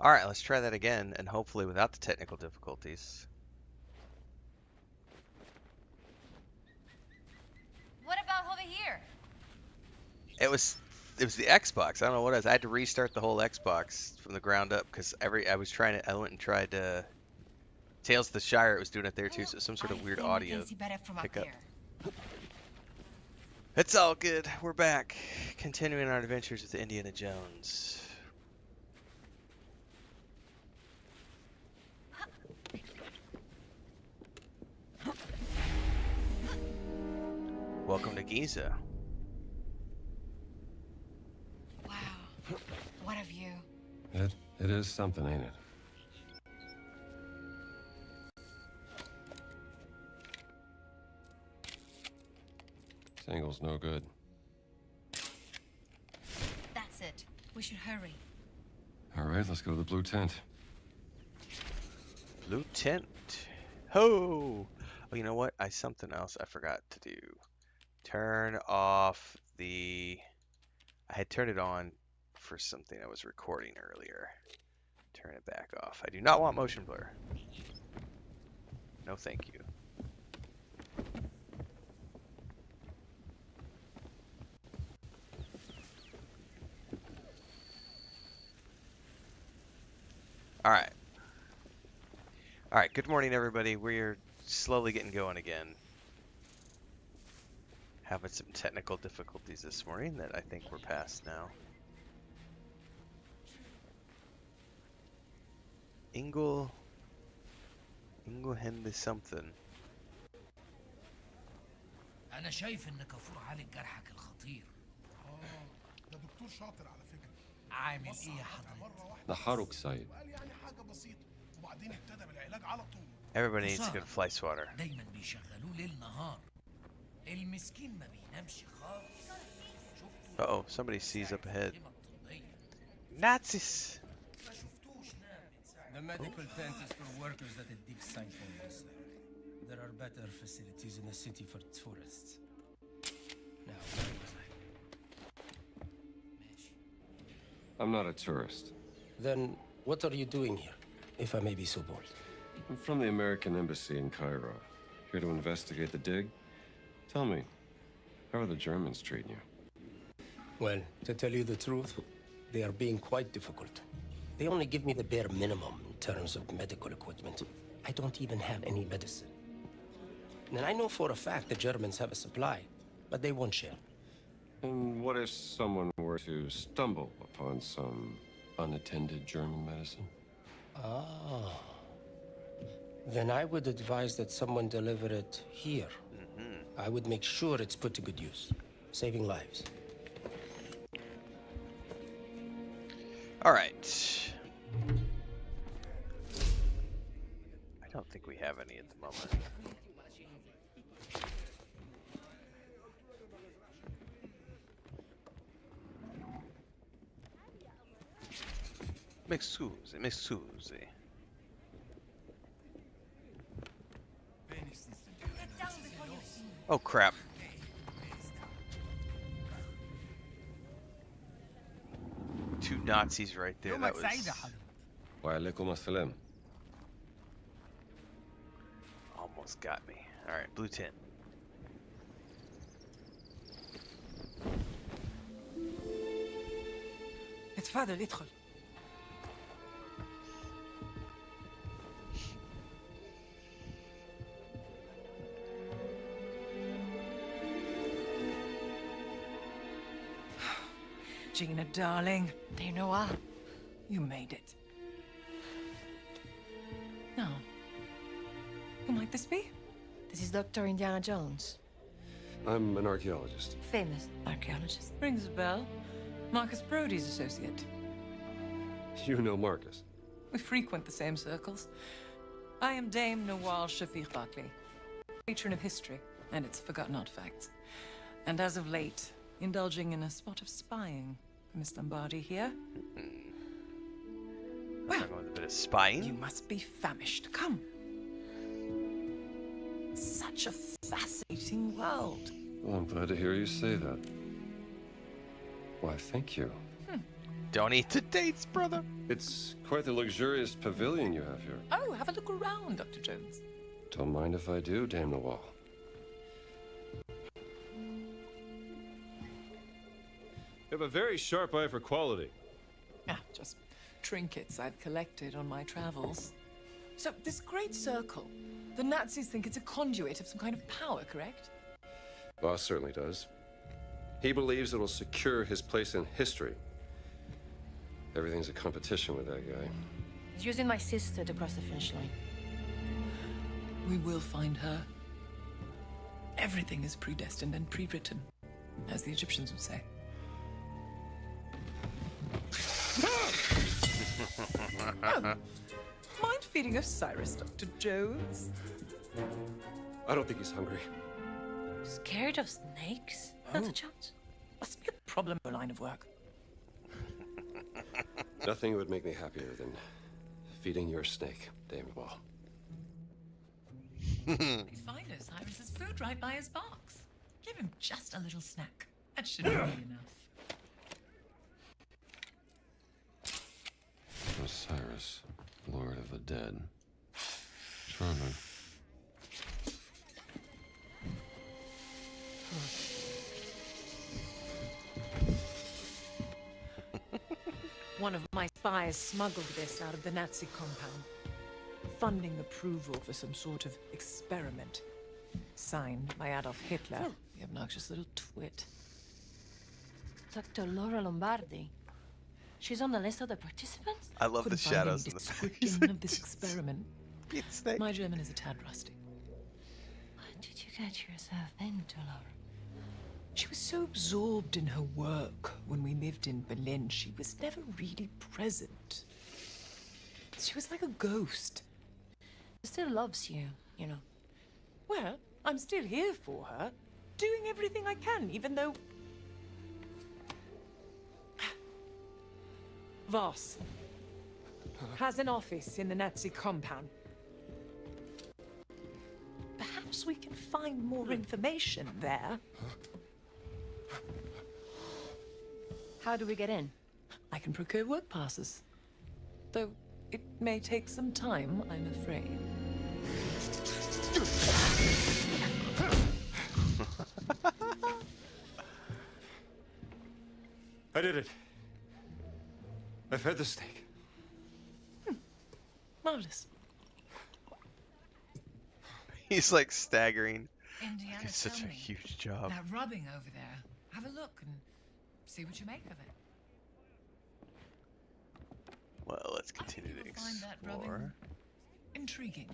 All right, let's try that again, and hopefully without the technical difficulties. What about over here? It was the Xbox. I don't know what it was. I had to restart the whole Xbox from the ground up because I went and tried Tales of the Shire. It was doing it there too, so some sort of weird audio pickup. It's all good. We're back, continuing our adventures with Indiana Jones. Welcome to Giza. Wow, what a view. It is something, ain't it? This angle's no good. That's it. We should hurry. All right, let's go to the blue tent. Blue tent. Ho! Oh, you know what? Something else I forgot to do. Turn off the... I had turned it on for something I was recording earlier. Turn it back off. I do not want motion blur. No, thank you. All right. All right, good morning, everybody. We're slowly getting going again. Having some technical difficulties this morning that I think we're past now. Ingle Henley something. أنا شايف إنك كفور عالج جرحك الخطير. ده دكتور شاطر على فكرة. عامل إيه يا حضرتك؟ The Haruk site. وقال يعني حاجة بسيطة وبعدين ابتدى بالعلاج على طول. Everybody needs to go to fly swatter. دايما بيشغلوه ليل نهار. المسكين ما بينامش خالص. Uh-oh, somebody sees up ahead. Nazis! The medical tent is for workers at a dig site only, sir. There are better facilities in the city for tourists. Now, where was I? I'm not a tourist. Then what are you doing here, if I may be so bold? I'm from the American Embassy in Cairo. Here to investigate the dig. Tell me, how are the Germans treating you? Well, to tell you the truth, They are being quite difficult. They only give me the bare minimum in terms of medical equipment. I don't even have any medicine. And I know for a fact the Germans have a supply, but they won't share. And what if someone were to stumble upon some unattended German medicine? Ah. Then I would advise that someone deliver it here. I would make sure it's put to good use, saving lives. All right. I don't think we have any at the moment. M'excuse. Oh crap. Two Nazis right there. That was Wa alaikum assalam. almost got me. All right, blue 10. اتفضل ادخل. Gina, darling, Dear Nawal. you made it. Now, who might this be? This is Dr. Indiana Jones. I'm an archaeologist. Famous archaeologist. Rings a bell. Marcus Brody's associate. You know Marcus. We frequent the same circles. I am Dame Nawal Shafiq Barkley, patron of history and its forgotten artifacts. And as of late, indulging in a spot of spying for Miss Lombardi here. Well, Talking with a bit of spying. you must be famished. Come. Such a fascinating world. Well, I'm glad to hear you say that. Why, thank you. Don't eat the dates, brother. It's quite the luxurious pavilion you have here. Oh, have a look around, Dr. Jones. Don't mind if I do, Dame Nawal. You have a very sharp eye for quality. Ah, just trinkets I've collected on my travels. So, this great circle, the Nazis think it's a conduit of some kind of power, correct? Boss certainly does. He believes it'll secure his place in history. Everything's a competition with that guy. He's using my sister to cross the finish line. We will find her. Everything is predestined and pre-written, as the Egyptians would say. Oh, mind feeding Osiris, Dr. Jones? I don't think he's hungry. Scared of snakes? Dr. Jones? Must be a problem in your line of work. Nothing would make me happier than feeding your snake, Dame Nawal. He's find Osiris's food right by his box. Give him just a little snack. That should be enough. Osiris, Lord of the Dead. Charming. One of my spies smuggled this out of the Nazi compound, funding approval for some sort of experiment. Signed by Adolf Hitler, the obnoxious little twit. Dr. Laura Lombardi. She's on the list of the participants? I love the Couldn't find shadows any in the description of this experiment. snake. My German is a tad rusty. What did you get yourself into, Laura? She was so absorbed in her work when we lived in Berlin, she was never really present. She was like a ghost. She still loves you, you know. Well, I'm still here for her, doing everything I can, even though... Voss has an office in the Nazi compound. Perhaps we can find more information there. How do we get in? I can procure work passes. Though it may take some time, I'm afraid. I did it. I've had the steak. Marvelous. He's like staggering. Indiana, It's such tell a me, huge job. that rubbing over there. Have a look and see what you make of it. Well, let's I think continue to you will find that rubbing explore. intriguing.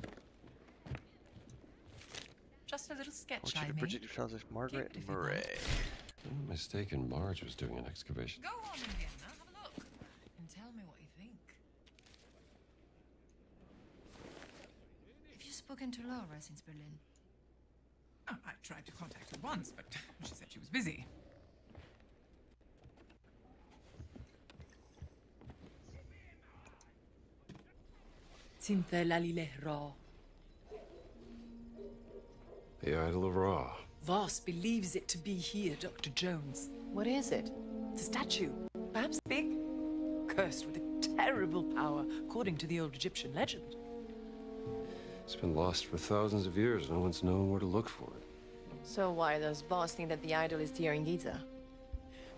Just a little sketch Portrait I of made. Bridget Charles Margaret Keep it if you Murray. I'm not mistaken, Marge was doing an excavation. Go on, Indiana, have a look. And tell me what you think. Have you spoken to Laura since Berlin? Oh, I tried to contact her once, but she said she was busy. Sinthe lalile ra. The Idol of Ra. Voss believes it to be here, Dr. Jones. What is it? It's a statue, perhaps big, cursed with a terrible power, according to the old Egyptian legend. It's been lost for thousands of years. No one's known where to look for it. So why does Boss think that the idol is here in Giza?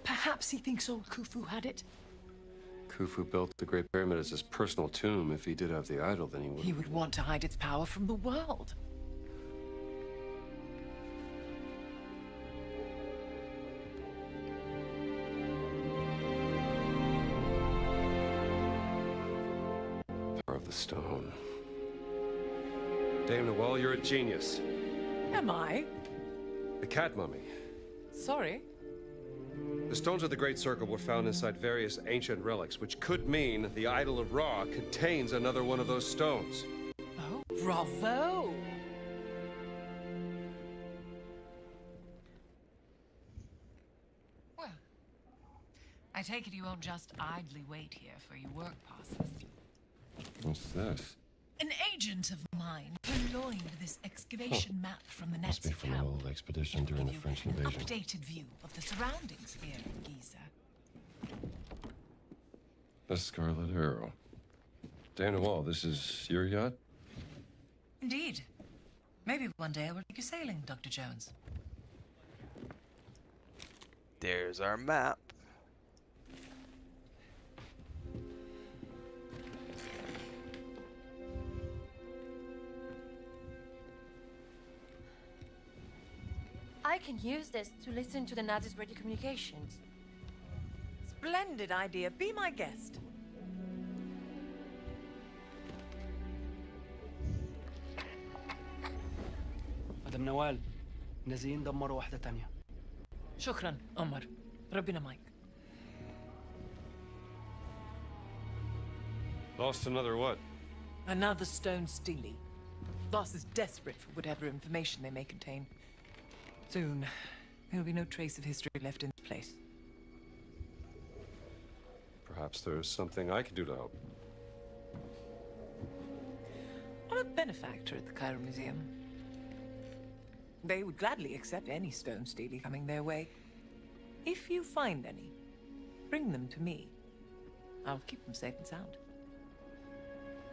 Perhaps he thinks old Khufu had it. Khufu built the Great Pyramid as his personal tomb. If he did have the idol, then he would. He would want to hide its power from the world. Power of the stone. Dame Nawal, you're a genius. Am I? The cat mummy. Sorry. The stones of the Great Circle were found inside various ancient relics, which could mean the Idol of Ra contains another one of those stones. Oh, bravo! Well, I take it you won't just idly wait here for your work passes. What's this? An agent of mine purloined this excavation map from the Must Nazi be from an camp. old expedition during the Give you French an invasion. updated view of the surroundings here in Giza. The Scarlet Arrow. Dame Nawal, this is your yacht? Indeed. Maybe one day I will take you sailing, Dr. Jones. There's our map. I can use this to listen to the Nazis' radio communications. Splendid idea. Be my guest. مدام نوال نازلين دمروا واحدة تانية. شكرا عمر. ربنا معك. Lost another what? Another stone steely. Voss is desperate for whatever information they may contain. Soon, there will be no trace of history left in this place. Perhaps there's something I can do to help. I'm a benefactor at the Cairo Museum. They would gladly accept any stone steely coming their way. If you find any, bring them to me. I'll keep them safe and sound,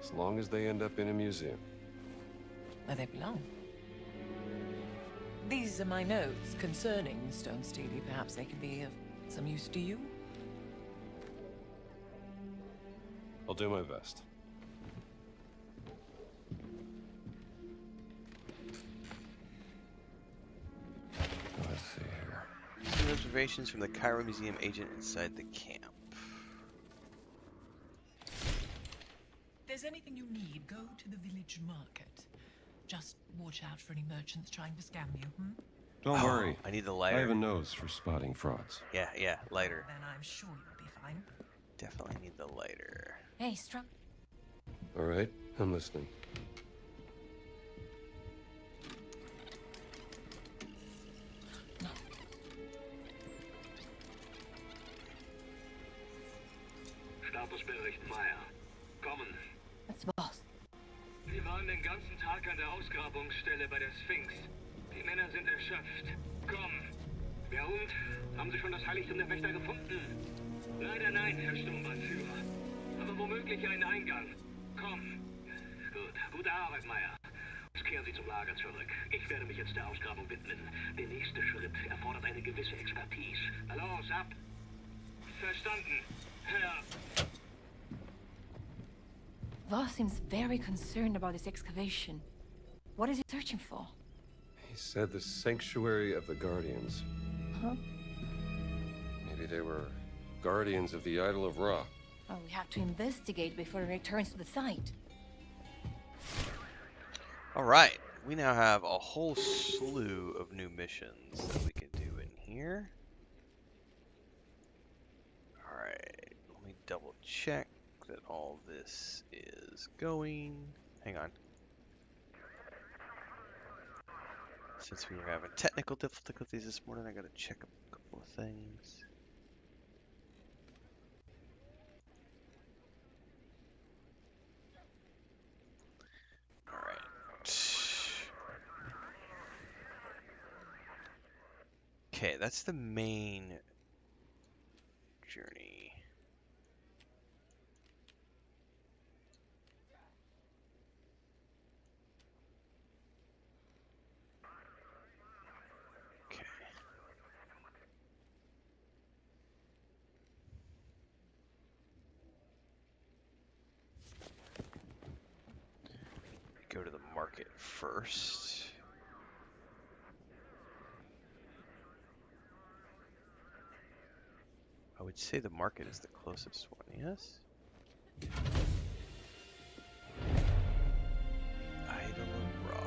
As long as they end up in a museum. where they belong. These are my notes concerning the stone steely. Perhaps they can be of some use to you. I'll do my best. Let's see here. Some observations from the Cairo Museum agent inside the camp. If there's anything you need, go to the village market. Just watch out for any merchants trying to scam you, Don't Oh, worry. I need the I have lighter. a nose for spotting frauds. Yeah, lighter. Then I'm sure you'll be fine. Definitely need the lighter. Hey, Strum. All right, I'm listening. Statusbericht Meier. Kommen. That's Boss. Wir waren den ganzen Tag an der Ausgrabungsstelle bei der Sphinx. Die Männer sind erschöpft. Komm. Wer und? Haben Sie schon das Heiligtum der Wächter gefunden? Leider nein, Herr Sturmbannführer. Aber womöglich einen Eingang. Komm. Gut. Gute Arbeit, Meier. Jetzt kehren Sie zum Lager zurück. Ich werde mich jetzt der Ausgrabung widmen. Der nächste Schritt erfordert eine gewisse Expertise. Los, ab. Verstanden, Herr... Voss seems very concerned about this excavation. What is he searching for? He said the sanctuary of the Guardians. Huh? Maybe they were guardians of the idol of Ra. Oh, we have to investigate before he returns to the site. Alright, we now have a whole slew of new missions that we can do in here. Alright, let me double check that all this is going. Hang on. Since we were having technical difficulties this morning, I gotta check a couple of things. Alright. Okay, that's the main journey. Okay. Go to the market first. I would say the market is the closest one, yes? Idol of Ra.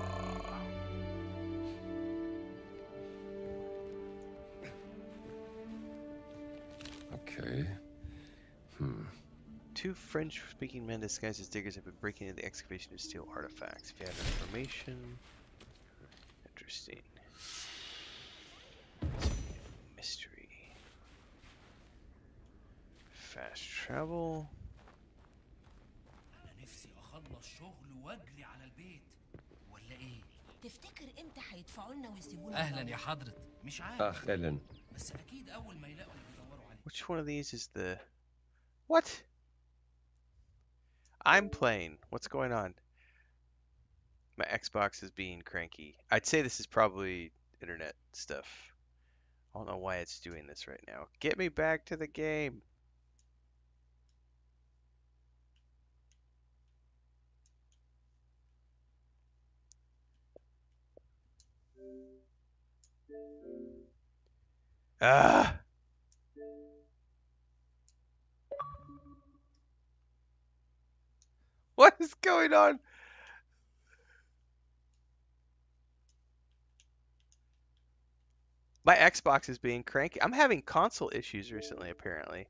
Okay. Two French-speaking men disguised as diggers have been breaking into the excavation to steal artifacts. If you have information... Interesting. Mystery. Fast travel. انا نفسي اخلص شغل واجري على البيت ولا ايه؟ تفتكر امتى هيدفعوا لنا ويسيبونا؟ اهلا يا حضرة. مش عارف أهلا. بس اكيد اول ما يلاقوا اللي بيدوروا عليه. Which one of these is the... What? I'm playing. What's going on? My Xbox is being cranky. I'd say this is probably internet stuff. I don't know why it's doing this right now. Get me back to the game. Ah! What is going on? My Xbox is being cranky. I'm having console issues recently, apparently.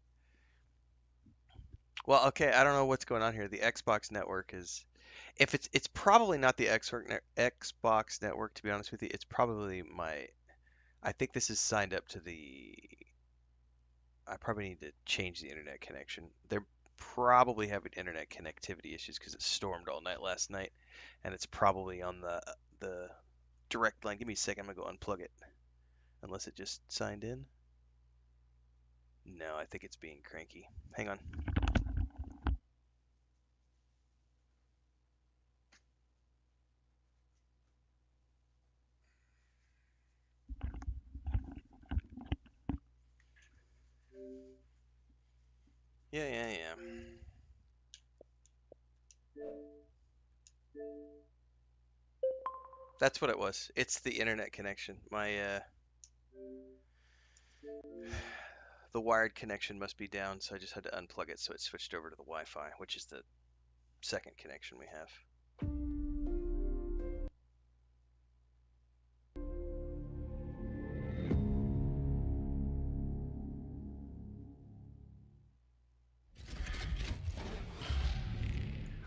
Well, okay, I don't know what's going on here. The Xbox network is, if it's probably not the Xbox network, to be honest with you. It's probably my, I think this is signed up to the, I probably need to change the internet connection. They're probably having internet connectivity issues because it stormed all night last night, and it's probably on the direct line. Give me a second, I'm gonna go unplug it. Unless it just signed in. No, I think it's being cranky. Hang on. Yeah. That's what it was. It's the internet connection. My the wired connection must be down, so I just had to unplug it so it switched over to the Wi-Fi, which is the second connection we have.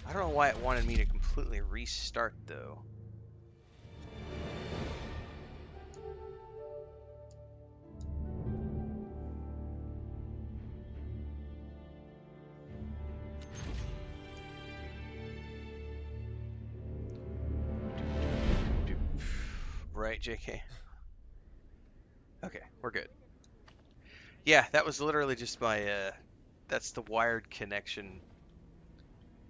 I don't know why it wanted me to completely restart though. Right, JK? Okay, we're good. Yeah, that was literally just my, that's the wired connection.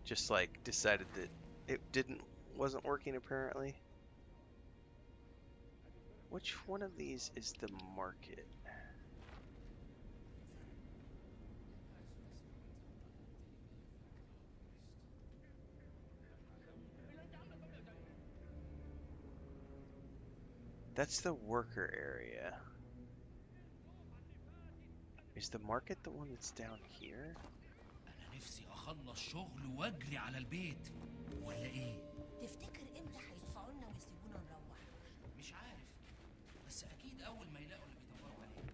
Just like decided that it wasn't working apparently. Which one of these is the market? That's the worker area. Is the market the one that's down here? انا نفسي اخلص شغل واجري على البيت ولا ايه؟ تفتكر امتى هيدفعوا لنا ويسيبونا نروح؟ مش عارف بس اكيد اول ما يلاقوا اللي بيدوروا عليه.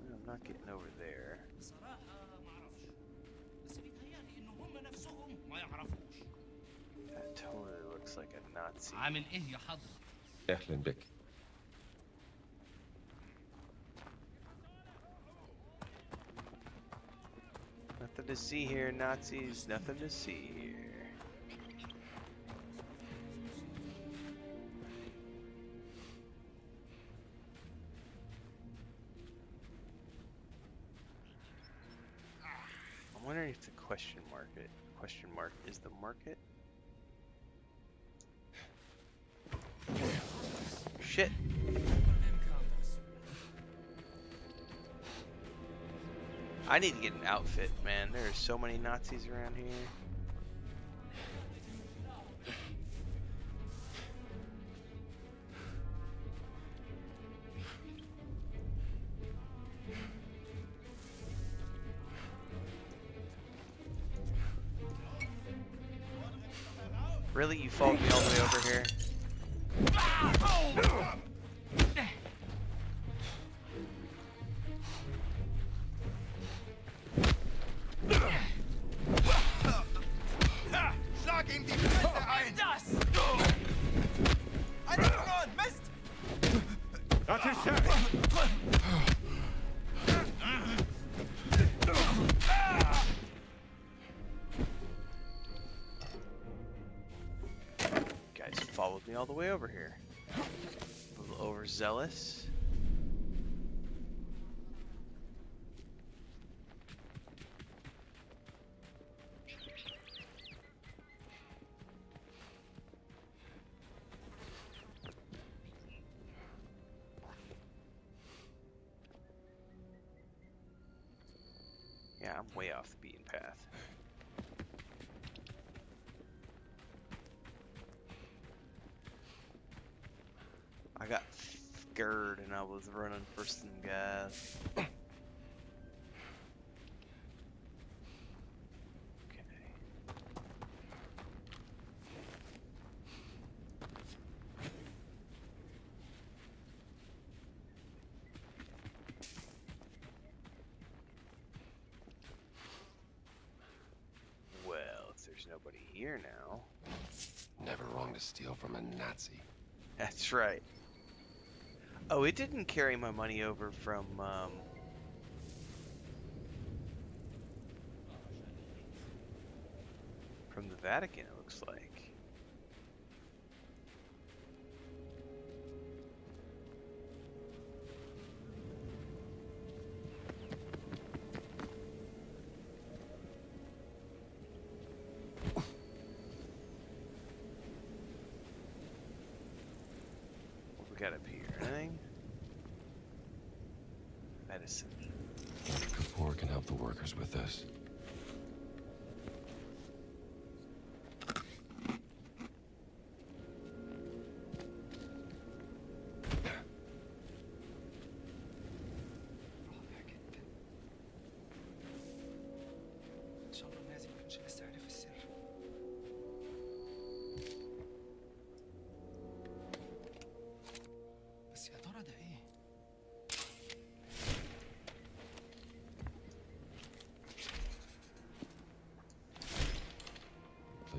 I'm not getting over there. بصراحة ما اعرفش بس بيتهيألي ان هم نفسهم ما يعرفوش. That totally looks like a Nazi. عامل ايه يا حضرة؟ أهلا بك. Nothing to see here, Nazis. Nothing to see here. I'm wondering if the question mark is the market. Shit. I need to get an outfit, man. There are so many Nazis around here. Really? You followed me all the way over here? Schlag ihm die Fresse ein! Das! Eine verloren! Mist! Das ist er! Guys followed me all the way over here. A little overzealous. Yeah, I'm way off the beaten path. I got scared and I was running for some guys. Okay. Well, if there's nobody here now. Never wrong to steal from a Nazi. That's right. Oh, it didn't carry my money over from the Vatican, it looks like. What we got up here? Anything? Medicine. Kapoor can help the workers with this.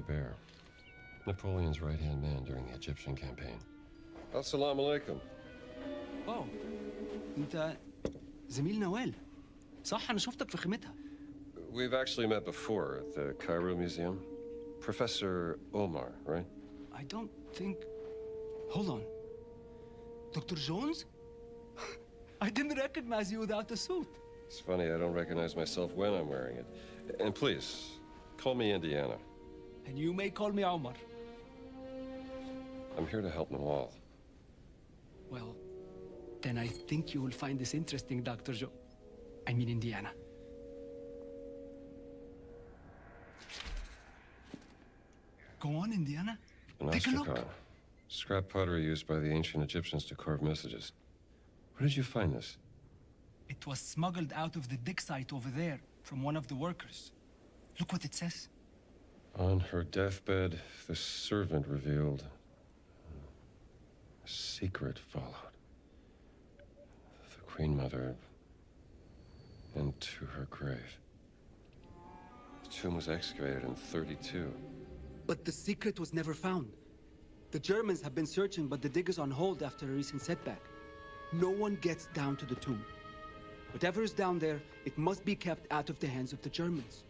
Bear. Napoleon's right-hand man during the Egyptian campaign. Assalamu alaikum. واو انت زميل نوال صح انا شفتك في خيمتها. We've actually met before at the Cairo Museum. Professor Omar, right? I don't think. Hold on. Dr. Jones? I didn't recognize you without the suit. It's funny, I don't recognize myself when I'm wearing it. And please, call me Indiana. And you may call me Omar. I'm here to help Nawal. Well, then I think you will find this interesting, Dr. Joe. I mean, Indiana. Go on, Indiana. Take a look. Mastercard. Scrap pottery used by the ancient Egyptians to carve messages. Where did you find this? It was smuggled out of the dig site over there from one of the workers. Look what it says. On her deathbed, the servant revealed a secret followed. The Queen Mother into her grave. The tomb was excavated in 32. But the secret was never found. The Germans have been searching, but the dig is on hold after a recent setback. No one gets down to the tomb. Whatever is down there, it must be kept out of the hands of the Germans.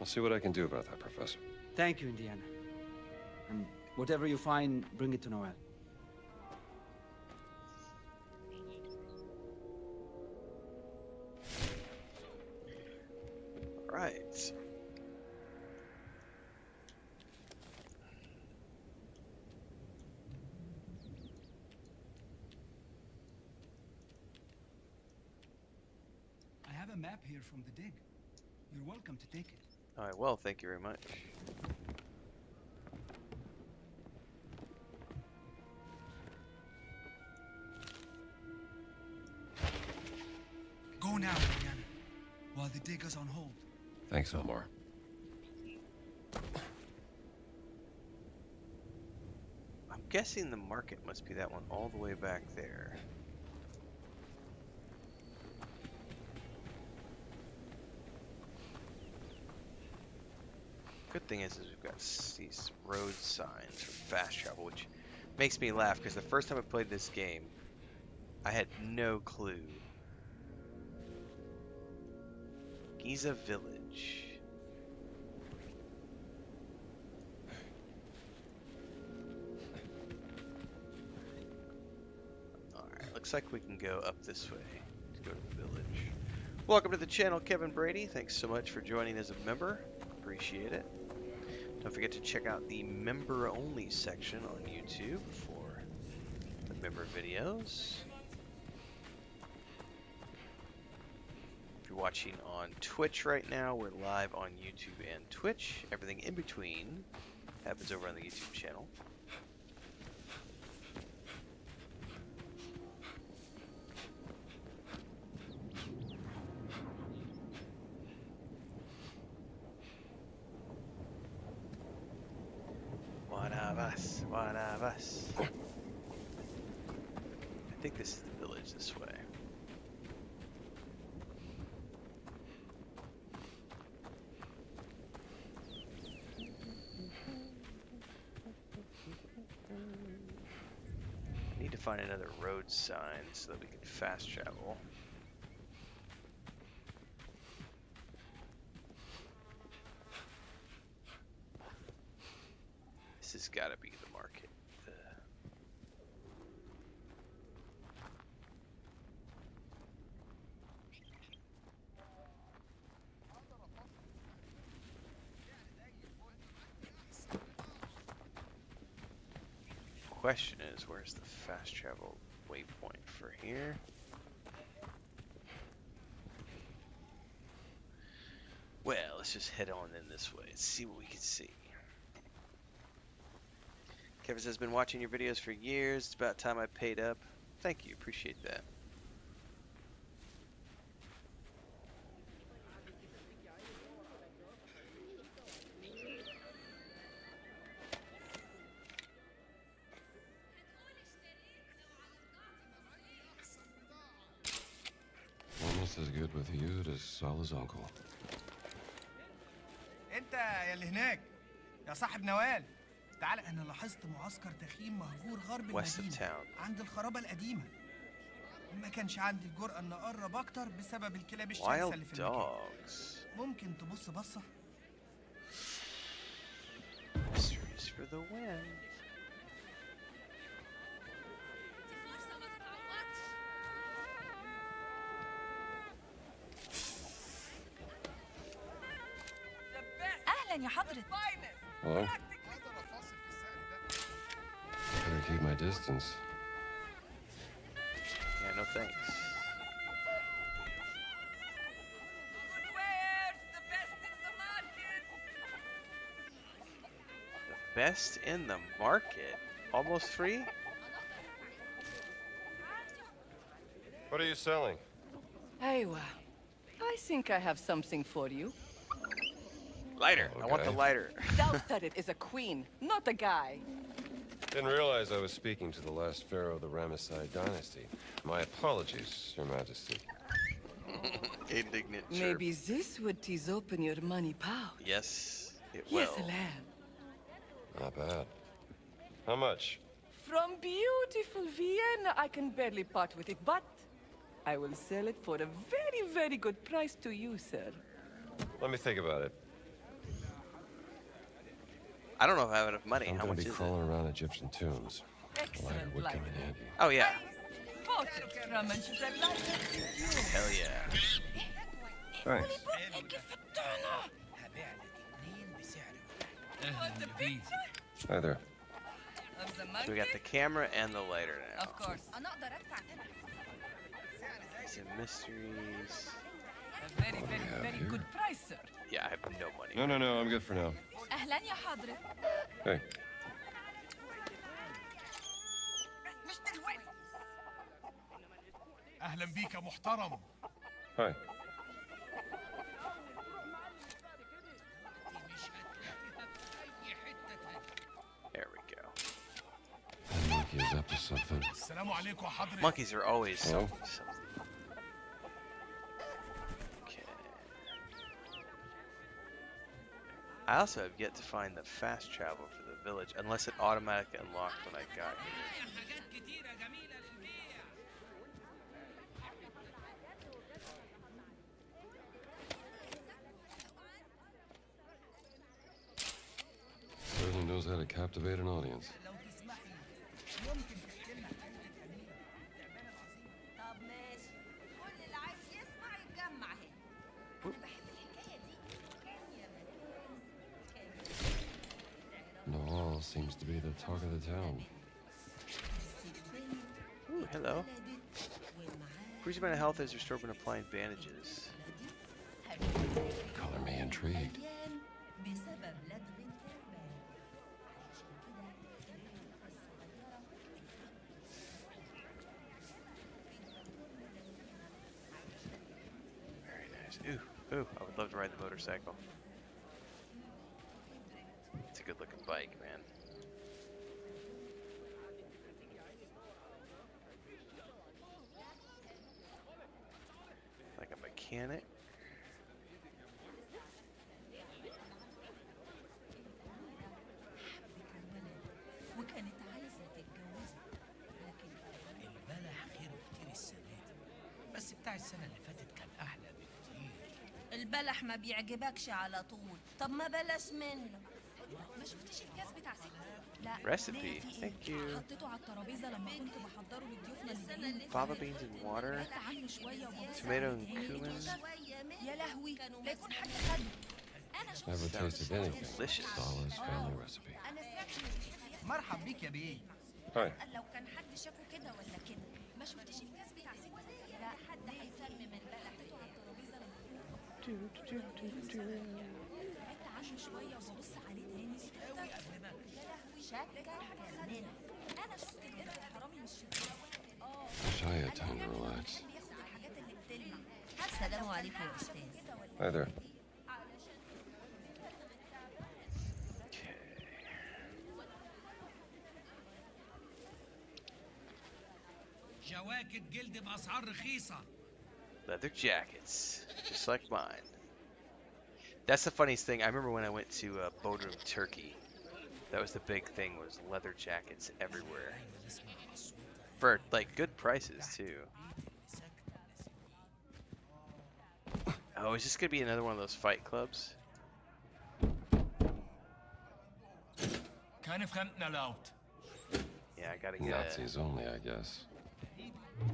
I'll see what I can do about that, Professor. Thank you, Indiana. And whatever you find, bring it to Noel. Right. I have a map here from the dig. You're welcome to take it. All right, well, thank you very much. Go now, Indiana, while the dig is on hold. Thanks, Omar. I'm guessing the market must be that one all the way back there. Good thing is we've got these road signs for fast travel, which makes me laugh because the first time I played this game, I had no clue. Giza Village. Alright, looks like we can go up this way to go to the village. Welcome to the channel, Kevin Brady. Thanks so much for joining as a member. Appreciate it. Don't forget to check out the member-only section on YouTube for the member videos. If you're watching on Twitch right now, we're live on YouTube and Twitch. Everything in between happens over on the YouTube channel. One of us. I think this is the village this way. I need to find another road sign so that we can fast travel. This has got to be the market. Question is, where's the fast travel waypoint for here? Well, let's just head on in this way and see what we can see. Kevin says, been watching your videos for years. It's about time I paid up. Thank you. Appreciate that. Almost as good with you as Salah's uncle. انت يا اللي هناك يا صاحب نوال، تعال. انا لاحظت معسكر تخييم مهجور غرب المدينه عند الخرابه القديمه. ما كانش عندي الجرأة ان اقرب اكتر بسبب الكلاب الشرسه اللي في المكان. ممكن تبص بصه؟ Mysteries for the win. أهلا يا حضرة. Hello? Better keep my distance. Yeah, no thanks. Best in the market. Almost free? What are you selling? Aywa, I think I have something for you. Lighter. I want the Okay. lighter. Doubt that it is a queen, not a guy. Didn't realize I was speaking to the last pharaoh of the Ramesside dynasty. My apologies, Your Majesty. Indignant chirp. Maybe this would tease open your money pouch. Yes, it Yes, will. lad. Not bad. How much? From beautiful Vienna, I can barely part with it, but I will sell it for a very, very good price to you, sir. Let me think about it. I don't know if I have enough money. I'm How gonna much be is crawling it? around Egyptian tombs. A lighter Excellent would come lighter. in handy. Oh, yeah. Bought it from a Hell yeah. Thanks. Hi there. So we got the camera and the lighter now. Of course. Some mysteries. A very, very, very good price, sir. Yeah, I have no money. No, I'm good for now. أهلا يا حضرة. Hey. اهلا بيك يا محترم. Hi. There we go. That monkey is up to something. السلام عليكم يا حضرة. Monkeys are always Hello? something. Okay. I also have yet to find the fast travel for the village, unless it automatically unlocked when I got here. Certainly knows how to captivate an audience. لو تسمحي يمكن تحكي لنا عن الأميرة العظيمة طب ماشي كل اللي عايز يسمع يتجمع هنا أنا بحب الحكاية دي Nawal seems to be the talk of the town. Ooh, hello. Increasing amount of health is restored when applying bandages. Color me intrigued. بسبب لدغة Very nice. Ooh, I would love to ride the motorcycle. It's a good looking bike, man. Like a mechanic. وكانت عايزة تتجوزه لكن البلح خيره كتير السنة دي بس بتاع السنة اللي فاتت كان أحلى بكتير. البلح ما بيعجبكش على طول طب ما بلاش منه ما شفتيش الكاس بتاع ستي؟ لا. Recipe. ليه؟ في إيه؟ Thank you. حطيته على الترابيزة لما كنت بحضره لضيوفنا الجايين. Fava beans and water. بعدت عنه شوية وببص Tomato عليه and تاني لقيته cumin. اختفى. يا لهوي لا يكون حد خده. أنا شفت. Never tasted anything. delicious. Sala's family recipe. انا سمعت مرحب بيك يا بيه. Hi. لو كان حد شافه كده ولا كده ما شفتيش الكاس بتاع ستي؟ لا حد هيسمم البلح حطيته على الترابيزة لما بعدت عنه شوية وببص عليه تاني لقيته اختفى. يا لهوي شكلك جننت أنا شفت القرد الحرامي مش شفتيه. Wish I had time to relax. بياخد الحاجات اللي بتلمع. السلام عليكم يا استاذ Hi there. جواكت جلد بأسعار رخيصة. Leather jackets, just like mine. That's the funniest thing. I remember when I went to Bodrum, Turkey. That was the big thing, was leather jackets everywhere. For, like, good prices, too. Oh, is this going to be another one of those fight clubs? Keine Fremden erlaubt. Yeah, I gotta get Nazis only, I guess.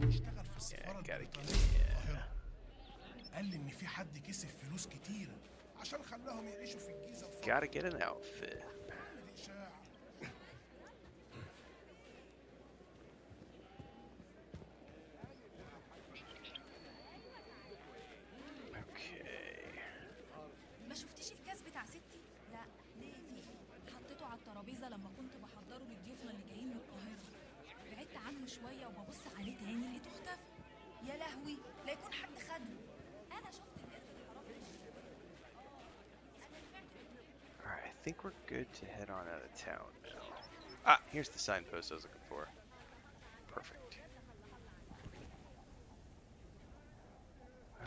اشتغل في Yeah, السفارة gotta البريطانية get في yeah. القاهرة. قال لي إن في حد كسب فلوس كتيرة عشان خلاهم يعيشوا في الجيزة وفرق Gotta get an outfit. الإشاعة. Okay. ما شفتيش الكاس بتاع ستي؟ لا. ليه في إيه؟ حطيته على الترابيزة لما كنت بحضره لضيوفنا اللي جايين من القاهرة. بعدت عنه شوية وببص عليه تاني لقيته اختفى. يا لهوي، لا يكون حد خده. أنا شفت القرد الحرامي. Alright, I think we're good to head on out of town now. Ah, here's the signpost I was looking for. Perfect.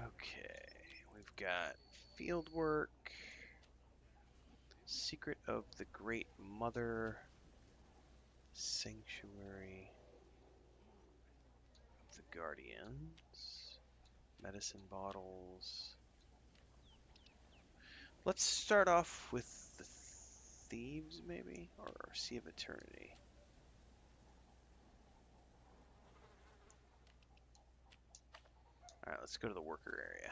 Okay, we've got field work, secret of the Great Mother, sanctuary of the Guardians, medicine bottles. Let's start off with the thieves, maybe, or Sea of Eternity. All right, let's go to the worker area.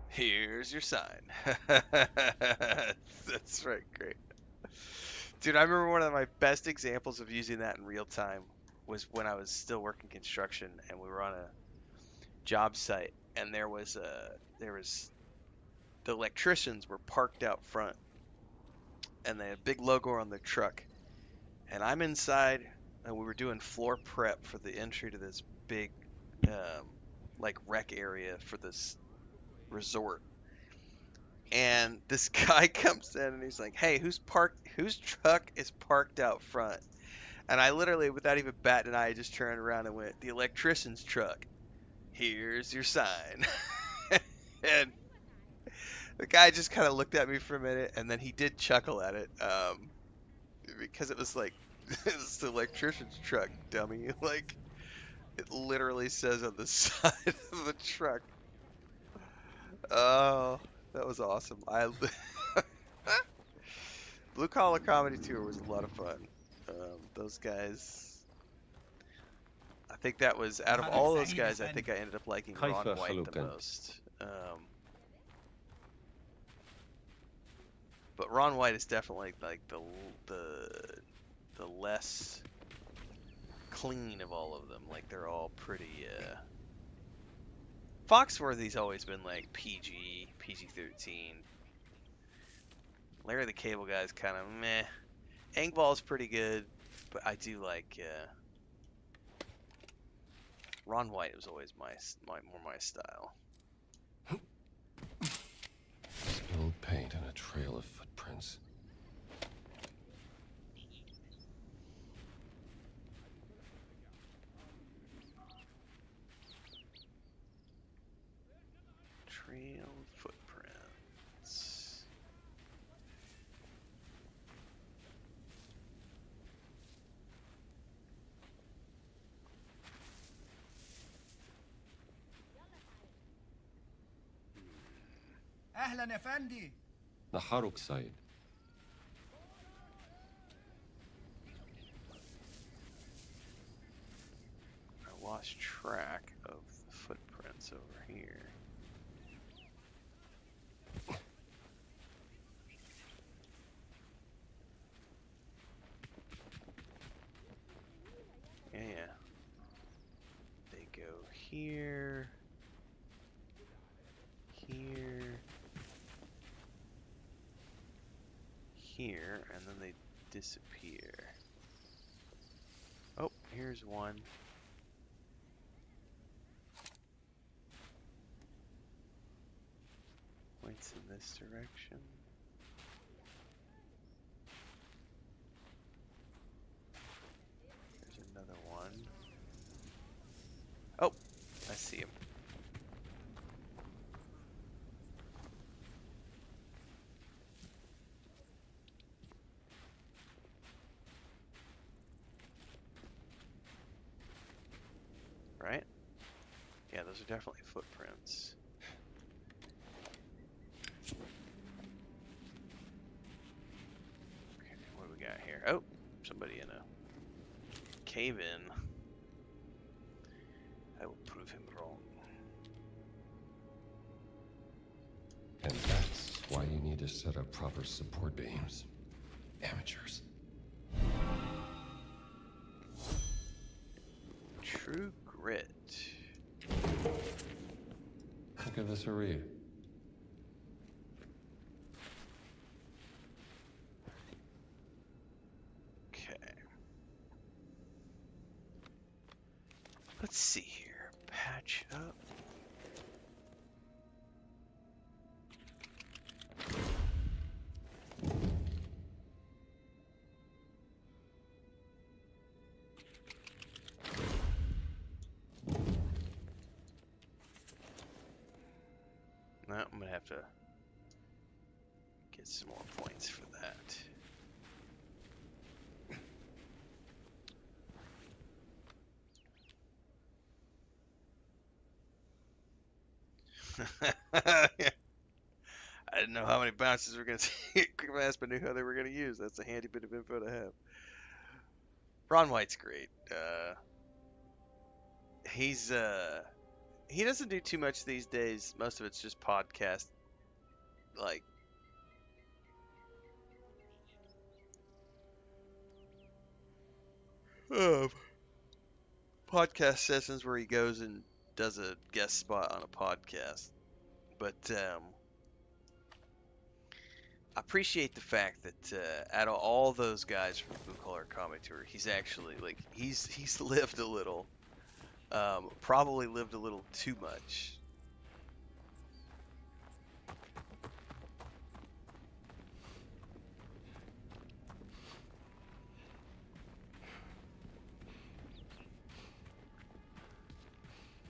Here's your sign. That's right, great. Dude, I remember one of my best examples of using that in real time was when I was still working construction and we were on a job site and there was the electricians were parked out front and they had a big logo on their truck. And I'm inside and we were doing floor prep for the entry to this big like rec area for this resort. And this guy comes in and he's like, "Hey, whose truck is parked out front?" And I literally, without even batting an eye, just turned around and went, "The electrician's truck. Here's your sign." And the guy just kind of looked at me for a minute, and then he did chuckle at it, because it was like, "It's the electrician's truck, dummy." Like, it literally says on the side of the truck. Oh, that was awesome. Blue Collar Comedy Tour was a lot of fun. Those guys, I think that was, out of all those guys, I think I ended up liking Ron White the most. But Ron White is definitely like the less clean of all of them. Like, they're all pretty. Foxworthy's always been like PG-13. Larry the Cable Guy's kind of meh. Angball's pretty good, but I do like Ron White was always more my style. Spilled paint and a trail of footprints. Trail of footprints. أهلا يا فندي. نهارك سعيد. I lost track of the footprints over here. Yeah. They go here. Here, and then they disappear. Oh, here's one. Points in this direction. There's another one. Oh, I see him. Right? Yeah, those are definitely footprints. Okay, what do we got here? Oh, somebody in a cave-in. I will prove him wrong. And that's why you need to set up proper support beams. Amateurs. True Grit. I'll give this a read. Let's see here. Patch up. No, I'm gonna have to get some more points for that. I didn't know how many bounces we're gonna take. Quick fast, but knew how they were gonna use. That's a handy bit of info to have. Ron White's great. He's he doesn't do too much these days. Most of it's just podcast, like uh, podcast sessions where he goes and does a guest spot on a podcast. But I appreciate the fact that out of all those guys from Blue Collar Comedy Tour, he's actually like he's lived a little, probably lived a little too much.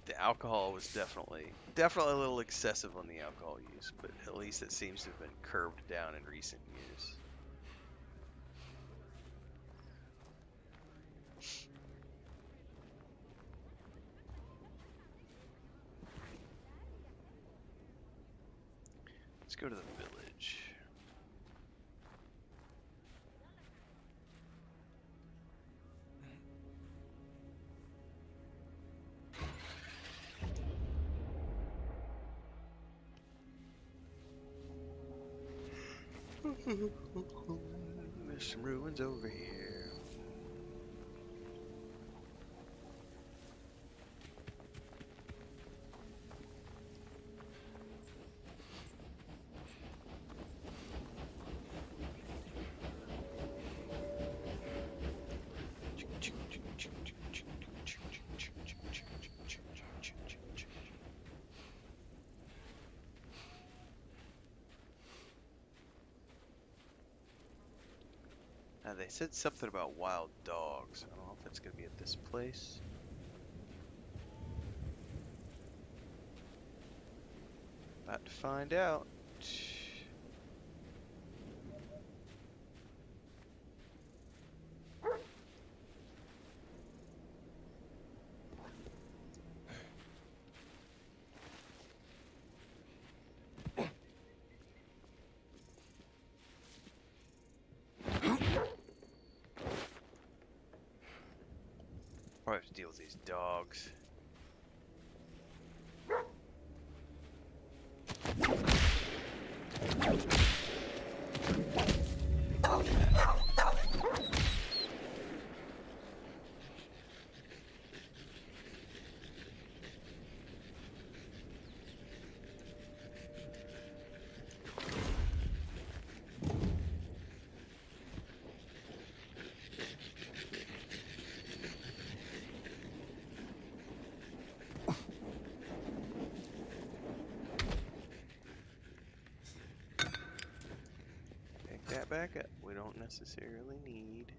The alcohol was definitely a little excessive on the alcohol use, but at least it seems to have been curbed down in recent years. Let's go to the village. There's some ruins over here. Now they said something about wild dogs. I don't know if that's gonna be at this place. About to find out. Probably have to deal with these dogs. That back up. We don't necessarily need.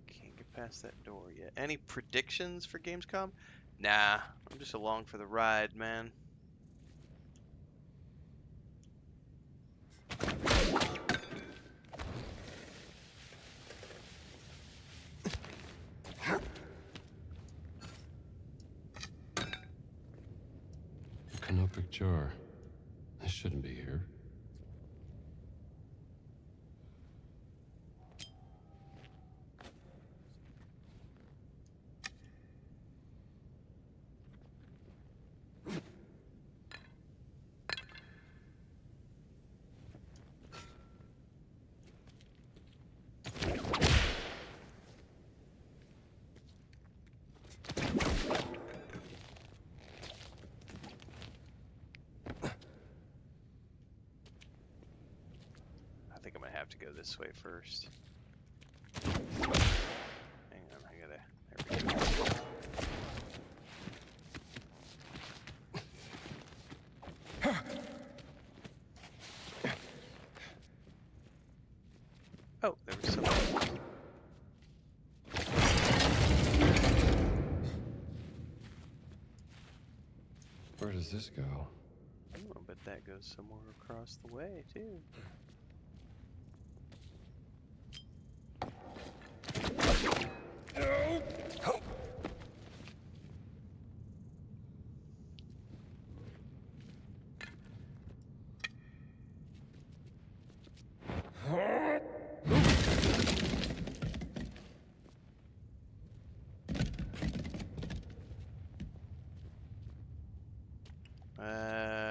Can't get past that door yet. Any predictions for Gamescom? Nah, I'm just along for the ride, man. Canopic jar. This shouldn't be here. I think I'm gonna have to go this way first. does this go? Oh, but that goes somewhere across the way, too.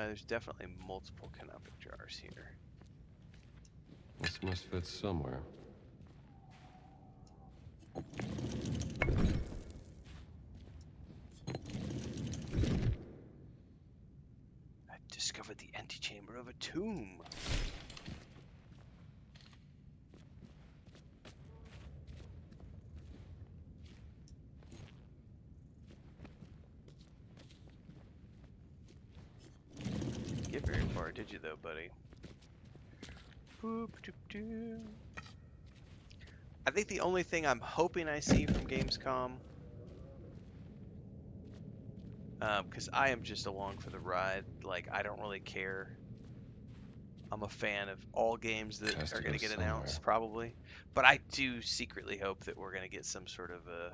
There's definitely multiple canopic jars here. This must fit somewhere. I discovered the antechamber of a tomb. Didn't get very far, did you, though, buddy? Boop, doop, doop. I think the only thing I'm hoping I see from Gamescom, because I am just along for the ride. Like, I don't really care. I'm a fan of all games that are going to get announced, probably. But I do secretly hope that we're going to get some sort of a...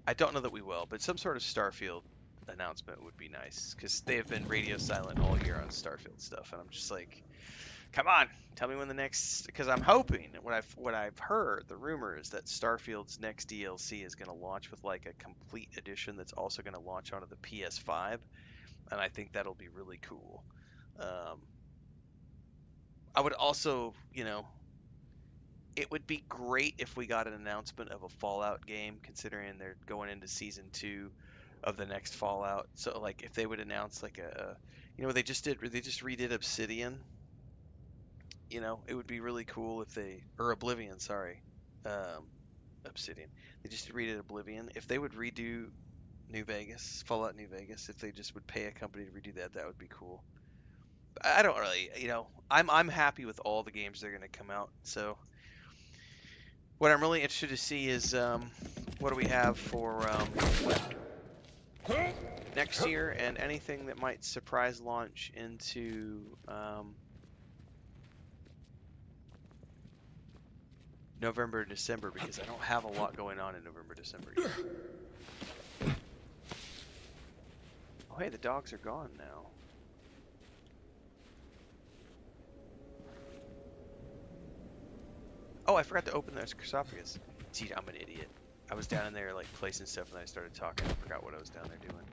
I don't know that we will, but some sort of Starfield announcement would be nice. Because they have been radio silent all year on Starfield stuff. And I'm just like, come on, tell me when the next... Because I'm hoping, what I've heard, the rumor is that Starfield's next DLC is going to launch with like a complete edition that's also going to launch onto the PS5. And I think that'll be really cool. I would also, it would be great if we got an announcement of a Fallout game, considering they're going into season 2 of the next Fallout. So, like, if they would announce like they just redid Obsidian. It would be really cool if or Oblivion, sorry, Obsidian. They just redid Oblivion. If they would redo New Vegas, Fallout New Vegas, if they just would pay a company to redo that, that would be cool. I don't really, I'm happy with all the games that are going to come out. So what I'm really interested to see is what do we have for next year, and anything that might surprise launch into November, December, because I don't have a lot going on in November, December yet. Oh, hey, the dogs are gone now. Oh, I forgot to open the sarcophagus. Dude, I'm an idiot. I was down in there, like, placing stuff, and I started talking. I forgot what I was down there doing.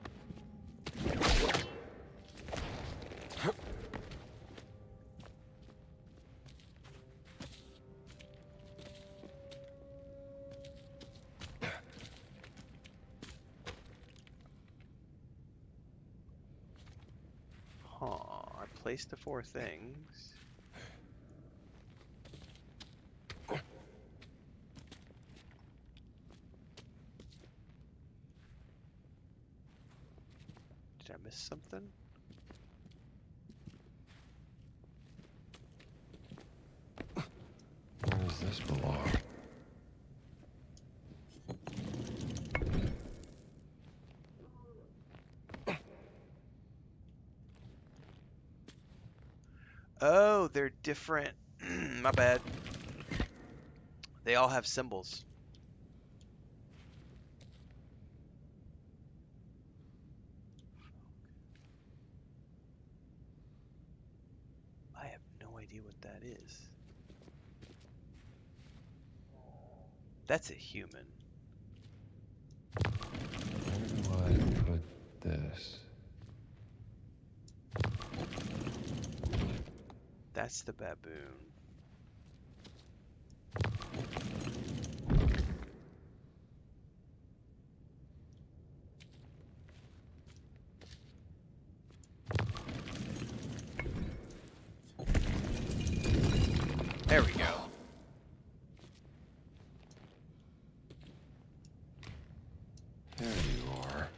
Huh, I placed the 4 things. Did I miss something? Where does this belong? Oh, they're different. My bad. They all have symbols. I have no idea what that is. That's a human. Where do I put this? That's the baboon. There we go. There you are.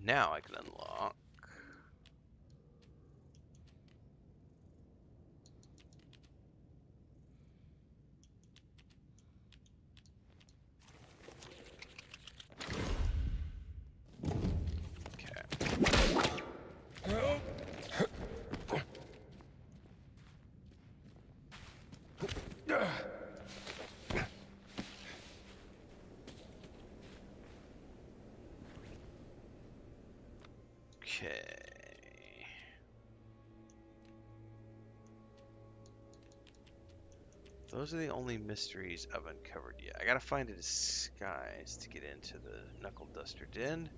Now I can unlock. Okay. Those are the only mysteries I've uncovered yet. I gotta find a disguise to get into the Knuckle Duster Den.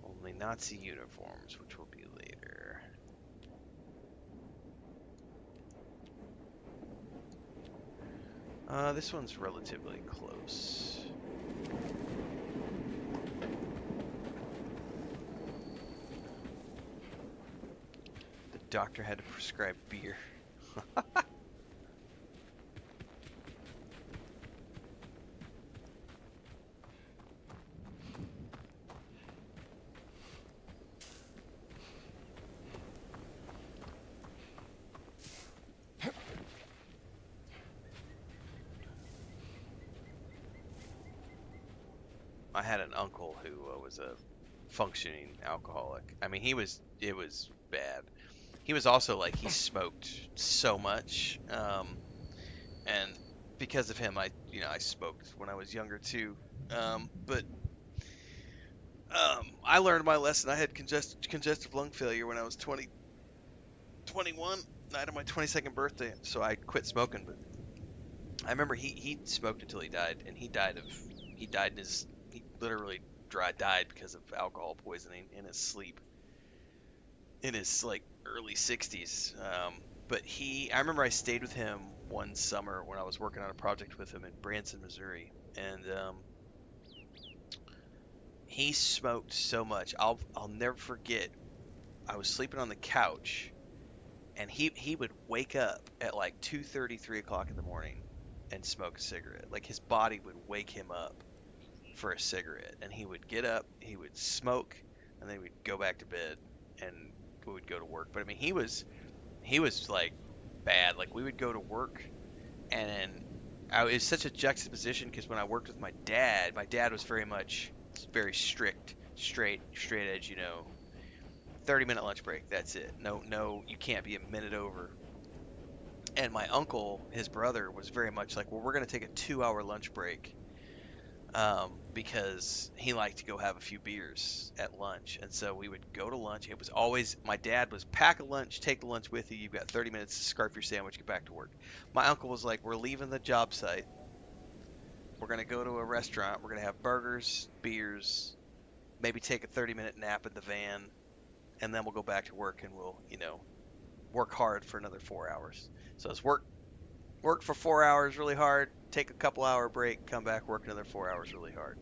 Only Nazi uniforms, which will be later. This one's relatively close. The doctor had to prescribe beer. I had an uncle who was a functioning alcoholic. I mean, it was bad. He was also like, he smoked so much. And because of him, I smoked when I was younger too. But I learned my lesson. I had congestive lung failure when I was 21, night of my 22nd birthday. So I quit smoking. But I remember he smoked until he died, and he literally died because of alcohol poisoning in his sleep in his like early 60s. But I remember I stayed with him one summer when I was working on a project with him in Branson, Missouri, and he smoked so much. I'll never forget. I was sleeping on the couch, and he would wake up at like 2:30, 3 o'clock in the morning, and smoke a cigarette. Like his body would wake him up for a cigarette, and he would get up, he would smoke, and then we'd go back to bed, and we would go to work. But I mean, he was like bad. Like we would go to work, and it was such a juxtaposition because when I worked with my dad was very strict, straight edge. 30-minute lunch break. That's it. No, you can't be a minute over. And my uncle, his brother, was very much like, well, we're gonna take a 2-hour lunch break. Because he liked to go have a few beers at lunch. And so we would go to lunch. It was always, my dad was pack a lunch, take the lunch with you. You've got 30 minutes to scarf your sandwich, get back to work. My uncle was like, we're leaving the job site. We're going to go to a restaurant. We're going to have burgers, beers, maybe take a 30-minute nap in the van. And then we'll go back to work and we'll, work hard for another 4 hours. So it's work for 4 hours really hard, take a couple hour break, come back, work another 4 hours really hard.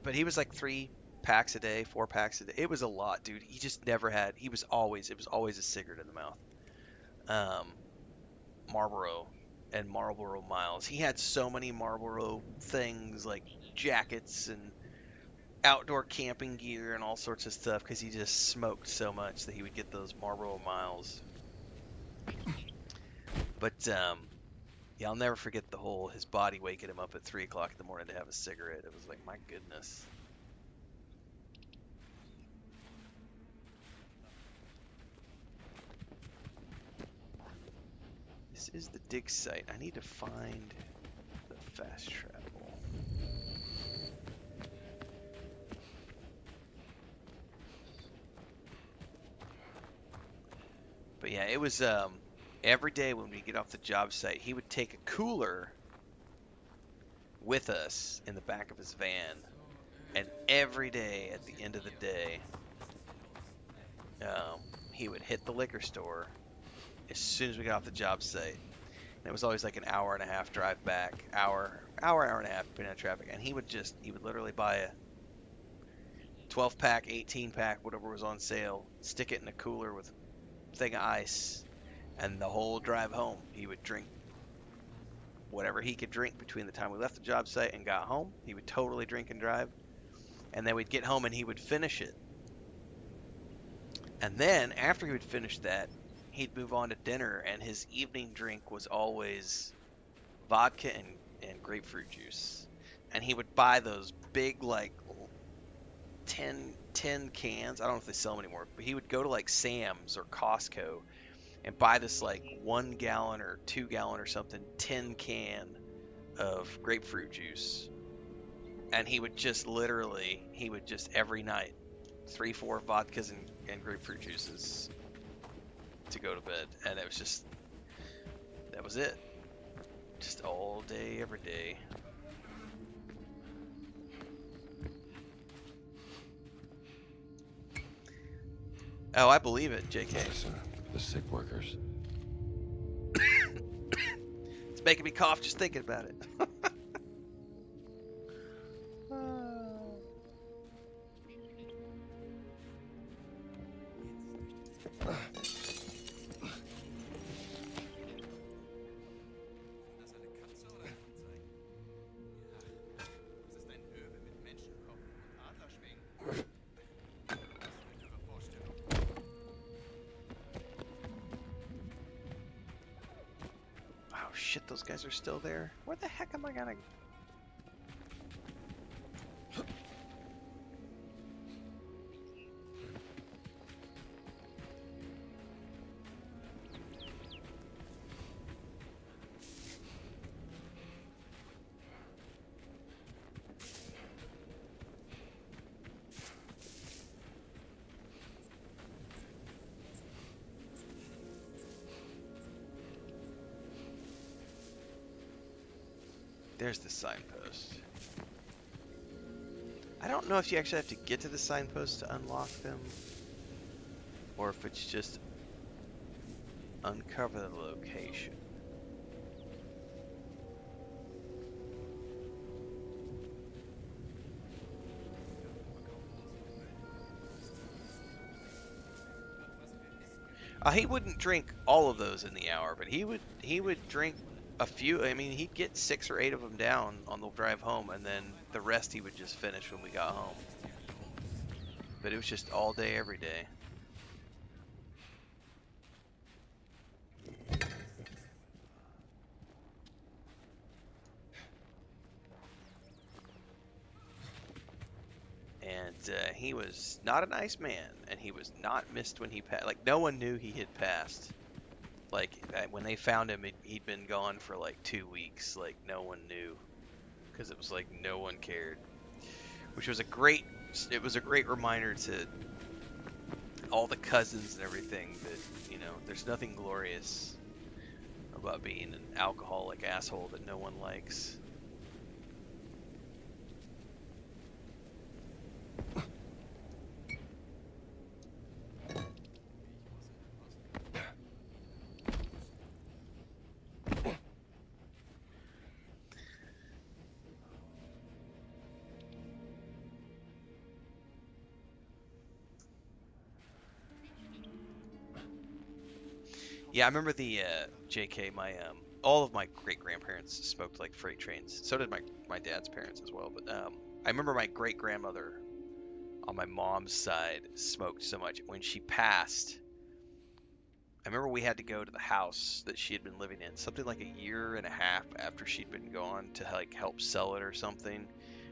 But he was like 3 packs a day, 4 packs a day. It was a lot, dude. He just never had, it was always a cigarette in the mouth. Marlboro and Marlboro Miles. He had so many Marlboro things like jackets and outdoor camping gear and all sorts of stuff because he just smoked so much that he would get those Marlboro Miles. But yeah, I'll never forget his body waking him up at 3 o'clock in the morning to have a cigarette. It was like, my goodness. This is the dig site. I need to find the fast travel. But yeah, it was every day when we get off the job site, he would take a cooler with us in the back of his van, and every day at the end of the day, he would hit the liquor store as soon as we got off the job site. And it was always like an hour and a half drive back, hour and a half depending on traffic, and he would literally buy a 12-pack, 18-pack, whatever was on sale, stick it in a cooler with a thing of ice, and the whole drive home he would drink whatever he could drink between the time we left the job site and got home. He would totally drink and drive, and then we'd get home and he would finish it. And then after he would finish that, he'd move on to dinner, and his evening drink was always vodka and grapefruit juice. And he would buy those big like 10 cans. I don't know if they sell them anymore, but he would go to like Sam's or Costco and buy this like 1 gallon or 2 gallon or something 10 can of grapefruit juice. and he would just every night 3-4 vodkas and grapefruit juices to go to bed, and it was just that was it, just all day every day. Oh, I believe it, JK. Medicine for the sick workers. It's making me cough just thinking about it. Oh shit, those guys are still there. Where the heck am I gonna... There's the signpost. I don't know if you actually have to get to the signpost to unlock them, or if it's just uncover the location. He wouldn't drink all of those in the hour, but he would drink a few. I mean, he'd get 6 or 8 of them down on the drive home, and then the rest he would just finish when we got home. But it was just all day, every day. And he was not a nice man, and he was not missed when he passed. Like, no one knew he had passed. Like, when they found him, he'd been gone for like 2 weeks. Like, no one knew, because it was like no one cared. Which was a great reminder to all the cousins and everything that, you know, there's nothing glorious about being an alcoholic asshole that no one likes. Yeah, I remember the JK. All of my great grandparents smoked like freight trains. So did my dad's parents as well. But I remember my great grandmother on my mom's side smoked so much. When she passed, I remember we had to go to the house that she had been living in, something like a year and a half after she'd been gone, to like help sell it or something.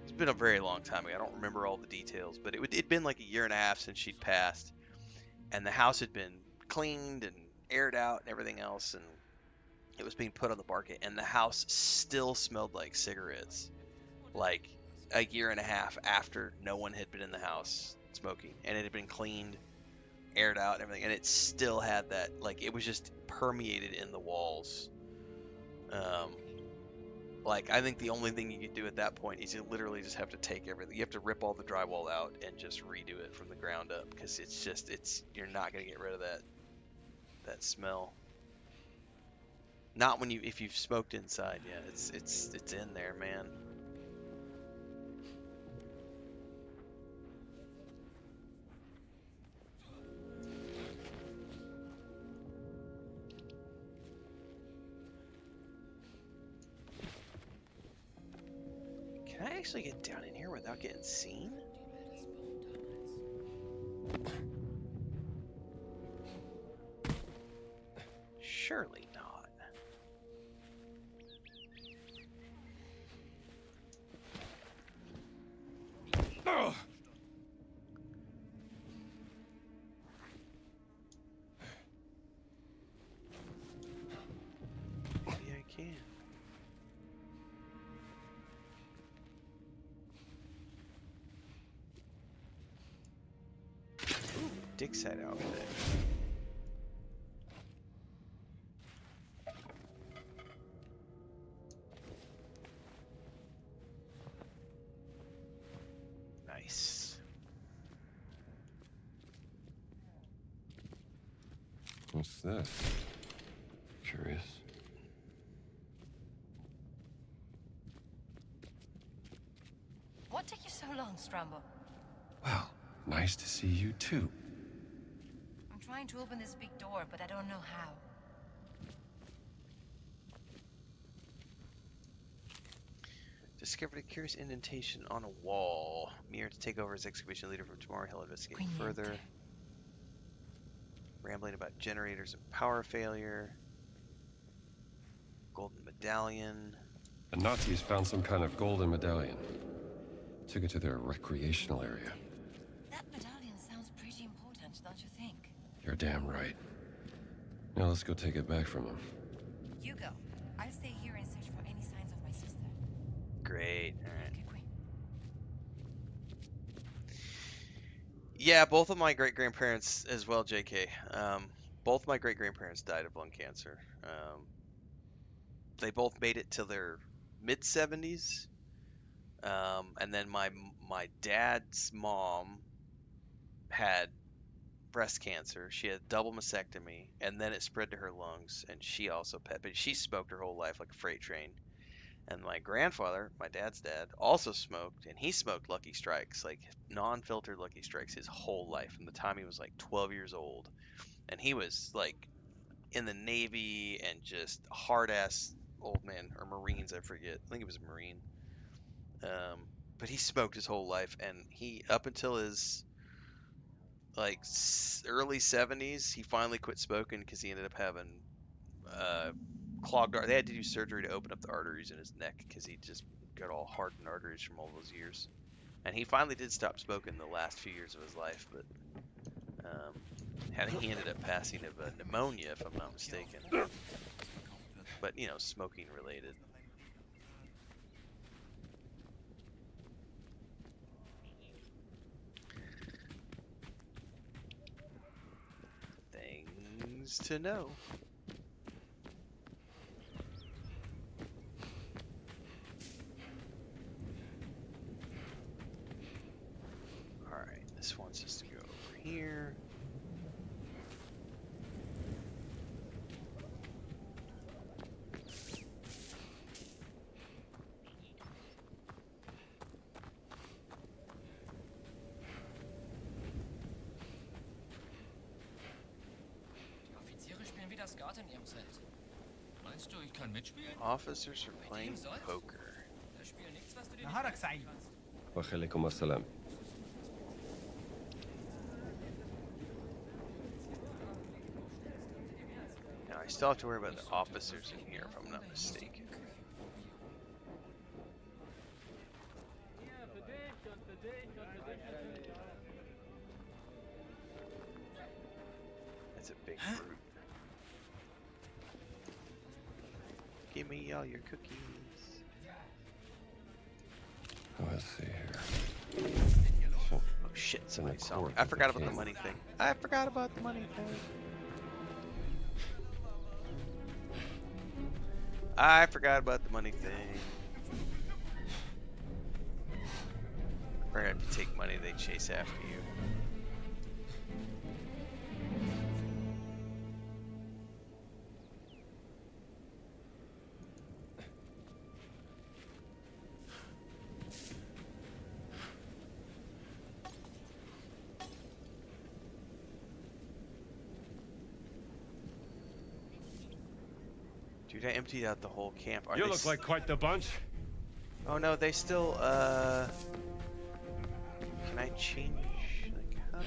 It's been a very long time ago. I don't remember all the details, but it'd been like a year and a half since she'd passed, and the house had been cleaned and aired out and everything else, and it was being put on the market, and the house still smelled like cigarettes, like a year and a half after no one had been in the house smoking, and it had been cleaned, aired out and everything, and it still had that, like, it was just permeated in the walls. Like, I think the only thing you could do at that point is you literally just have to take everything. You have to rip all the drywall out and just redo it from the ground up, because you're not going to get rid of that smell. Not if you've smoked inside. Yeah, it's in there, man. Can I actually get down in here without getting seen? Surely not. Oh. Maybe I can. dig site outfit. Nice. What's this? Curious. What took you so long, Strambo? Well, nice to see you too. I'm trying to open this big door, but I don't know how. Discovered a curious indentation on a wall. Mir to take over as excavation leader from tomorrow. He'll investigate further. Rambling about generators and power failure. Golden medallion. The Nazis found some kind of golden medallion. Took it to their recreational area. That medallion sounds pretty important, don't you think? You're damn right. Now let's go take it back from them. You go. I'll stay here and search for any signs of my sister. Great. All right. Yeah, both of my great-grandparents as well, JK. Both my great-grandparents died of lung cancer. They both made it to their mid-70s. And then my dad's mom had breast cancer. She had double mastectomy, and then it spread to her lungs, and she also but she smoked her whole life like a freight train. And my grandfather, my dad's dad, also smoked, and he smoked Lucky Strikes, like non-filtered Lucky Strikes, his whole life from the time he was like 12 years old. And he was like in the Navy and just hard-ass old man, or Marines, I forget. I think he was a Marine. But he smoked his whole life, and he, up until his like early 70s, he finally quit smoking because he ended up having clogged. They had to do surgery to open up the arteries in his neck because he just got all hardened arteries from all those years. And he finally did stop smoking the last few years of his life, but he ended up passing of pneumonia, if I'm not mistaken. But you know, smoking related. Things to know. Alright, this one's just to go over here. Officers are playing poker. نهارك سعيد. وخليكم السلام. Now I still have to worry about the officers in here, if I'm not mistaken. That's a big brute. Give me all your cookies. Let's see here. Oh shit, somebody saw me. I forgot about the money thing. I forgot about the money thing. I forgot about the money thing. Or if you take money, they chase after you. Dude, I emptied out the whole camp. You look like quite the bunch. Oh no, they still, can I change, like, how do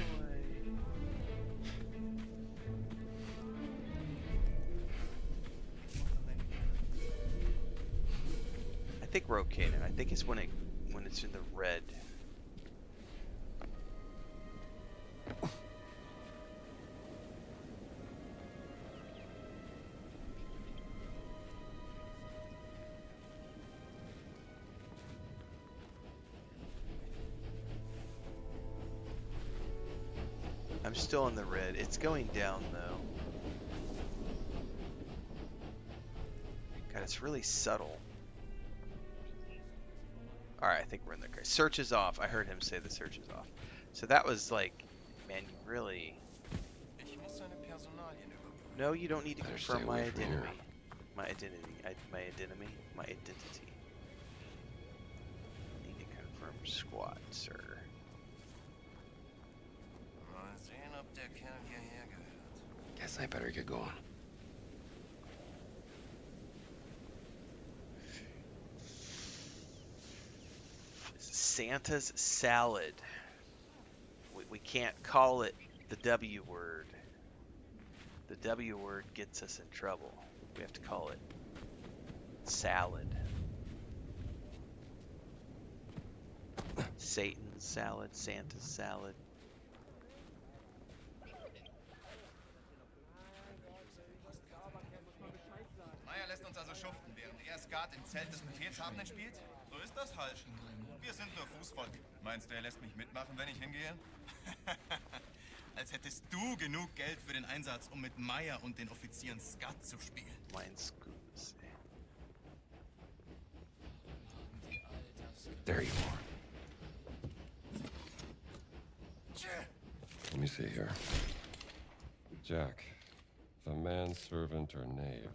I think we're okay now. I think it's when it's in the red. I'm still on the red. It's going down though. God, it's really subtle. Alright, I think we're in the clear. Search is off. I heard him say the search is off. So that was like, man, you really... No, you don't need to confirm my identity. My identity. My identity. My identity. I need to confirm squat, sir. Guess I better get going. Santa's salad. We can't call it the W word. The W word gets us in trouble. We have to call it salad. Satan's salad, Santa's salad. Meier lässt uns also schuften, während er Skat im Zelt des Befehlshabenden spielt? So ist das halt. Wir sind nur Fußvolk. Meinst du, er lässt mich mitmachen, wenn ich hingehe? Als hättest du genug Geld für den Einsatz, um mit Meier und den Offizieren Skat zu spielen. There you are. Let me see here. Jack, the manservant or knave?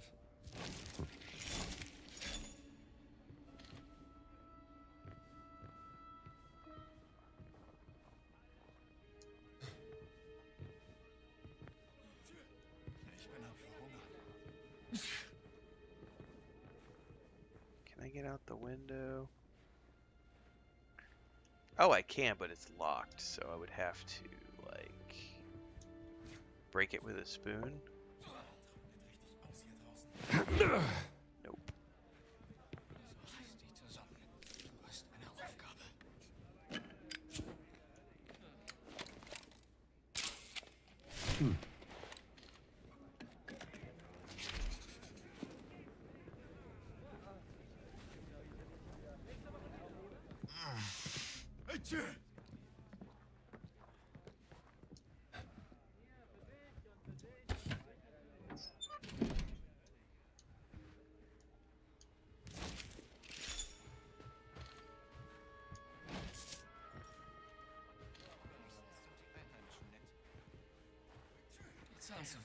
Can I get out the window? Oh, I can, but it's locked, so I would have to, like, break it with a spoon. Nope.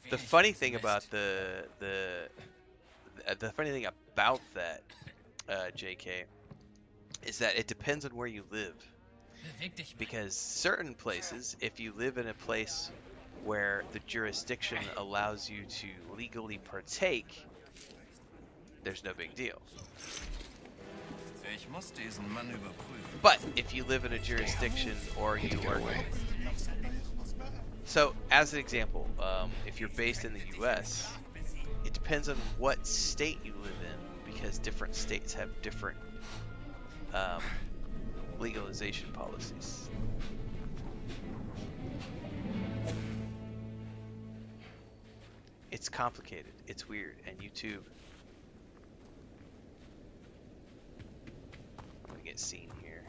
The funny thing about the funny thing about that, JK, is that it depends on where you live. Because certain places, if you live in a place where the jurisdiction allows you to legally partake, there's no big deal. But if you live in a jurisdiction or you are... So, as an example, if you're based in the U.S., it depends on what state you live in, because different states have different legalization policies. It's complicated. It's weird, and you too. I'm gonna get seen here.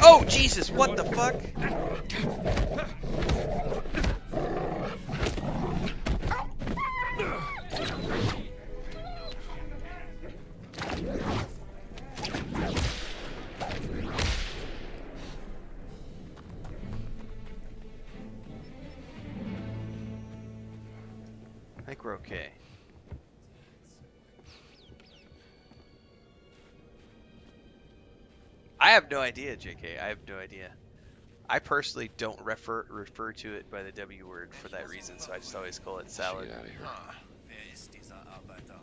Oh, Jesus, what the fuck? I think we're okay. I have no idea, JK. I have no idea. I personally don't refer to it by the W word for that reason, so I just always call it salad. Get out of here. Wer ist dieser Arbeiter?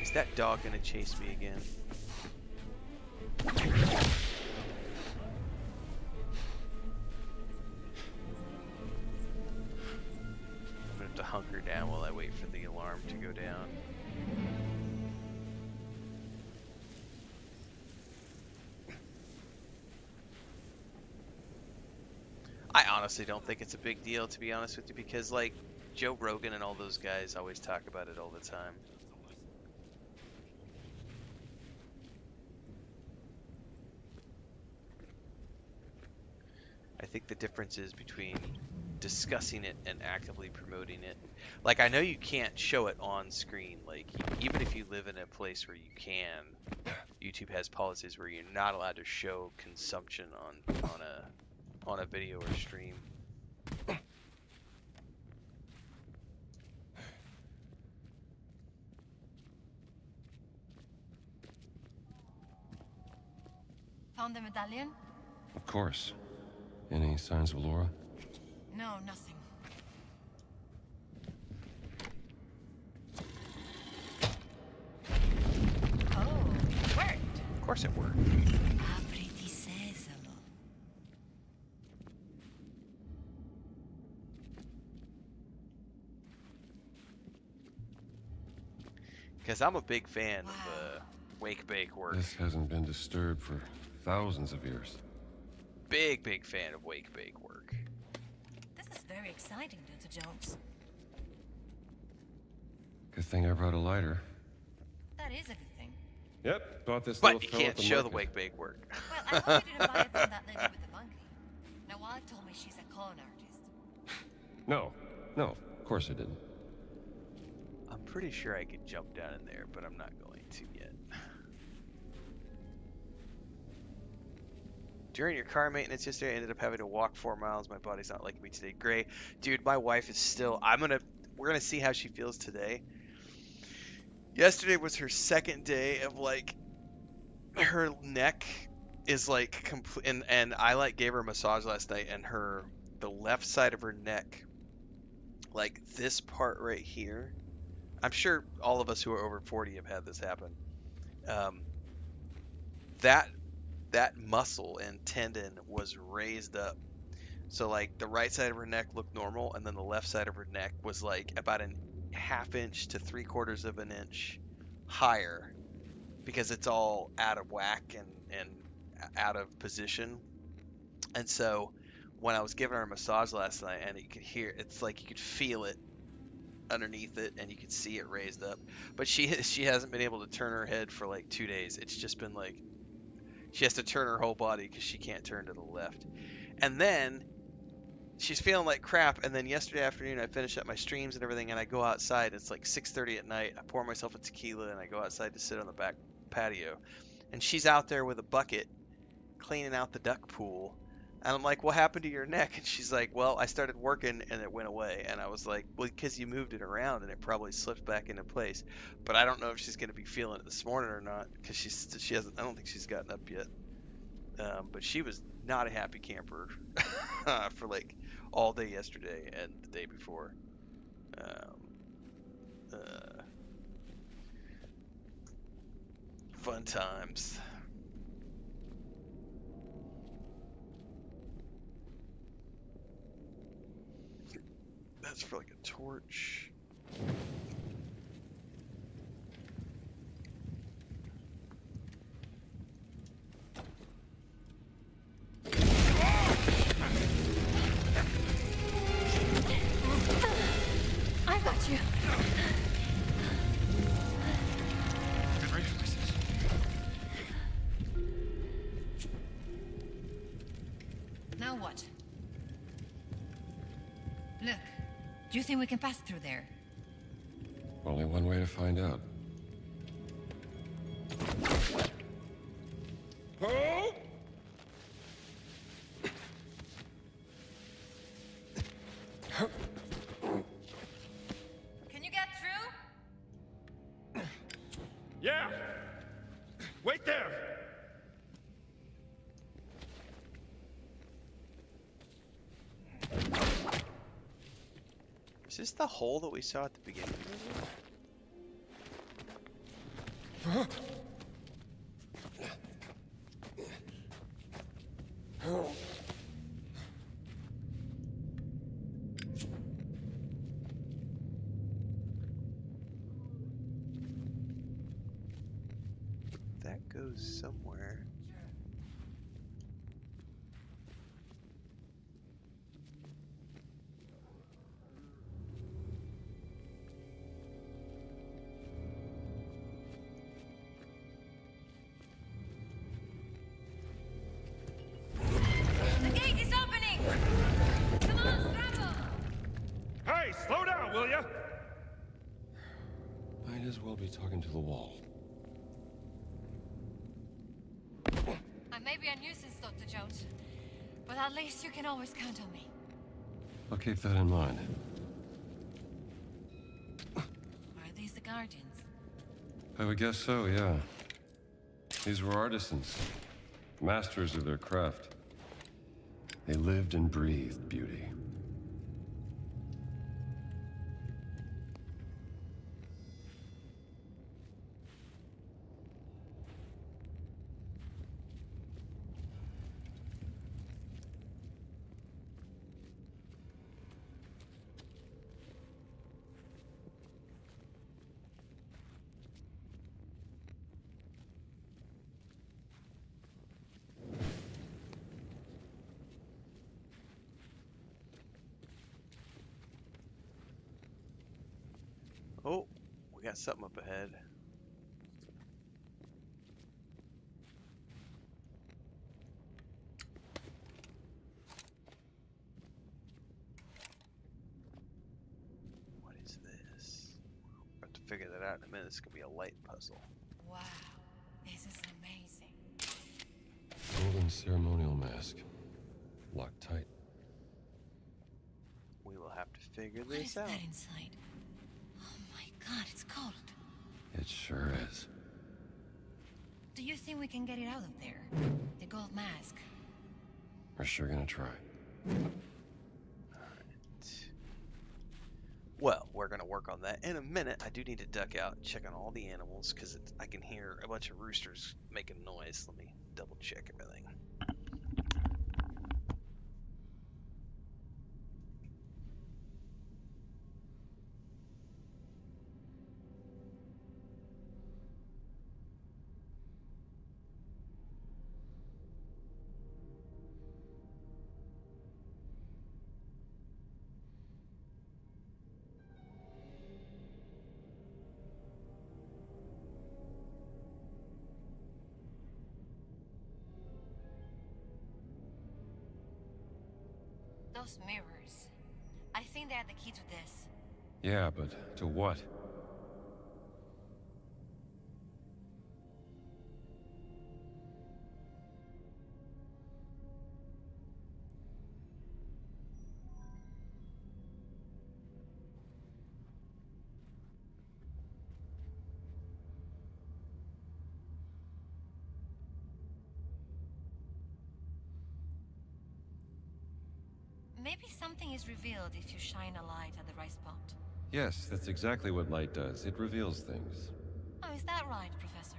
Is that dog gonna chase me again? I'm gonna have to hunker down while I wait for the alarm to go down. I honestly don't think it's a big deal, to be honest with you, because like Joe Rogan and all those guys always talk about it all the time. think the difference is between discussing it and actively promoting it. Like, I know you can't show it on screen. Like, even if you live in a place where you can, YouTube has policies where you're not allowed to show consumption on a video or stream. Found the medallion? Of course. Any signs of Laura? No, nothing. Oh, it worked. Of course it worked. Apriti sesamo. Because I'm a big fan of wake-bake work. This hasn't been disturbed for thousands of years. Big fan of wake-bake work. This is very exciting, Dr. Jones. Good thing I brought a lighter. That is a good thing. Yep, bought this But little you fella can't at the show the market. wake-bake work. Well, I hope you didn't buy it from that lady with the monkey. Nawal told me she's a con artist. No, of course I didn't. I'm pretty sure I could jump down in there, but I'm not going to yet. During your car maintenance yesterday, I ended up having to walk 4 miles. My body's not liking me today. Gray. Dude, my wife is still... We're gonna see how she feels today. Yesterday was her second day of, like... Her neck is, like, complete... And I, like, gave her a massage last night, and the left side of her neck, like, this part right here... I'm sure all of us who are over 40 have had this happen. That muscle and tendon was raised up. So like the right side of her neck looked normal, and then the left side of her neck was like about a ½ inch to 3/4 of an inch higher, because it's all out of whack and out of position. And so when I was giving her a massage last night, and you could hear, it's like you could feel it underneath it, and you could see it raised up. But she hasn't been able to turn her head for like 2 days. It's just been like she has to turn her whole body because she can't turn to the left. And then she's feeling like crap. And then yesterday afternoon, I finished up my streams and everything, and I go outside. It's like 6:30 at night. I pour myself a tequila, and I go outside to sit on the back patio. And she's out there with a bucket cleaning out the duck pool. And I'm like, what happened to your neck? And she's like, well, I started working and it went away. And I was like, well, because you moved it around and it probably slipped back into place. But I don't know if she's going to be feeling it this morning or not, because she hasn't. I don't think she's gotten up yet. But she was not a happy camper for like all day yesterday and the day before. Fun times. That's for like a torch. I got you. Good reflexes. Now what? Look, do you think we can pass through there? Only one way to find out. Can you get through? Yeah! Wait there! Is this the hole that we saw at the beginning? That goes somewhere. The gate is opening! you? Might as well be talking to the wall. I may be a nuisance, Dr. Jones, but at least you can always count on me. I'll keep that in mind. Are these the Guardians? I would guess so, yeah. These were artisans, masters of their craft. They lived and breathed beauty. Oh, we got something up ahead. What is this? We'll have to figure that out in a minute. It's gonna be a light puzzle. Wow, this is amazing. Golden ceremonial mask. Locked tight. We will have to figure What this is out. that inside? Oh my god, it's cold. It sure is. Do you think we can get it out of there? The gold mask. We're sure gonna try. Well, we're gonna work on that in a minute. I do need to duck out and check on all the animals because I can hear a bunch of roosters making noise. Let me double check everything. Those mirrors. I think they're the key to this. Yeah, but to what? Maybe something is revealed if you shine a light at the right spot. Yes, that's exactly what light does. It reveals things. Oh, is that right, Professor?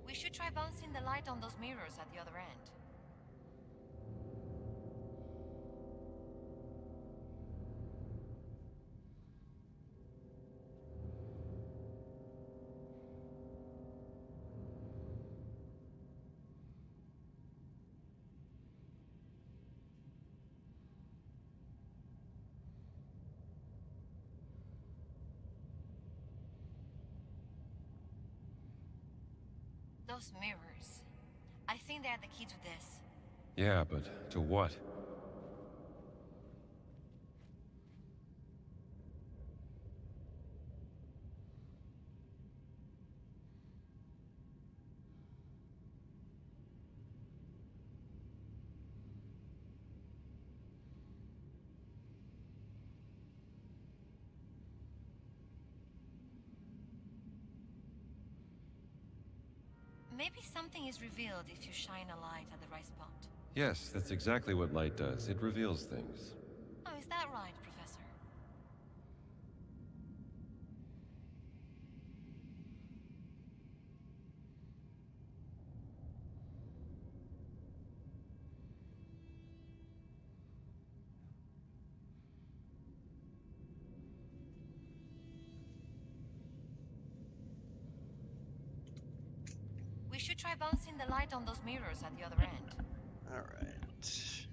We should try bouncing the light on those mirrors at the other end. Those mirrors. I think they're the key to this. Yeah, but to what? Maybe something is revealed if you shine a light at the right spot. Yes, that's exactly what light does. It reveals things. Oh, is that right, Professor? We should try bouncing the light on those mirrors at the other end. Alright.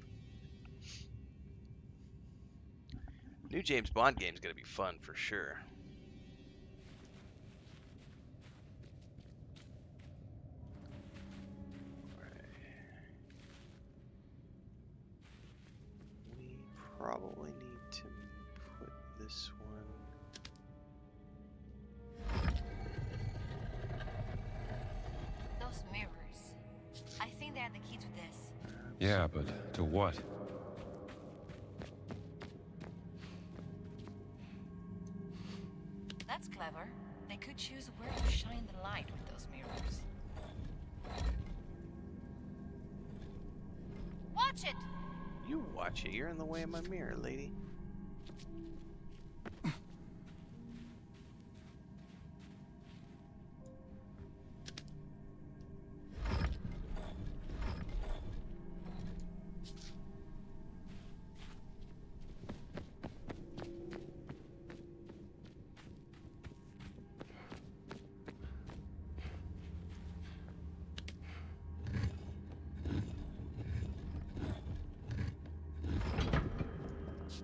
New James Bond game is going to be fun for sure. We probably need to put this one. Those mirrors. I think they're the key to this. Yeah, but to what? That's clever. They could choose where to shine the light with those mirrors. Watch it! You watch it. You're in the way of my mirror, lady.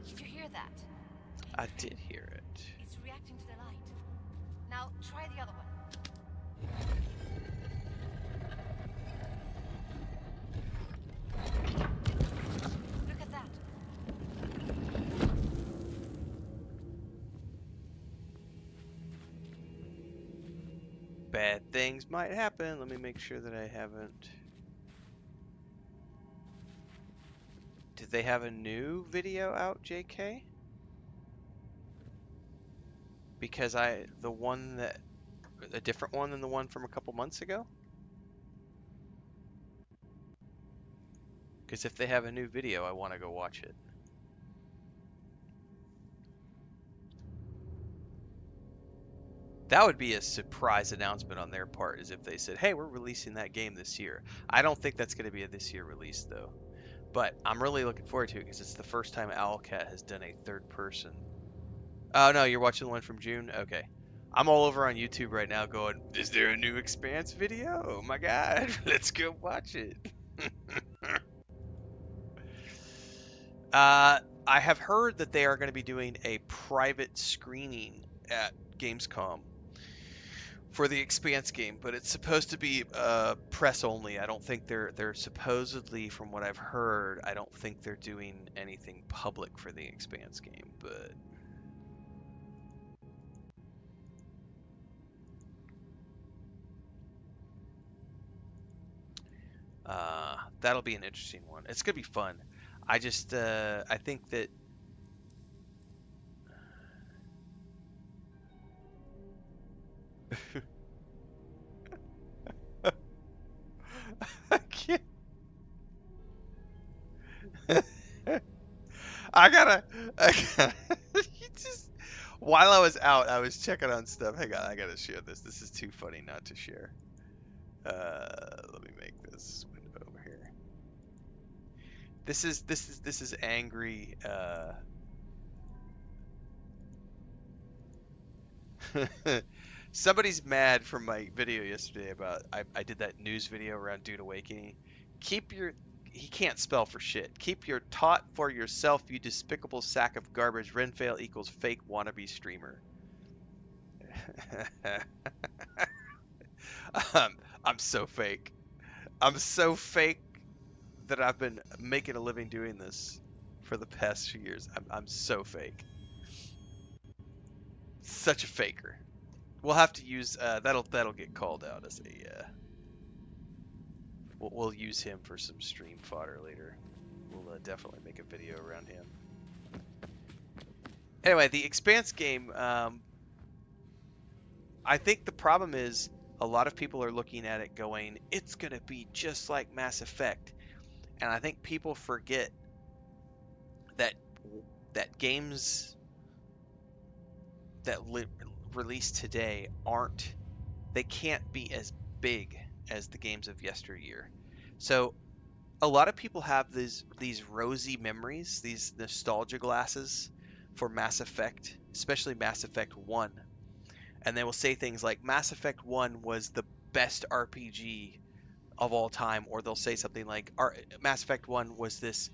Did you hear that? I did hear it. It's reacting to the light. Now try the other one. Look at that. Bad things might happen. Let me make sure that I haven't. Did they have a new video out, JK? Because a different one than the one from a couple months ago? Because if they have a new video, I want to go watch it. That would be a surprise announcement on their part, is if they said, hey, we're releasing that game this year. I don't think that's going to be a this year release, though. But I'm really looking forward to it, because it's the first time Owlcat has done a third person. Oh, no, you're watching the one from June? Okay. I'm all over on YouTube right now going, is there a new Expanse video? Oh my god, let's go watch it. I have heard that they are going to be doing a private screening at Gamescom for the Expanse game, but it's supposed to be press only. I don't think they're supposedly, from what I've heard, I don't think they're doing anything public for the Expanse game, but that'll be an interesting one. It's gonna be fun. I just I think that I can't. I gotta you just while I was out, I was checking on stuff. Hang on, I gotta share this. This is too funny not to share. Let me make this window over here. This is angry. Somebody's mad from my video yesterday about I did that news video around Dune Awakening. He can't spell for shit. Keep your taught for yourself, you despicable sack of garbage. Renfail equals fake wannabe streamer. I'm so fake. I'm so fake that I've been making a living doing this for the past few years. I'm so fake. Such a faker. We'll have to use that'll get called out as a we'll use him for some stream fodder later. We'll definitely make a video around him. Anyway, the Expanse game, I think the problem is a lot of people are looking at it going, it's going to be just like Mass Effect. And I think people forget that games that release today they can't be as big as the games of yesteryear. So a lot of people have these rosy memories, these nostalgia glasses for Mass Effect, especially Mass Effect 1. And they will say things like Mass Effect 1 was the best RPG of all time, or they'll say something like Mass Effect 1 was this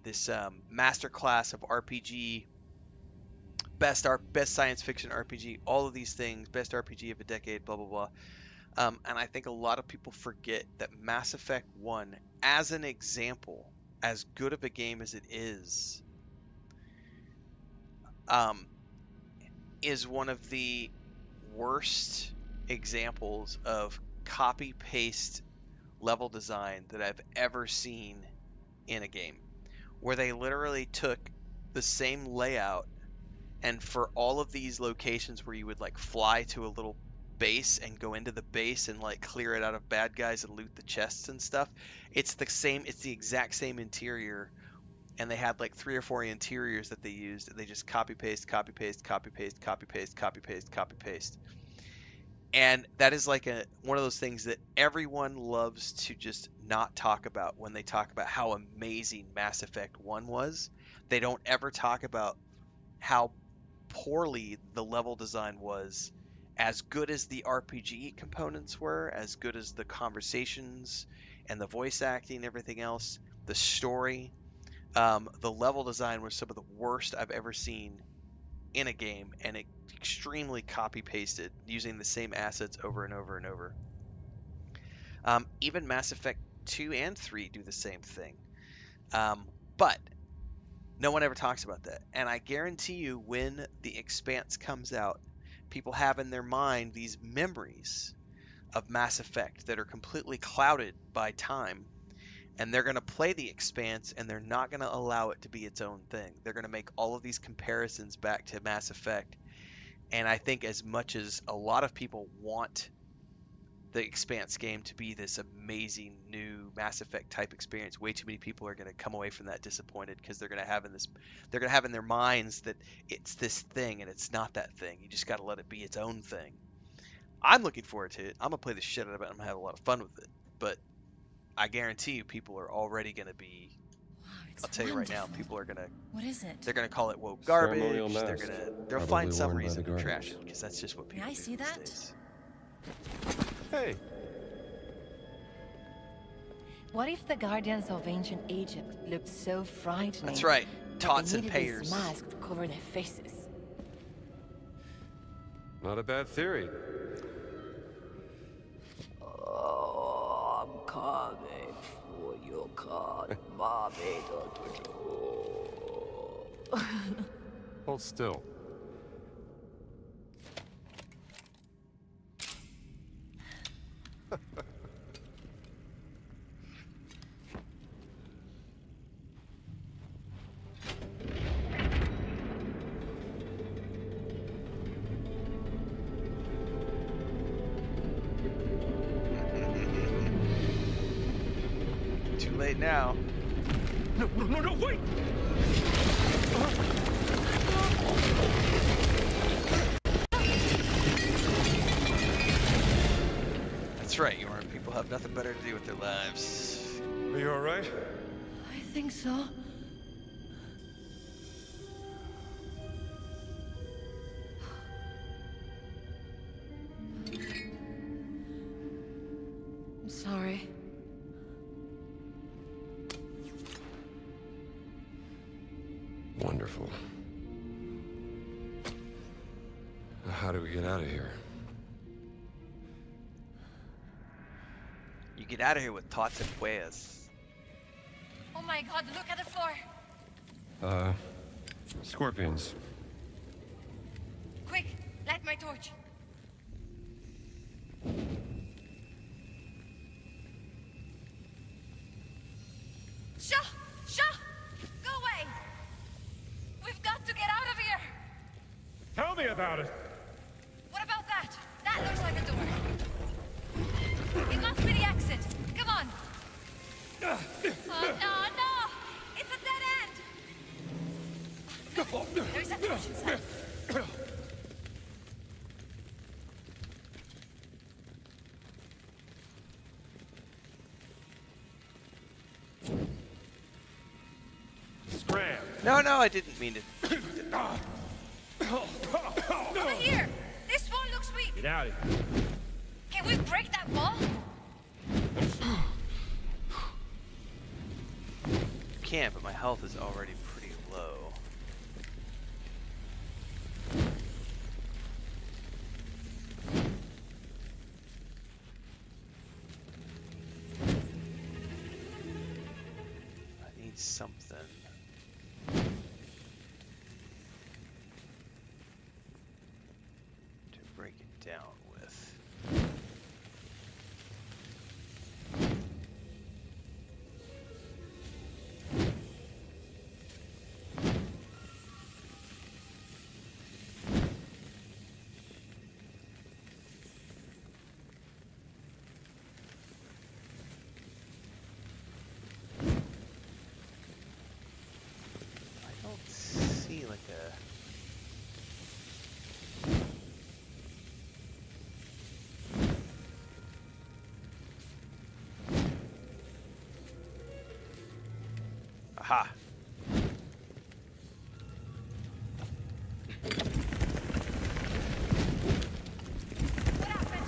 masterclass of RPG, best science fiction RPG, all of these things, best RPG of a decade, blah blah blah. And I think a lot of people forget that Mass Effect 1, as an example, as good of a game as it is one of the worst examples of copy paste level design that I've ever seen in a game, where they literally took the same layout, and for all of these locations where you would like fly to a little base and go into the base and like clear it out of bad guys and loot the chests and stuff, it's the exact same interior, and they had like 3 or 4 interiors that they used, and they just copy paste, copy paste, copy paste, copy paste, copy paste, copy paste. And that is like one of those things that everyone loves to just not talk about when they talk about how amazing Mass Effect 1 was. They don't ever talk about how poorly the level design was, as good as the RPG components were, as good as the conversations and the voice acting and everything else, the story. The level design was some of the worst I've ever seen in a game, and extremely copy pasted, using the same assets over and over and over. Even Mass Effect 2 and 3 do the same thing. But no one ever talks about that. And I guarantee you, when The Expanse comes out, people have in their mind these memories of Mass Effect that are completely clouded by time. And they're going to play The Expanse, and they're not going to allow it to be its own thing. They're going to make all of these comparisons back to Mass Effect. And I think as much as a lot of people want the Expanse game to be this amazing new Mass Effect type experience, way too many people are going to come away from that disappointed, because they're going to have in their minds that it's this thing and it's not that thing. You just got to let it be its own thing. I'm looking forward to it. I'm going to play the shit out of it. I'm going to have a lot of fun with it. But I guarantee you, people are already going to be. I'll tell you right now, people are gonna. What is it? They're gonna call it woke garbage. Mask, They'll find some reason to trash it, because that's just what people May I do see these that? days. Hey. What if the guardians of ancient Egypt looked so frightening? That's right, that tots they and needed payers. these masks to cover their faces. Not a bad theory. Oh, I'm coming for your card, mommy. Hold still. Too late now. No, wait! That's right, Yoran. People have nothing better to do with their lives. Are you all right? I think so. I'm sorry. Wonderful. How do we get out of here? You get out of here with tots and puellas. Oh my god, look at the floor! Scorpions. Quick, light my torch. Shah! Go away! We've got to get out of here! Tell me about it. What about that? That looks like a door. It must be the exit. Come on. Oh, no! It's a dead end! There's a torch inside. Scram. No, I didn't mean to. Over here! This wall looks weak. Get out of here. Can we break that wall? can, but my health is already pretty low. I need something. To break it down with. See like a aha. What happened?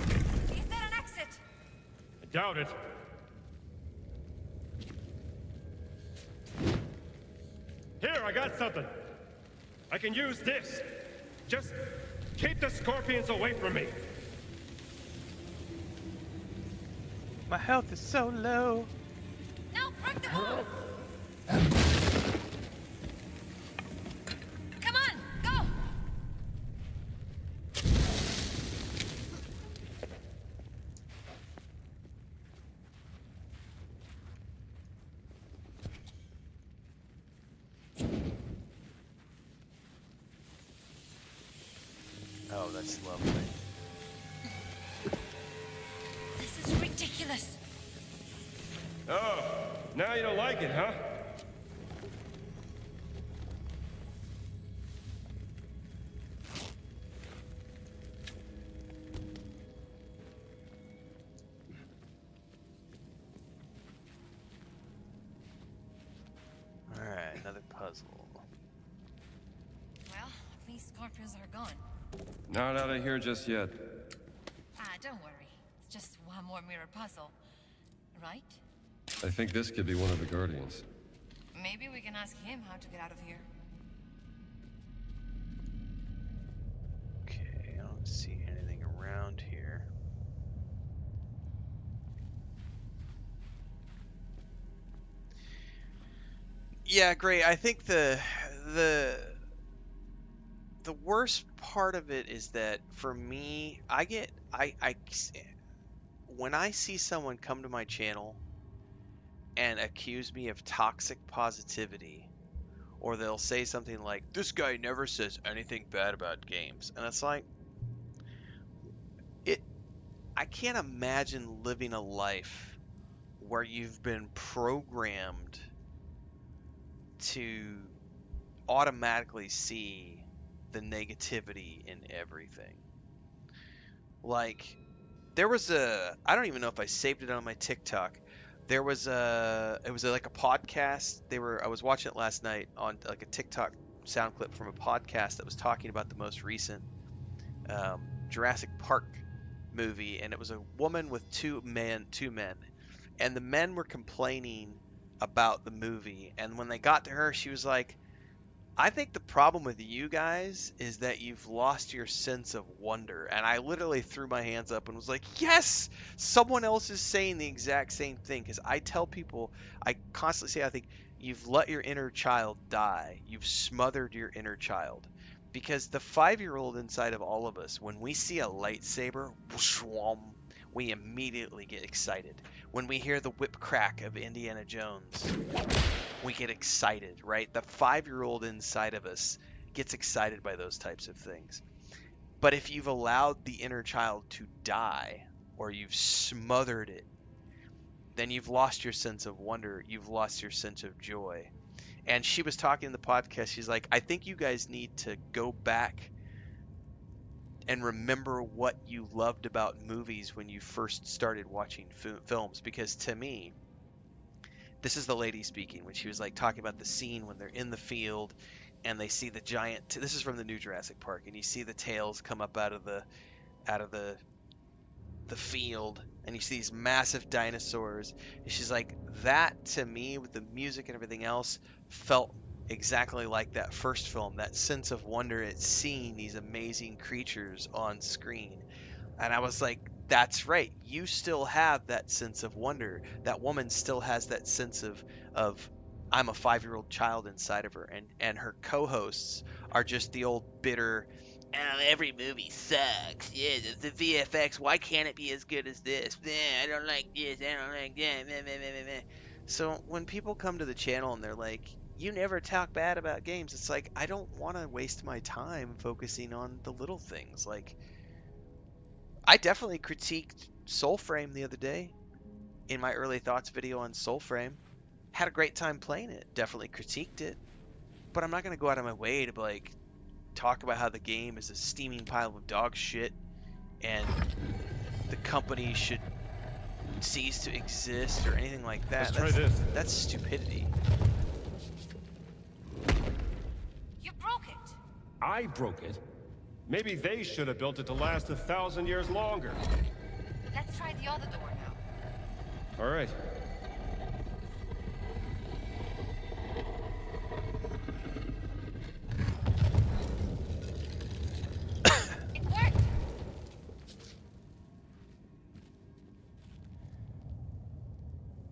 Is there an exit? I doubt it. Here, I got something. I can use this. Just keep the scorpions away from me. My health is so low. No, break the hole! Come on, go! Oh, that's lovely. This is ridiculous. Oh, now you don't like it, huh? Alright, another puzzle. Well, at least scorpions are gone. Not out of here just yet. Don't worry. It's just one more mirror puzzle. Right? I think this could be one of the Guardians. Maybe we can ask him how to get out of here. Okay, I don't see anything around here. Yeah, great. I think the worst part of it is that for me, when I see someone come to my channel and accuse me of toxic positivity, or they'll say something like, "This guy never says anything bad about games," and it's like, I can't imagine living a life where you've been programmed to automatically see the negativity in everything. Like, there was I don't even know if I saved it on my TikTok. It was like a podcast. I was watching it last night on like a TikTok sound clip from a podcast that was talking about the most recent Jurassic Park movie, and it was a woman with two men, and the men were complaining about the movie, and when they got to her, she was like, I think the problem with you guys is that you've lost your sense of wonder. And I literally threw my hands up and was like, yes, someone else is saying the exact same thing. Because I tell people, I constantly say, I think you've let your inner child die. You've smothered your inner child. Because the 5-year-old inside of all of us, when we see a lightsaber, we immediately get excited. When we hear the whip crack of Indiana Jones, we get excited, right? The 5-year-old inside of us gets excited by those types of things. But if you've allowed the inner child to die, or you've smothered it, then you've lost your sense of wonder. You've lost your sense of joy. And she was talking in the podcast. She's like, I think you guys need to go back and remember what you loved about movies when you first started watching films. Because to me, this is the lady speaking when she was like talking about the scene when they're in the field and they see the giant. This is from the new Jurassic Park, and you see the tails come up out of the the field, and you see these massive dinosaurs. And she's like, that to me, with the music and everything else, felt exactly like that first film, that sense of wonder at seeing these amazing creatures on screen. And I was like, that's right. You still have that sense of wonder. That woman still has that sense of I'm a 5-year-old child inside of her, and her co-hosts are just the old bitter, oh, every movie sucks. Yeah, the VFX, why can't it be as good as this? I don't like this. I don't like that. Meh, meh, meh, meh, meh. So when people come to the channel and they're like, you never talk bad about games, it's like, I don't want to waste my time focusing on the little things. Like, I definitely critiqued Soulframe the other day in my early thoughts video on Soulframe. Had a great time playing it. Definitely critiqued it. But I'm not going to go out of my way to like talk about how the game is a steaming pile of dog shit and the company should cease to exist or anything like that. Let's try this. That's stupidity. You broke it. I broke it. Maybe they should have built it to last 1,000 years longer. Let's try the other door now. All right. It worked.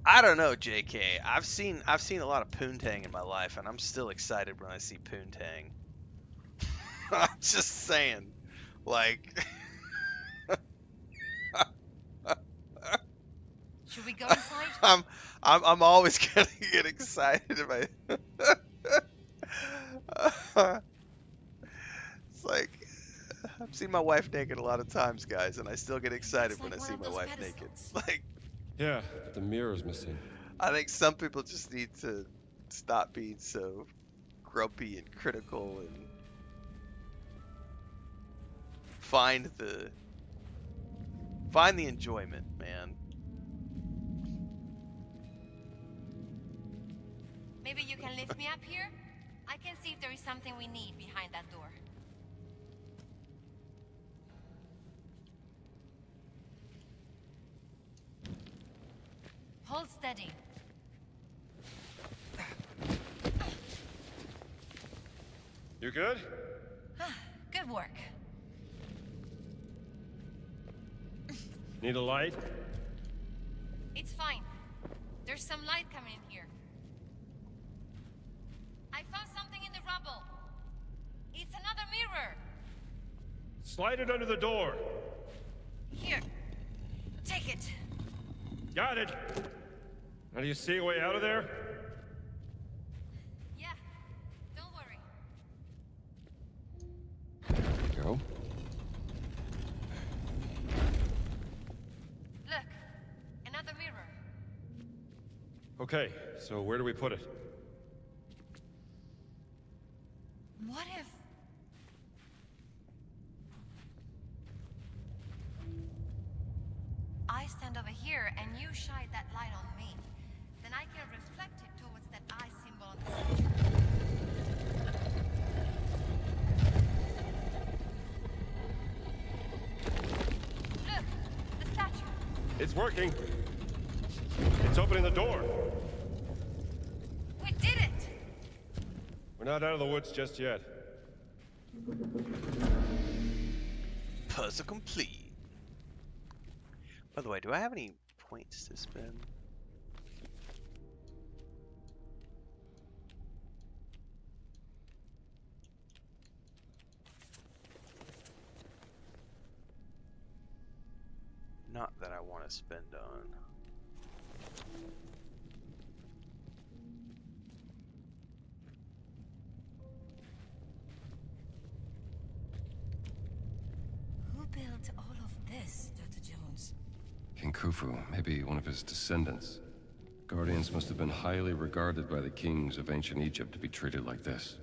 I don't know, JK. I've seen a lot of poontang in my life, and I'm still excited when I see poontang. I'm just saying, like. Should we go inside? I'm always gonna get excited if I. It's like I've seen my wife naked a lot of times, guys, and I still get excited when I see my wife naked. Like, yeah, the mirror's missing. I think some people just need to stop being so grumpy and critical and find the enjoyment, man. Maybe you can lift me up here? I can see if there is something we need behind that door. Hold steady. You good? Good work. Need a light? It's fine. There's some light coming in here. I found something in the rubble. It's another mirror. Slide it under the door. Here. Take it. Got it. Now do you see a way out of there? Yeah. Don't worry. Go. Look. Another mirror. Okay, so where do we put it? What if... I stand over here and you shine that light on me. Then I can reflect it towards that eye symbol on the center. Look! The statue! It's working. It's opening the door. We did it! We're not out of the woods just yet. Puzzle complete. By the way, do I have any points to spend? Not that I want to spend on. Who built all of this, Dr. Jones? King Khufu, maybe one of his descendants. Guardians must have been highly regarded by the kings of ancient Egypt to be treated like this.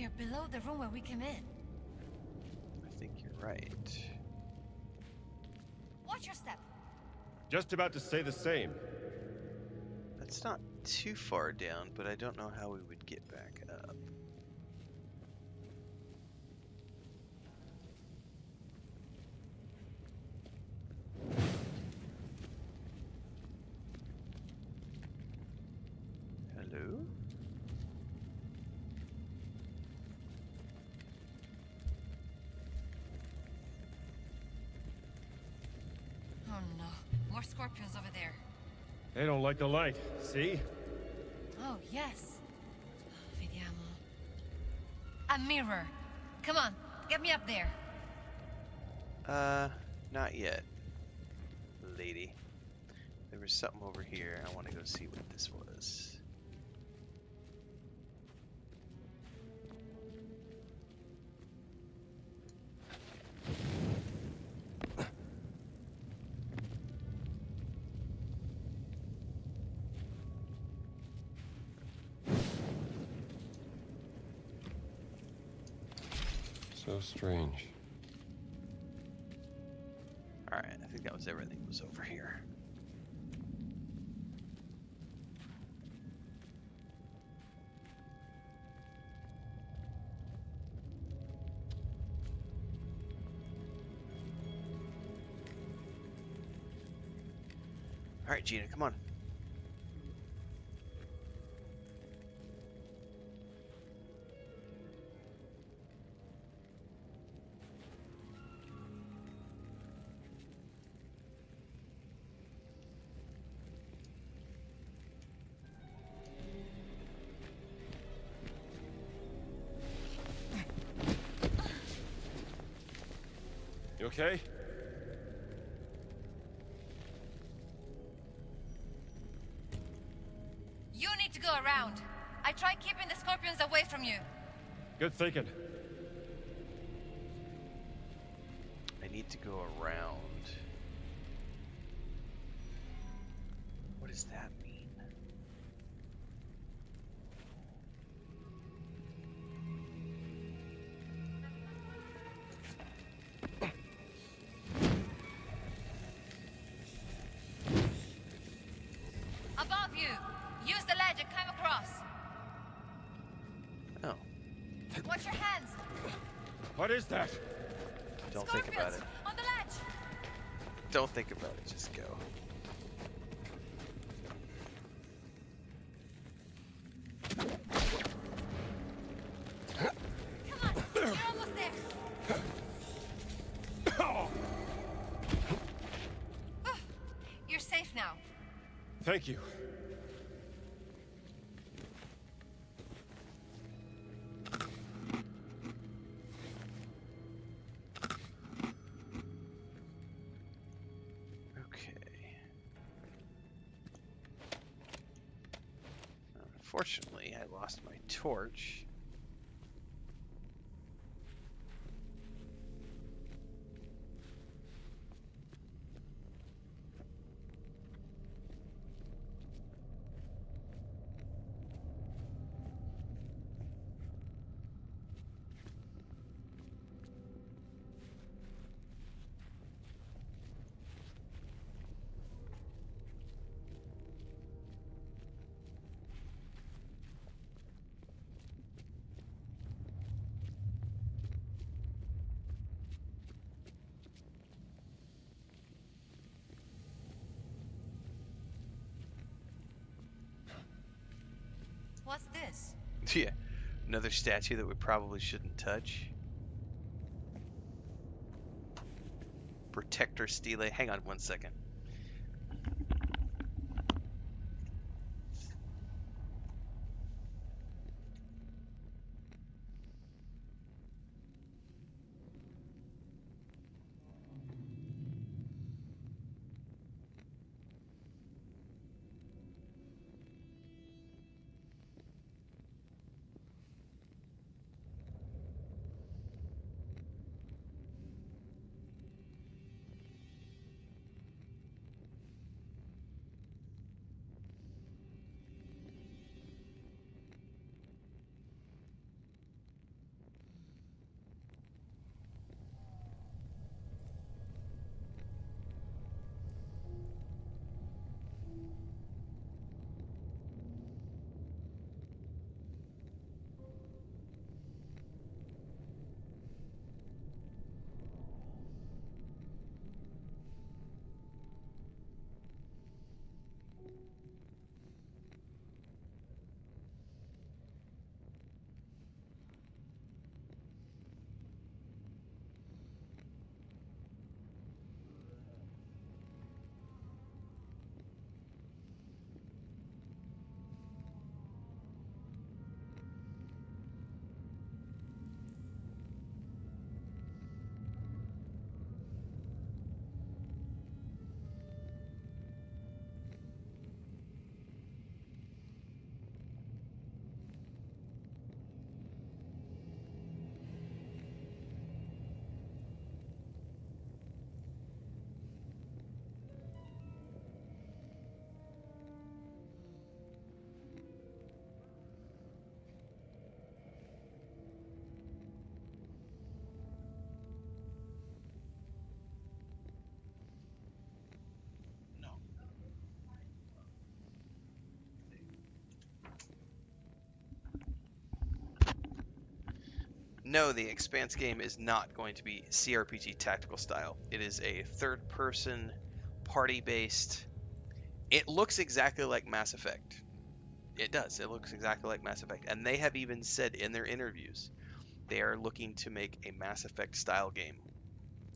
We are below the room where we came in. I think you're right. Watch your step. Just about to say the same. That's not too far down, but I don't know how we would get back up. Hello? Oh no, more scorpions over there. They don't like the light, see? Oh, yes. Vediamo. A mirror. Come on, get me up there. Not yet, lady. There was something over here. I want to go see what this was. So strange. Alright, I think that was everything was over here. Alright, Gina, come on. You okay? You need to go around. I tried keeping the scorpions away from you. Good thinking. I need to go around. What does that mean? Above you. Use the ledge and climb across. Oh. Watch your hands. What is that? Don't think about it. On the ledge. Don't think about it, just go. Come on, you're almost there. You're safe now. Thank you. Okay. Unfortunately, I lost my torch. What's this? Yeah, another statue that we probably shouldn't touch. Protector stele. Hang on one second. No, the Expanse game is not going to be CRPG tactical style. It is a third-person, party-based. It looks exactly like Mass Effect. It does. It looks exactly like Mass Effect. And they have even said in their interviews they are looking to make a Mass Effect style game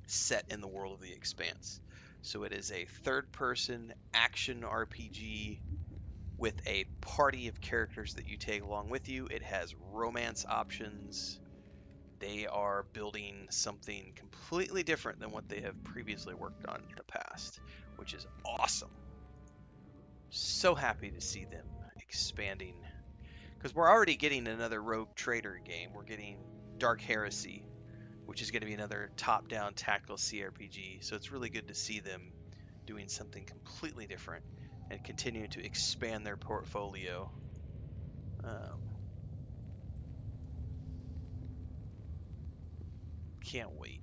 set in the world of the Expanse. So it is a third-person action RPG with a party of characters that you take along with you. It has romance options. They are building something completely different than what they have previously worked on in the past, which is awesome. So happy to see them expanding, because we're already getting another Rogue Trader game. We're getting Dark Heresy, which is going to be another top-down tactical CRPG. So it's really good to see them doing something completely different and continuing to expand their portfolio. Can't wait.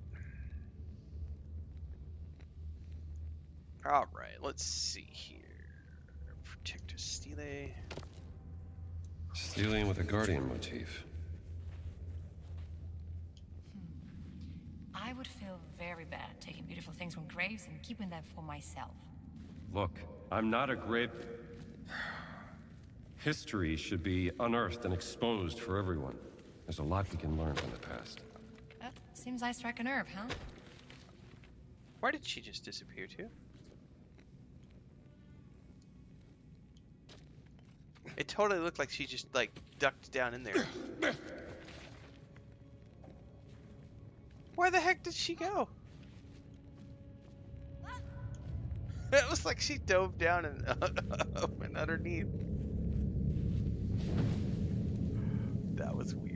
All right, let's see here. Protector Stele. Stealing with a Guardian motif. I would feel very bad taking beautiful things from graves and keeping them for myself. Look, I'm not a grave. History should be unearthed and exposed for everyone. There's a lot we can learn from the past. That seems I strike a nerve, huh? Why did she just disappear too? It totally looked like she just like ducked down in there. Where the heck did she go? It looks like she dove down and went underneath. That was weird.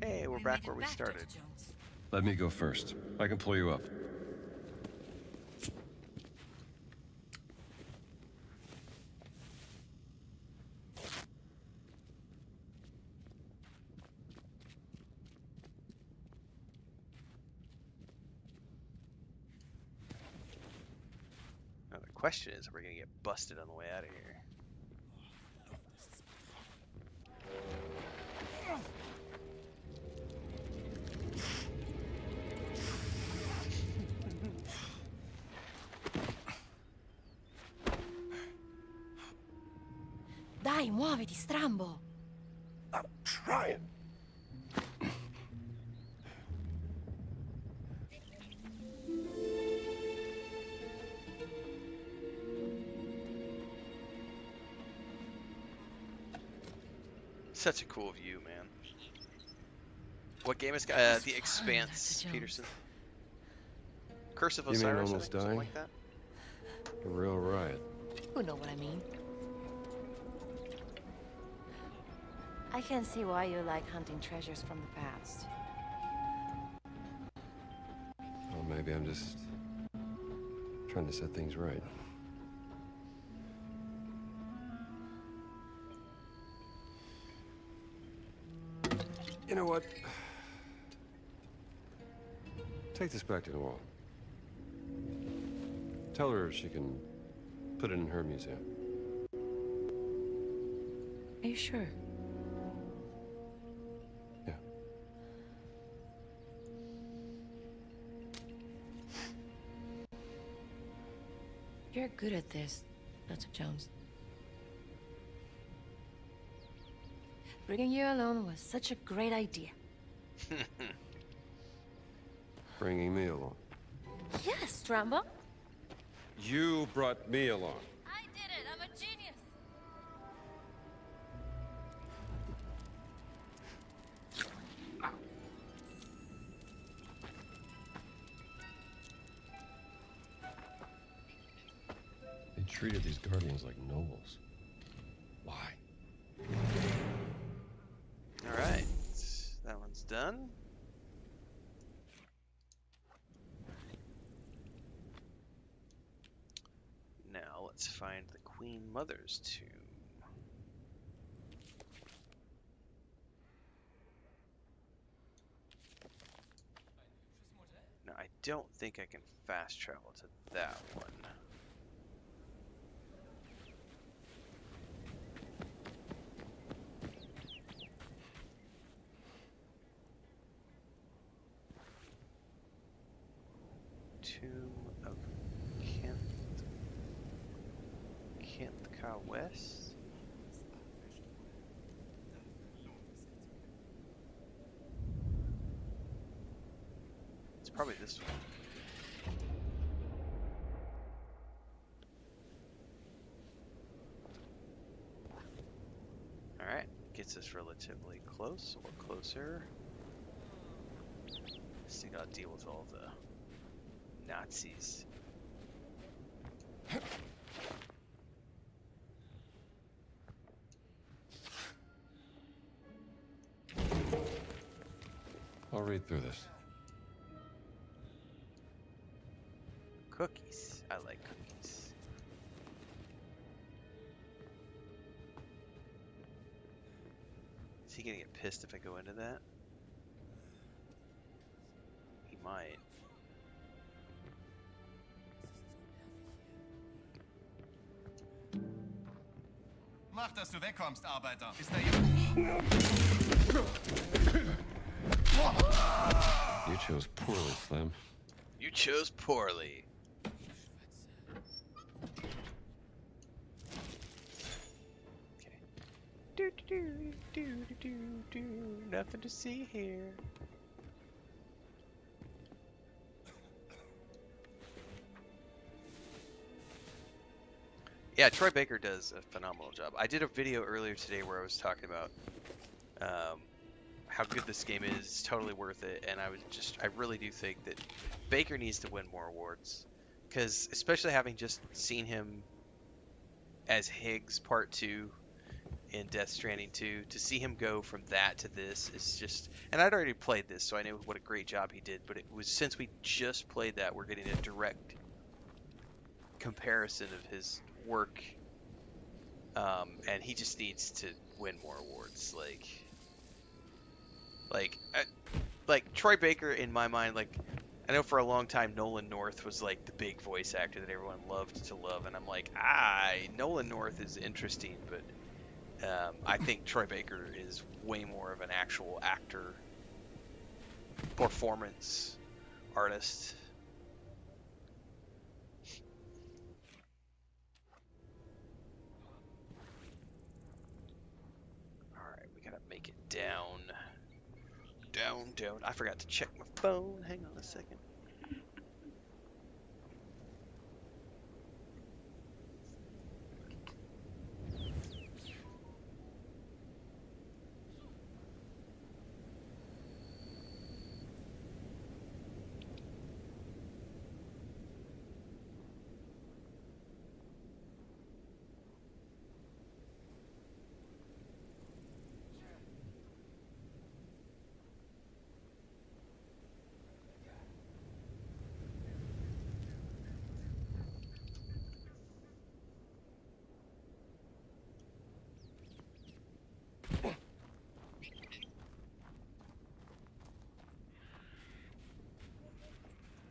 Hey, we're back where we started. Let me go first. I can pull you up. Now the question is, are we gonna get busted on the way out of here? Dai, muoviti, strambo! I'm trying. Such a cool view, man. What game is The Expanse, Peterson? Curse of You mean Osiris, almost something dying? like that. A real riot. You know what I mean. I can see why you like hunting treasures from the past. Well, maybe I'm just trying to set things right. You know what? Take this back to Nawal. Tell her she can put it in her museum. Are you sure? Yeah. You're good at this, Dr. Jones. Bringing you alone was such a great idea. Bringing me along. Yes, Strambo. You brought me along. I did it. I'm a genius. They treated these Guardians like nobles. Why? All right, that one's done. let's find the Queen Mother's tomb. Now, I don't think I can fast travel to that one. Tomb of Kenthka West? It's probably this one. Alright, gets us relatively close, or closer. Still gotta deal with all the Nazis. I'll read through this. Cookies. I like cookies. Is he gonna get pissed if I go into that? He might. Mach, dass du wegkommst, Arbeiter. Ist da jemand? You chose poorly, Slim. You chose poorly. Okay. Do. Nothing to see here. Yeah, Troy Baker does a phenomenal job. I did a video earlier today where I was talking about how good this game is. It's totally worth it, and I really do think that Baker needs to win more awards, because especially having just seen him as Higgs Part 2 in Death Stranding 2, to see him go from that to this is just, and I'd already played this, so I knew what a great job he did, but it was, since we just played that, we're getting a direct comparison of his work, and he just needs to win more awards. Like Troy Baker, in my mind, like, I know for a long time Nolan North was like the big voice actor that everyone loved to love, and I'm like, Nolan North is interesting, but I think Troy Baker is way more of an actual actor, performance artist. Alright, we gotta make it down. Down. I forgot to check my phone. Hang on a second.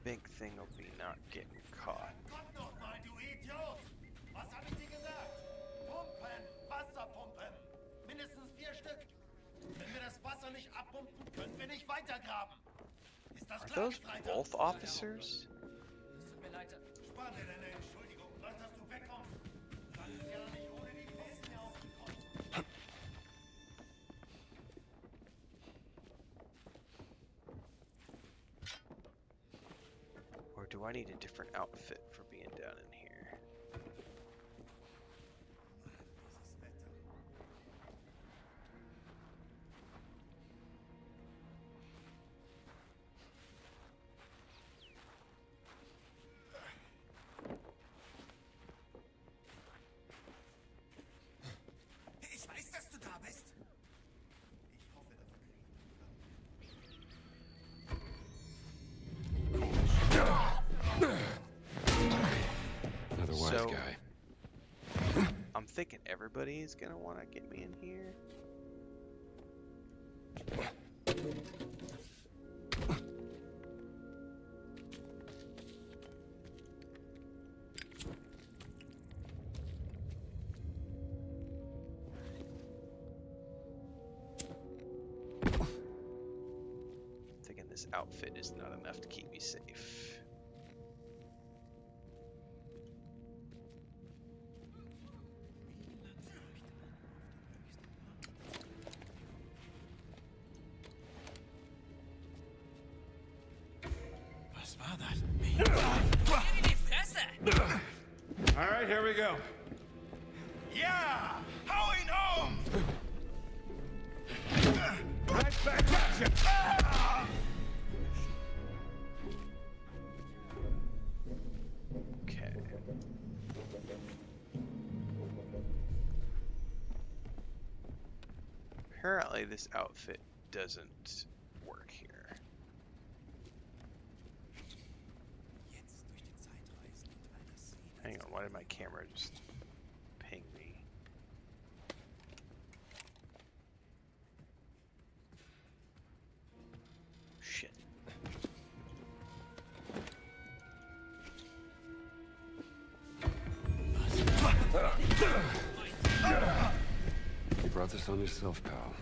Big thing will be not getting caught. Gott noch mal, du Idiot! Was hab ich dir gesagt? Pumpen! Wasserpumpen! Mindestens 4 Stück! Wenn wir das Wasser nicht abpumpen, können wir nicht weitergraben. Ist das Are klar, those Streiter? both officers? Tut mir leid. Spar dir deine Entschuldigung. Bloß, dass du wegkommst. Das ist ja noch nicht ohne die Felsen aufgekommen. Or do I need a different outfit for being down in here? Ich weiß, dass du da bist. Ich hoffe, Another wise So, guy. I'm thinking everybody's gonna want to get me in here. Thinking this outfit is not enough to keep me safe. All right, here we go. Yeah! Howing home! Right back at you! Okay. Apparently this outfit doesn't work here. Hang on, why did my camera just ping me? Shit. You brought this on yourself, pal.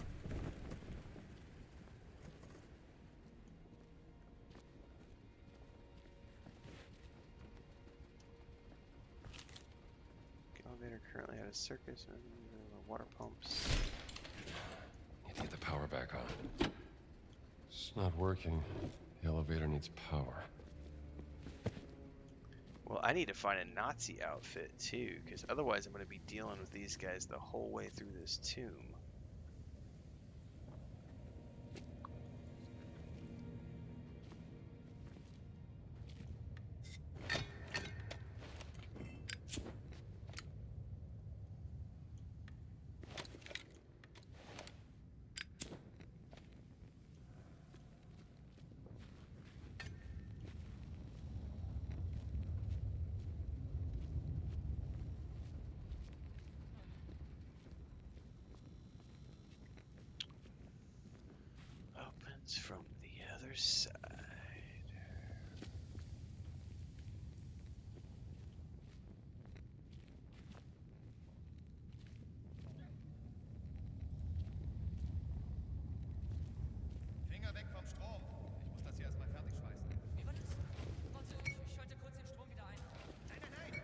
Elevator currently at a circus and the water pumps. Need to get the power back on. It's not working. The elevator needs power. Well, I need to find a Nazi outfit too, because otherwise I'm going to be dealing with these guys the whole way through this tomb. Opens from the other side. Finger weg vom Strom. Ich muss das hier erstmal fertig schweißen. Wie war das? Warte, ich schalte kurz den Strom wieder ein. Nein, nein, nein!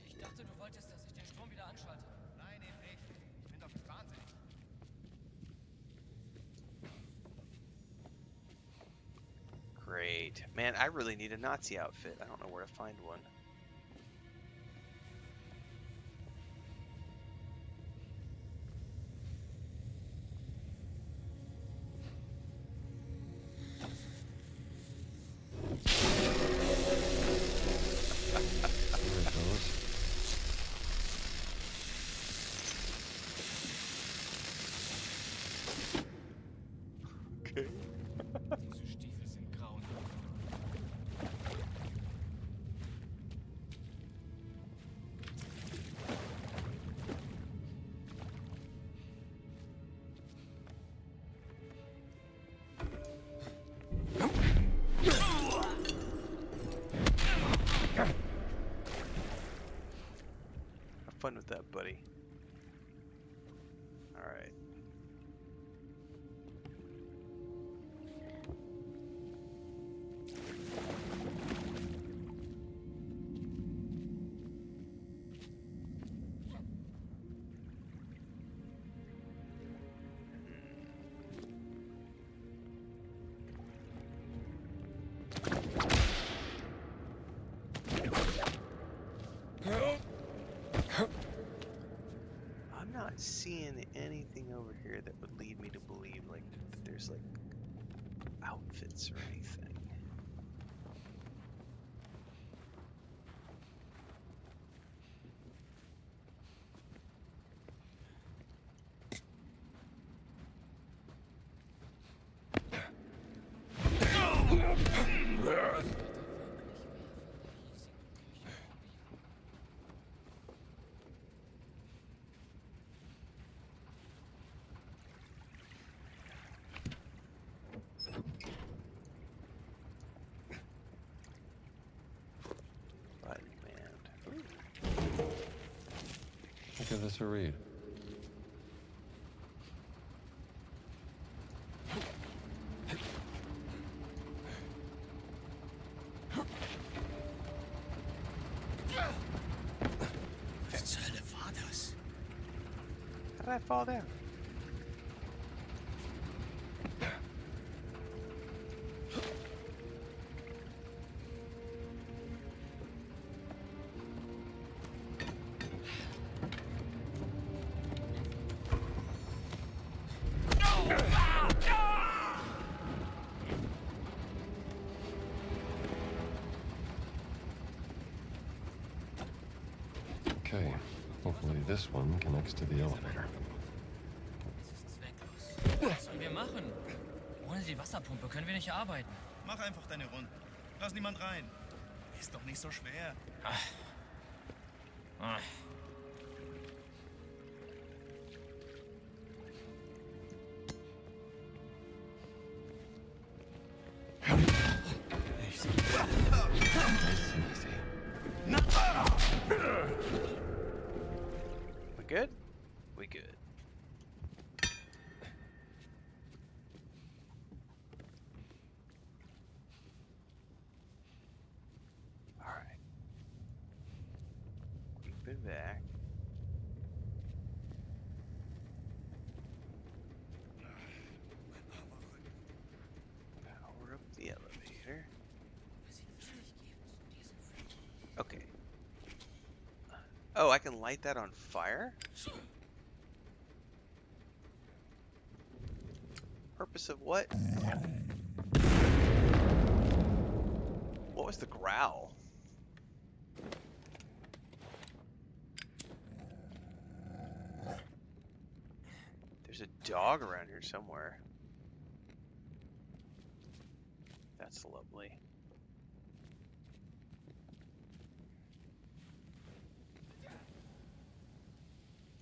Ich dachte, du wolltest, dass ich den Strom wieder anschalte. Nein, eben nicht. Ich bin doch nicht wahnsinnig. Great. Man, I really need a Nazi outfit. I don't know where to find one. Okay. Diese Stiefel sind grauenhaft. Have fun with that, buddy. Alright. I'm not seeing anything over here that would lead me to believe like that there's like outfits or anything. give this a read. How did I fall down? Okay, hopefully this one connects to the elevator. Was sollen wir machen? Ohne die Wasserpumpe können wir nicht arbeiten. Mach einfach deine Runden. Lass niemand rein. Ist doch nicht so schwer. We good? We good. Alright. Keep it back. Power up the elevator. Okay. Oh, I can light that on fire? Purpose of what? What was the growl? There's a dog around here somewhere. That's lovely.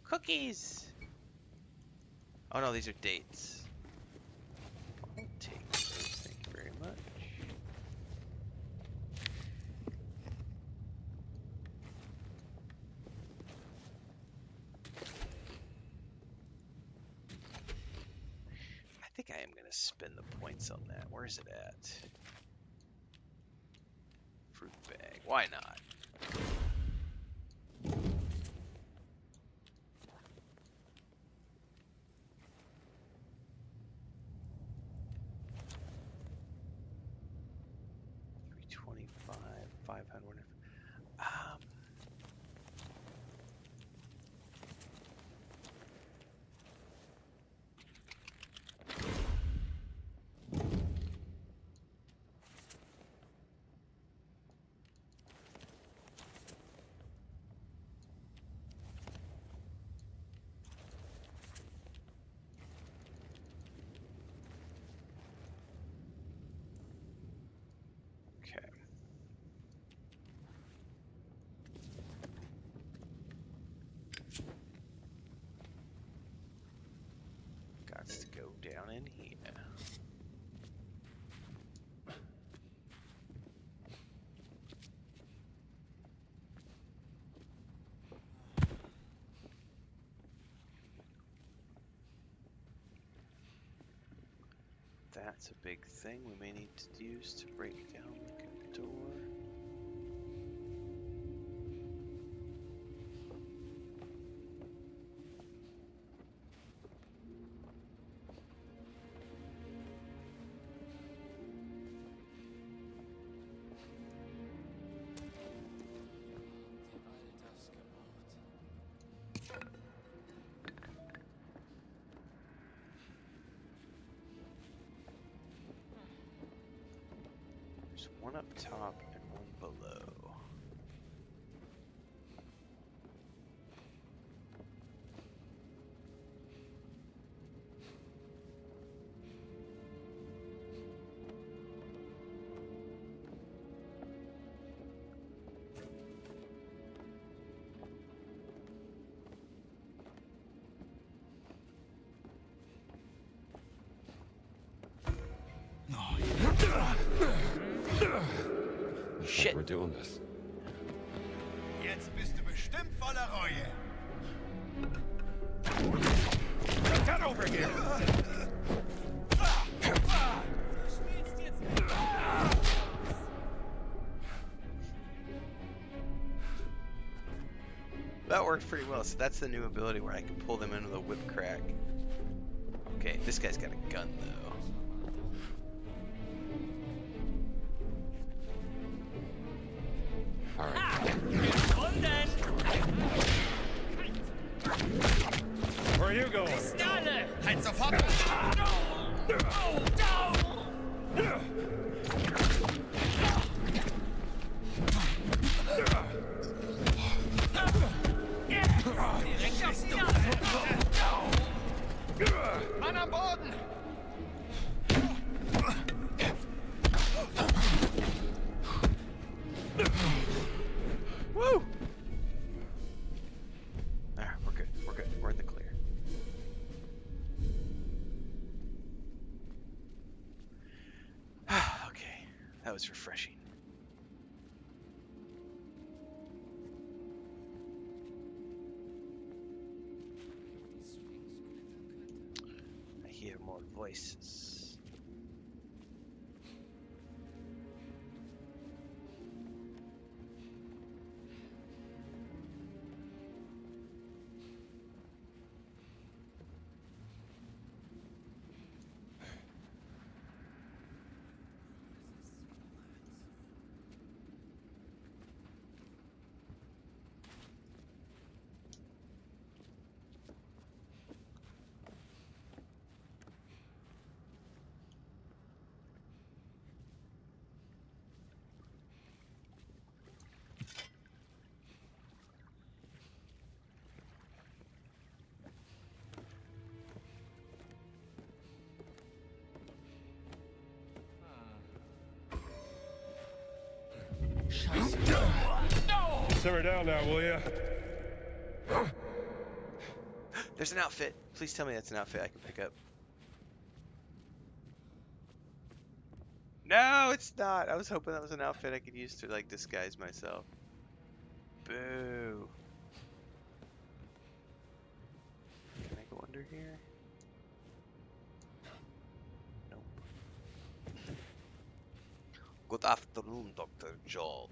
Cookies! Oh no, these are dates. I'll take those, thank you very much. I think I am gonna spend the points on that. Where is it at? Fruit bag. Why not? Gots to go down in here. That's a big thing we may need to use to break down the door. One up top and one below. Shit. We're doing this. Jetzt bist du bestimmt voller Reue. Get over here! That worked pretty well. So that's the new ability where I can pull them into the whip crack. Okay, this guy's got a gun though. All right. Where are you going? Halt sofort! Mann am Boden! Woo! Ah, we're good. We're good. We're in the clear. Okay, that was refreshing. I hear more voices. Simmer down now, will ya? There's an outfit. Please tell me that's an outfit I can pick up. No, it's not. I was hoping that was an outfit I could use to like disguise myself. Boo. Can I go under here? Nope. Good afternoon, Dr. Jones.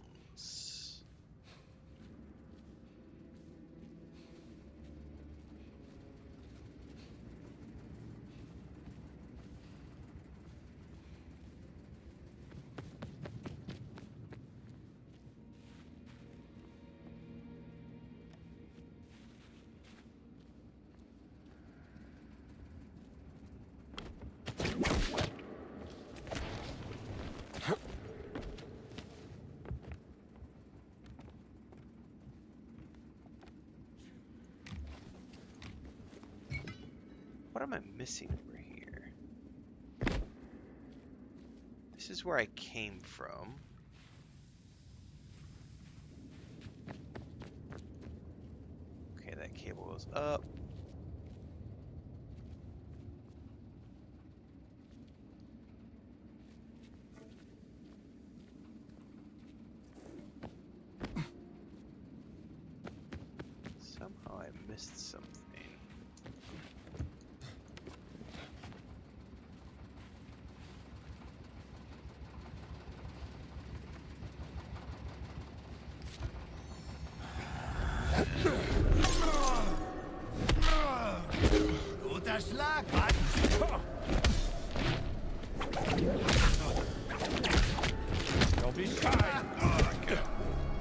What am I missing over here? This is where I came from. Okay, that cable goes up. Somehow I missed something. Guter Schlag, Mann! Don't be shy!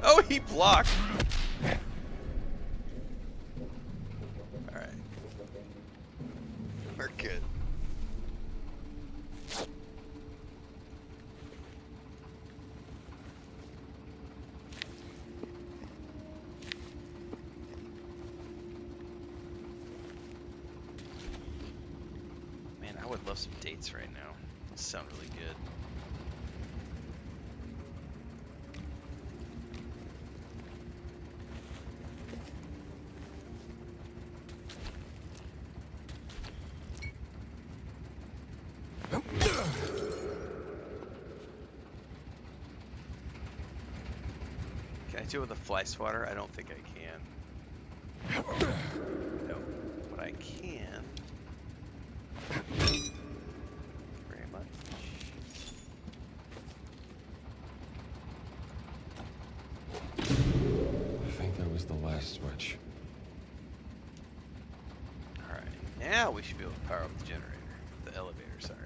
Oh, he blocked! Alright. We're good. Man, I would love some dates right now. Those sound really good. Can I do it with a fly swatter? I don't think I can. can. Very much. I think that was the last switch. Alright, now we should be able to power up the generator. The elevator, sorry.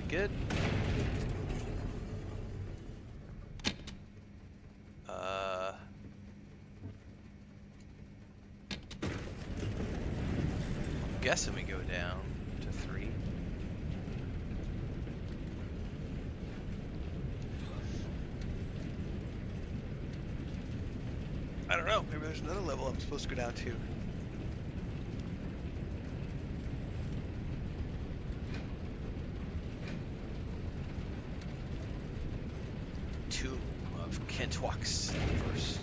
Good. I'm guessing we go down to 3. I don't know. Maybe there's another level I'm supposed to go down to. Tomb of Kentwax first.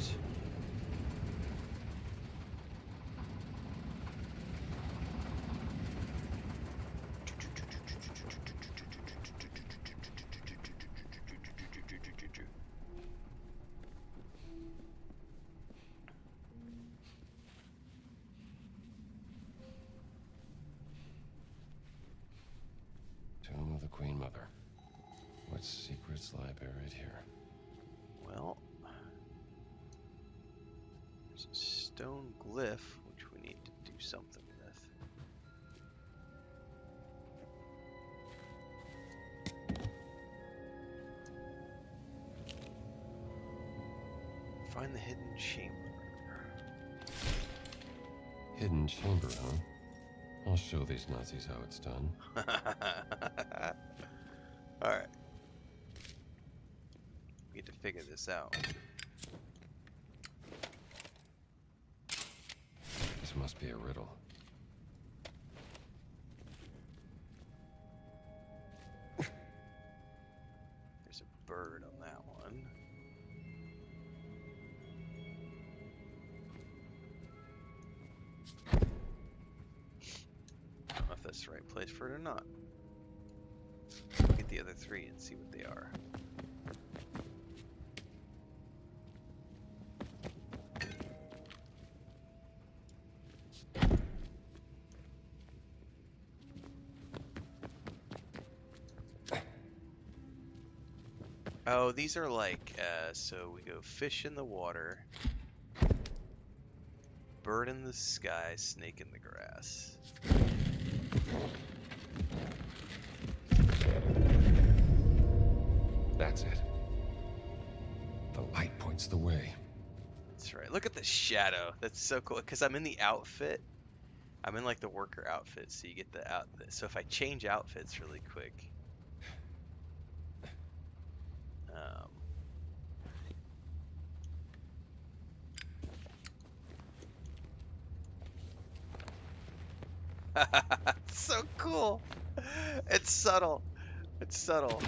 Tomb of the Queen Mother. What secrets lie buried here? Well, there's a stone glyph which we need to do something with. Find the hidden chamber. Hidden chamber, huh? I'll show these Nazis how it's done. Alright. We need to figure this out. This must be a riddle. There's a bird on that one. I don't know if that's the right place for it or not. Get the other 3 and see what they are. Oh, these are like, so we go fish in the water, bird in the sky, snake in the grass. That's it. The light points the way. That's right. Look at the shadow. That's so cool. Because I'm in the outfit. I'm in like the worker outfit, so you get the outfit. So if I change outfits really quick, it's so cool. It's subtle. It's subtle.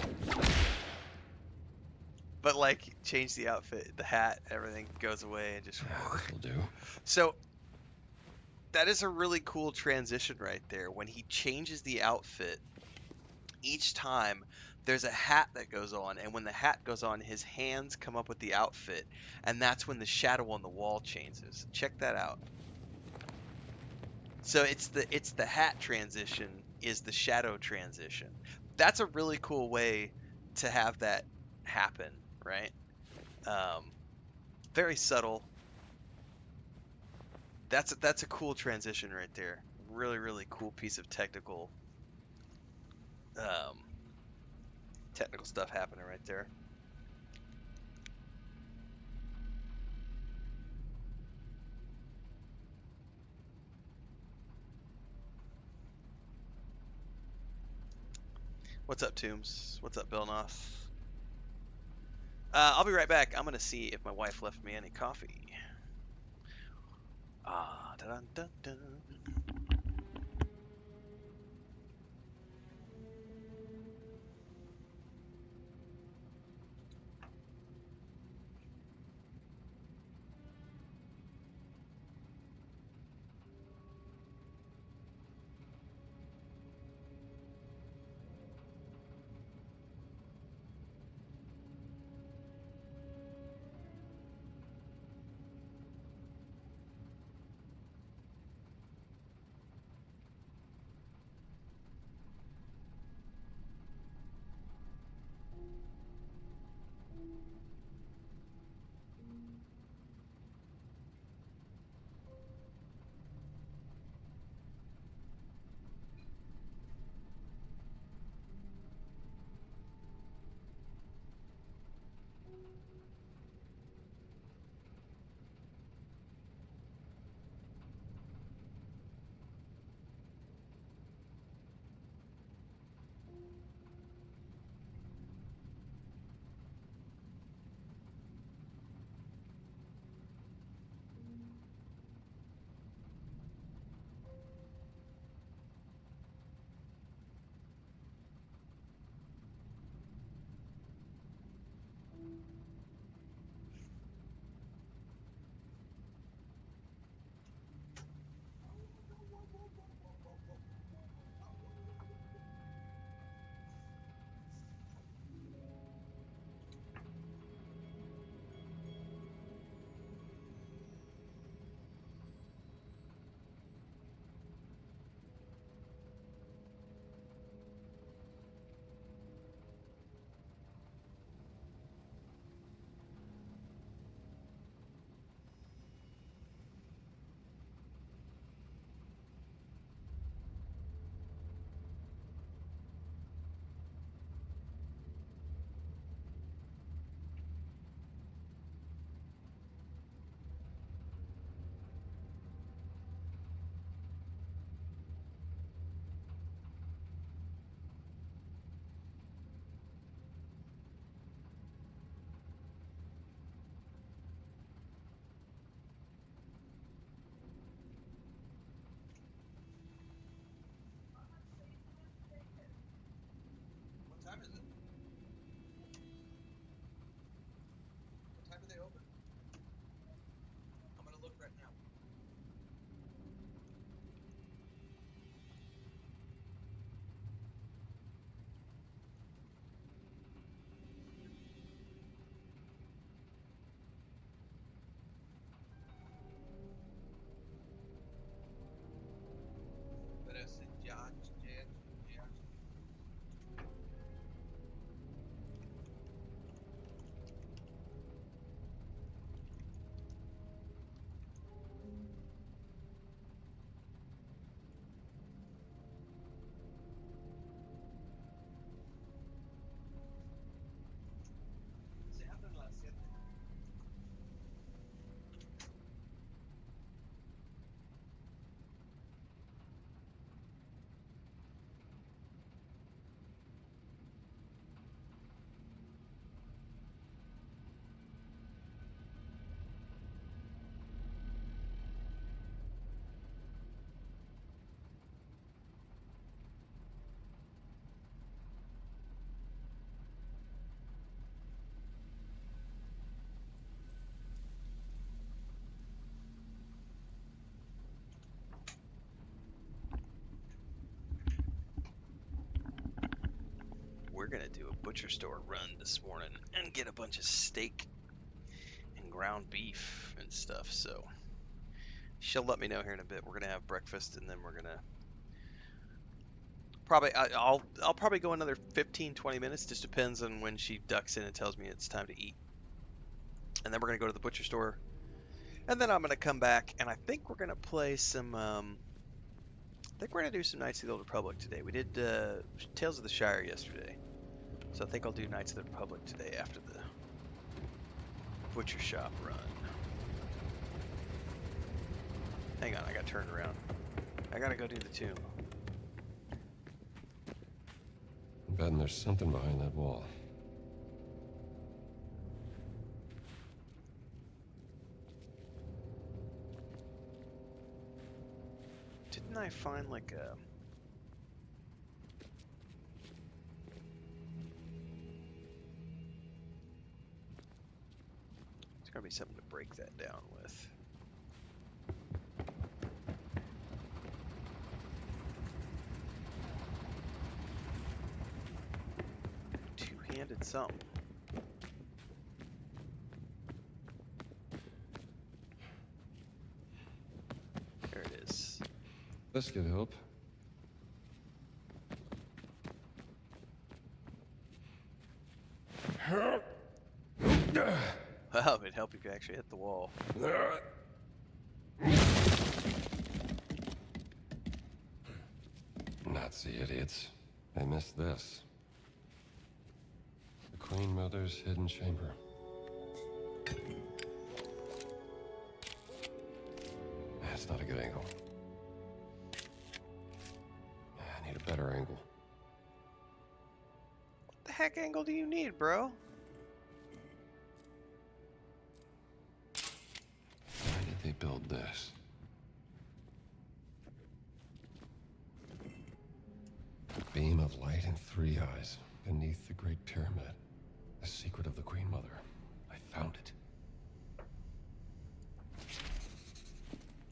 But like, change the outfit, the hat, everything goes away and just. This'll do. So that is a really cool transition right there. When he changes the outfit, each time there's a hat that goes on, and when the hat goes on, his hands come up with the outfit, and that's when the shadow on the wall changes. Check that out. So it's the hat transition is the shadow transition. That's a really cool way to have that happen, right? Very subtle. That's a cool transition right there. Really, really cool piece of um, technical stuff happening right there. What's up, Toombs? What's up, Belnoth? I'll be right back. I'm gonna see if my wife left me any coffee. Ah, dun dun dun. What time is it? What time do they open? I'm gonna look right now. Se abren las 7. We're gonna do a butcher store run this morning and get a bunch of steak and ground beef and stuff. So she'll let me know here in a bit. We're gonna have breakfast and then we're gonna I'll probably go another 15-20 minutes. Just depends on when she ducks in and tells me it's time to eat. And then we're gonna go to the butcher store And then I'm gonna come back, and I think we're gonna play some. I think we're gonna do some Knights of the Old Republic today. We did Tales of the Shire yesterday, so I think I'll do Knights of the Republic today after the butcher shop run. Hang on, I got turned around. I gotta go do the tomb. I'm betting there's something behind that wall. Didn't I find like a... There's gotta be something to break that down with. Two-handed something. There it is. This could help. Well, it'd help if you actually hit the wall. Nazi idiots. They missed this. The Queen Mother's hidden chamber. That's not a good angle. I need a better angle. What the heck angle do you need, bro? Why did they build this? A beam of light in 3 eyes beneath the Great Pyramid. The secret of the Queen Mother. I found it.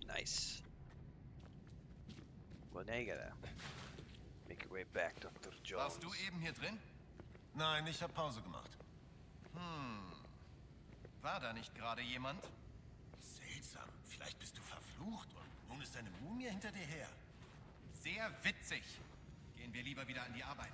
Nice. Well, now you gotta make your way back, Dr. Jones. Warst du eben hier drin? Nein, ich habe Pause gemacht. War da nicht gerade jemand? Seltsam. Vielleicht bist du verflucht und nun ist eine Mumie hinter dir her. Sehr witzig. Gehen wir lieber wieder an die Arbeit.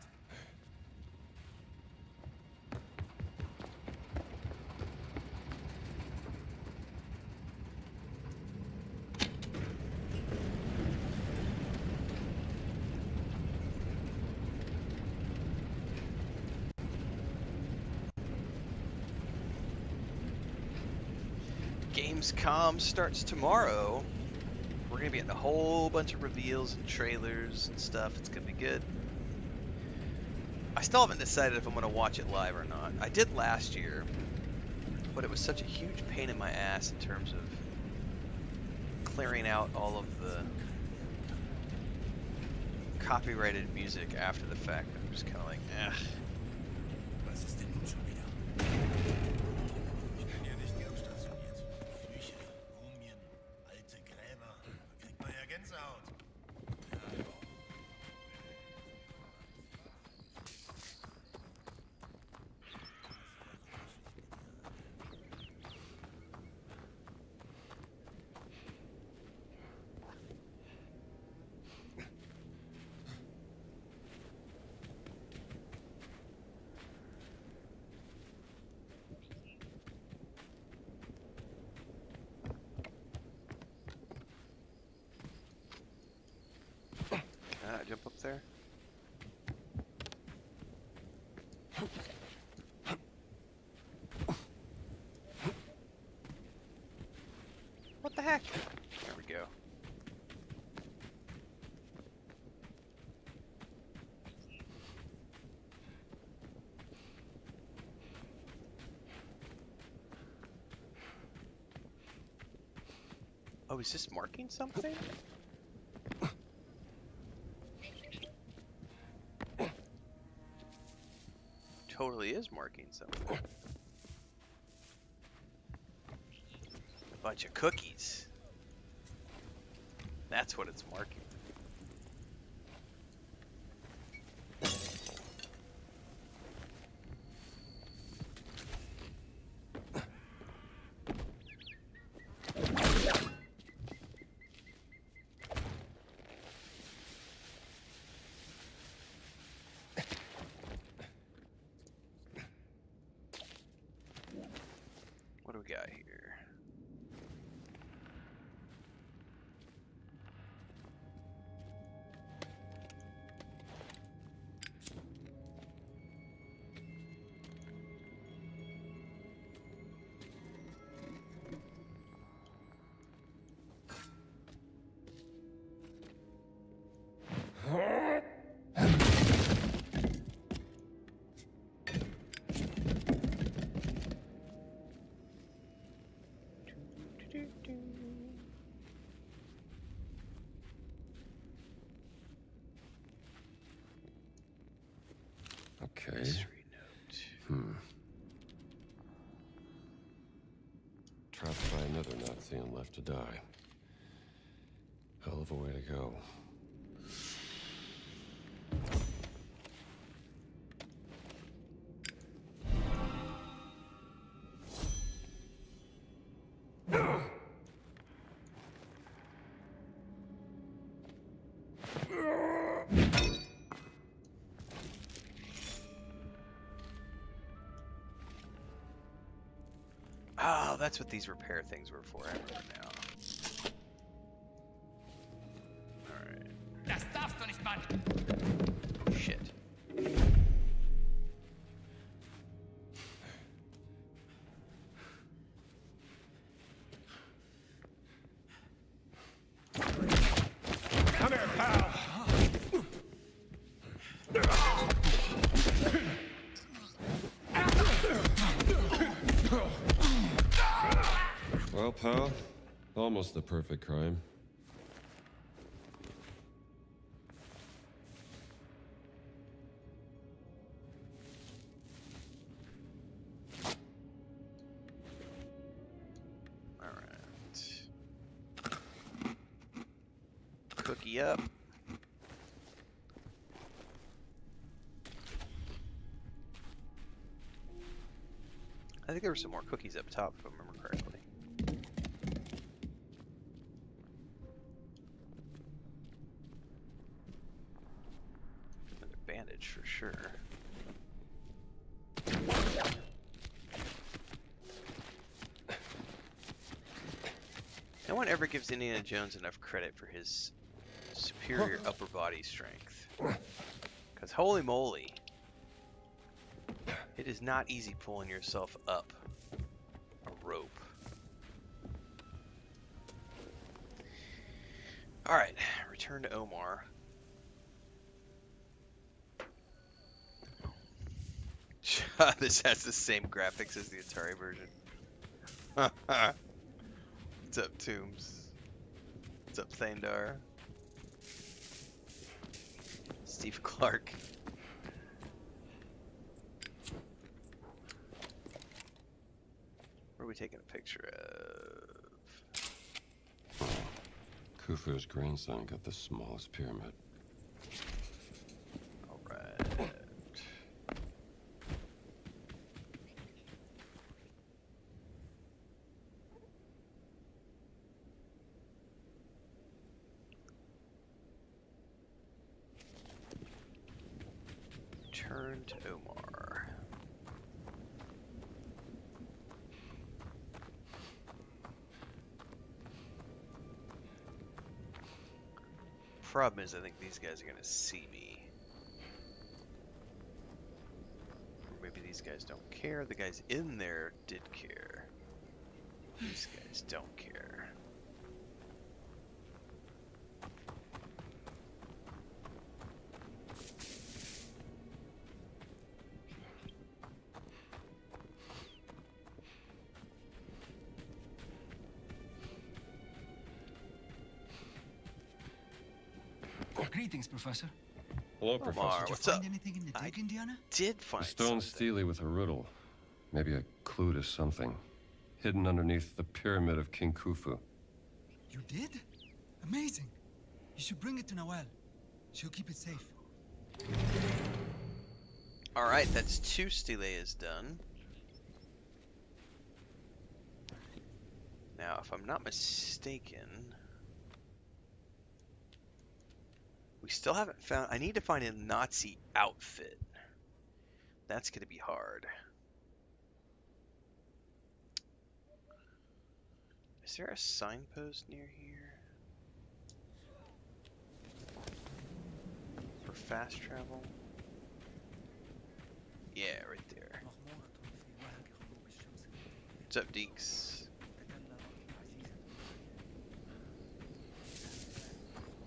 Gamescom starts tomorrow. We're gonna be getting a whole bunch of reveals and trailers and stuff. It's gonna be good. I still haven't decided if I'm gonna watch it live or not. I did last year, but it was such a huge pain in my ass in terms of clearing out all of the copyrighted music after the fact. I'm just kind of like, eh. Was ist denn nun schon wieder? Ich bin hier nicht gern stationiert. Flüche, Mumien, alte Gräber. Da kriegt man ja Gänsehaut. Can I jump up there? What the heck? There we go. Oh, is this marking something? Totally is marking something. A bunch of cookies. That's what it's marking. What do we got here? Okay. Mystery note. Trapped by another Nazi and left to die. Hell of a way to go. Oh, that's what these repair things were for. I remember now. Alright. Das darfst du nicht, Mann! Shit. Come here, pal! Well, pal, almost the perfect crime. Alright. Cookie up. I think there were some more cookies up top, if I remember correctly. And a bandage for sure. No one ever gives Indiana Jones enough credit for his superior upper body strength. Because holy moly, it is not easy pulling yourself up a rope. Alright, return to Omar. This has the same graphics as the Atari version. What's up, Tombs? What's up, Thandar? Steve Clark. What are we taking a picture of? Khufu's grandson got the smallest pyramid. Alright. Turn to Omar. Problem is, I think these guys are gonna see me. Or maybe these guys don't care. The guys in there did care. These guys don't care. Greetings, Professor. Hello, Professor. Omar, Did you what's find up? anything in the dig, Indiana? Did find A stone stele with a riddle. Maybe a clue to something. Hidden underneath the pyramid of King Khufu. You did? Amazing. You should bring it to Nawal. She'll keep it safe. Alright, that's 2 steles done. Now, if I'm not mistaken, we still haven't found... I need to find a Nazi outfit. That's going to be hard. Is there a signpost near here? For fast travel? Yeah, right there. What's up, Deeks?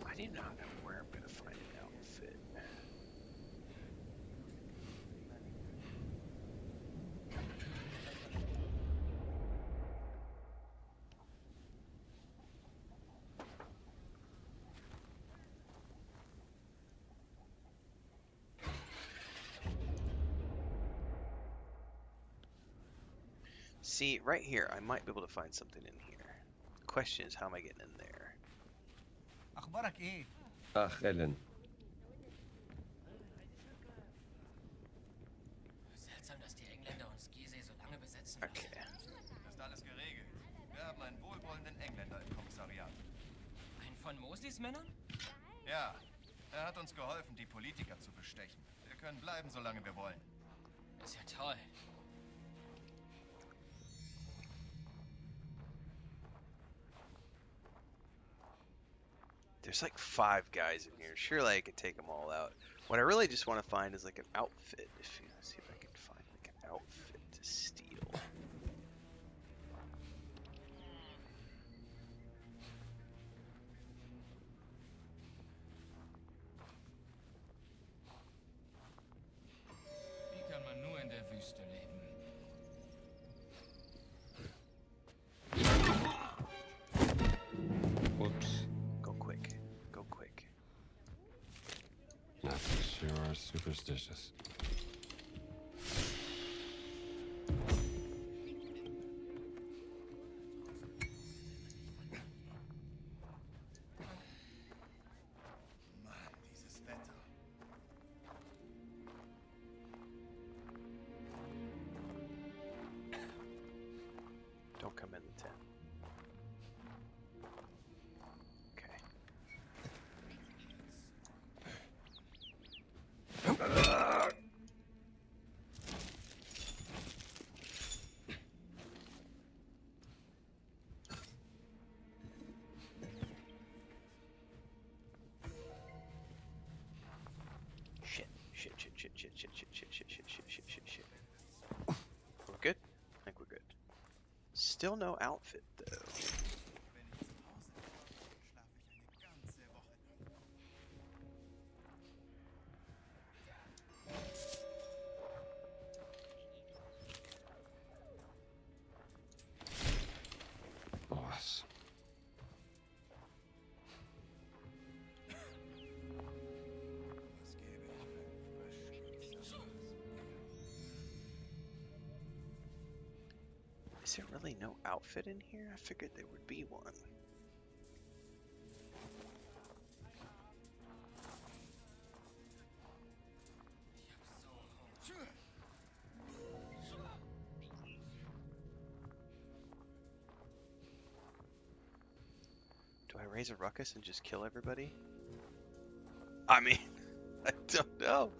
I do not know where I'm going to find an outfit. See, right here, I might be able to find something in here. The question is, how am I getting in there? أخبارك إيه؟ Ach, Ellen. Seltsam, dass die Engländer uns Giza so lange besetzen. Okay. Ist alles geregelt. Wir haben einen wohlwollenden Engländer im Kommissariat. Ein von Mosleys Männern? Ja, er hat uns geholfen, die Politiker zu bestechen. Wir können bleiben, solange wir wollen. Ist ja toll. There's like 5 guys in here. Surely I can take them all out. What I really just want to find is like an outfit. Let's see if I can find like an outfit to steal. Wie kann man nur in der Wüste leben? Whoops. Go quick. Go quick. Nazis sure are superstitious. Mann, dieses Wetter. Don't come in the tent. Okay. Shit. Shit, shit, shit, shit, shit, shit, shit, shit, shit, shit, shit, shit, shit. We're good? I think we're good. Still no outfit though. Wenn ich zu Hause bin, schlafe ich eine ganze Woche lang. Boss. Was gäbe ich für ein frisch Is there really no outfit in here? I figured there would be one. Do I raise a ruckus and just kill everybody? I mean, I don't know.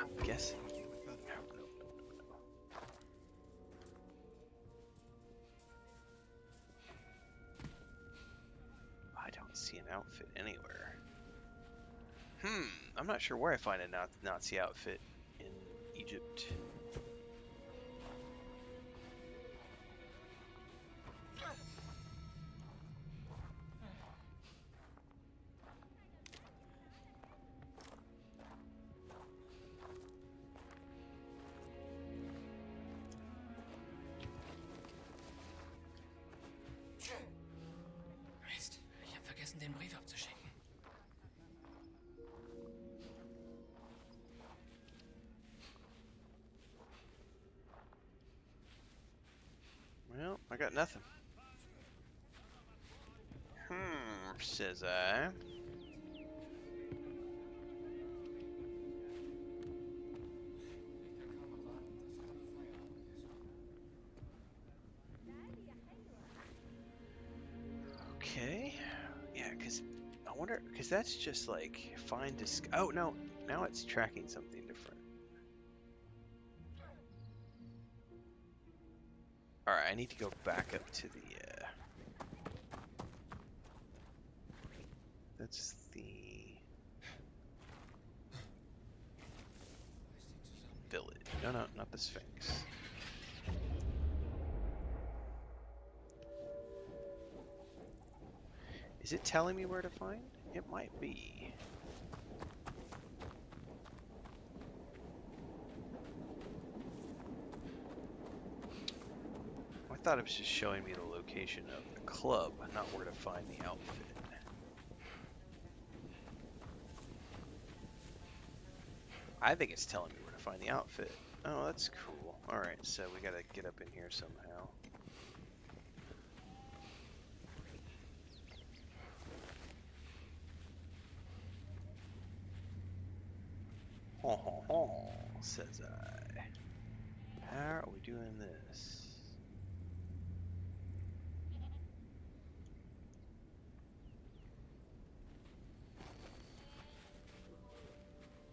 I'm guessing. No, no, no, no. I don't see an outfit anywhere. I'm not sure where I find a Nazi outfit in Egypt. Mist, ich habe vergessen, den Brief abzuschicken. Well, I got nothing. Says I. Okay. Yeah, because I wonder, because that's just like find disc. Oh, no. Now it's tracking something different. Alright, I need to go back up to the, that's the village. No, no, not the Sphinx. Is it telling me where to find? It might be. I thought it was just showing me the location of the club, not where to find the outfit. I think it's telling me where to find the outfit. Oh, that's cool. Alright, so we gotta get up in here somehow. Ho ho ho, says I. How are we doing this?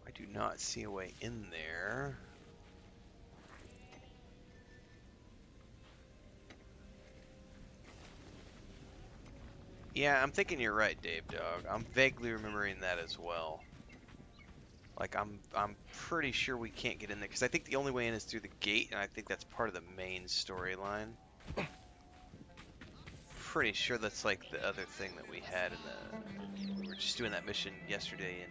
I do not see a way in there. Yeah, I'm thinking you're right, Dave Dog. I'm vaguely remembering that as well. Like I'm pretty sure we can't get in there because I think the only way in is through the gate, and I think that's part of the main storyline. Pretty sure that's like the other thing that we had in the. We were just doing that mission yesterday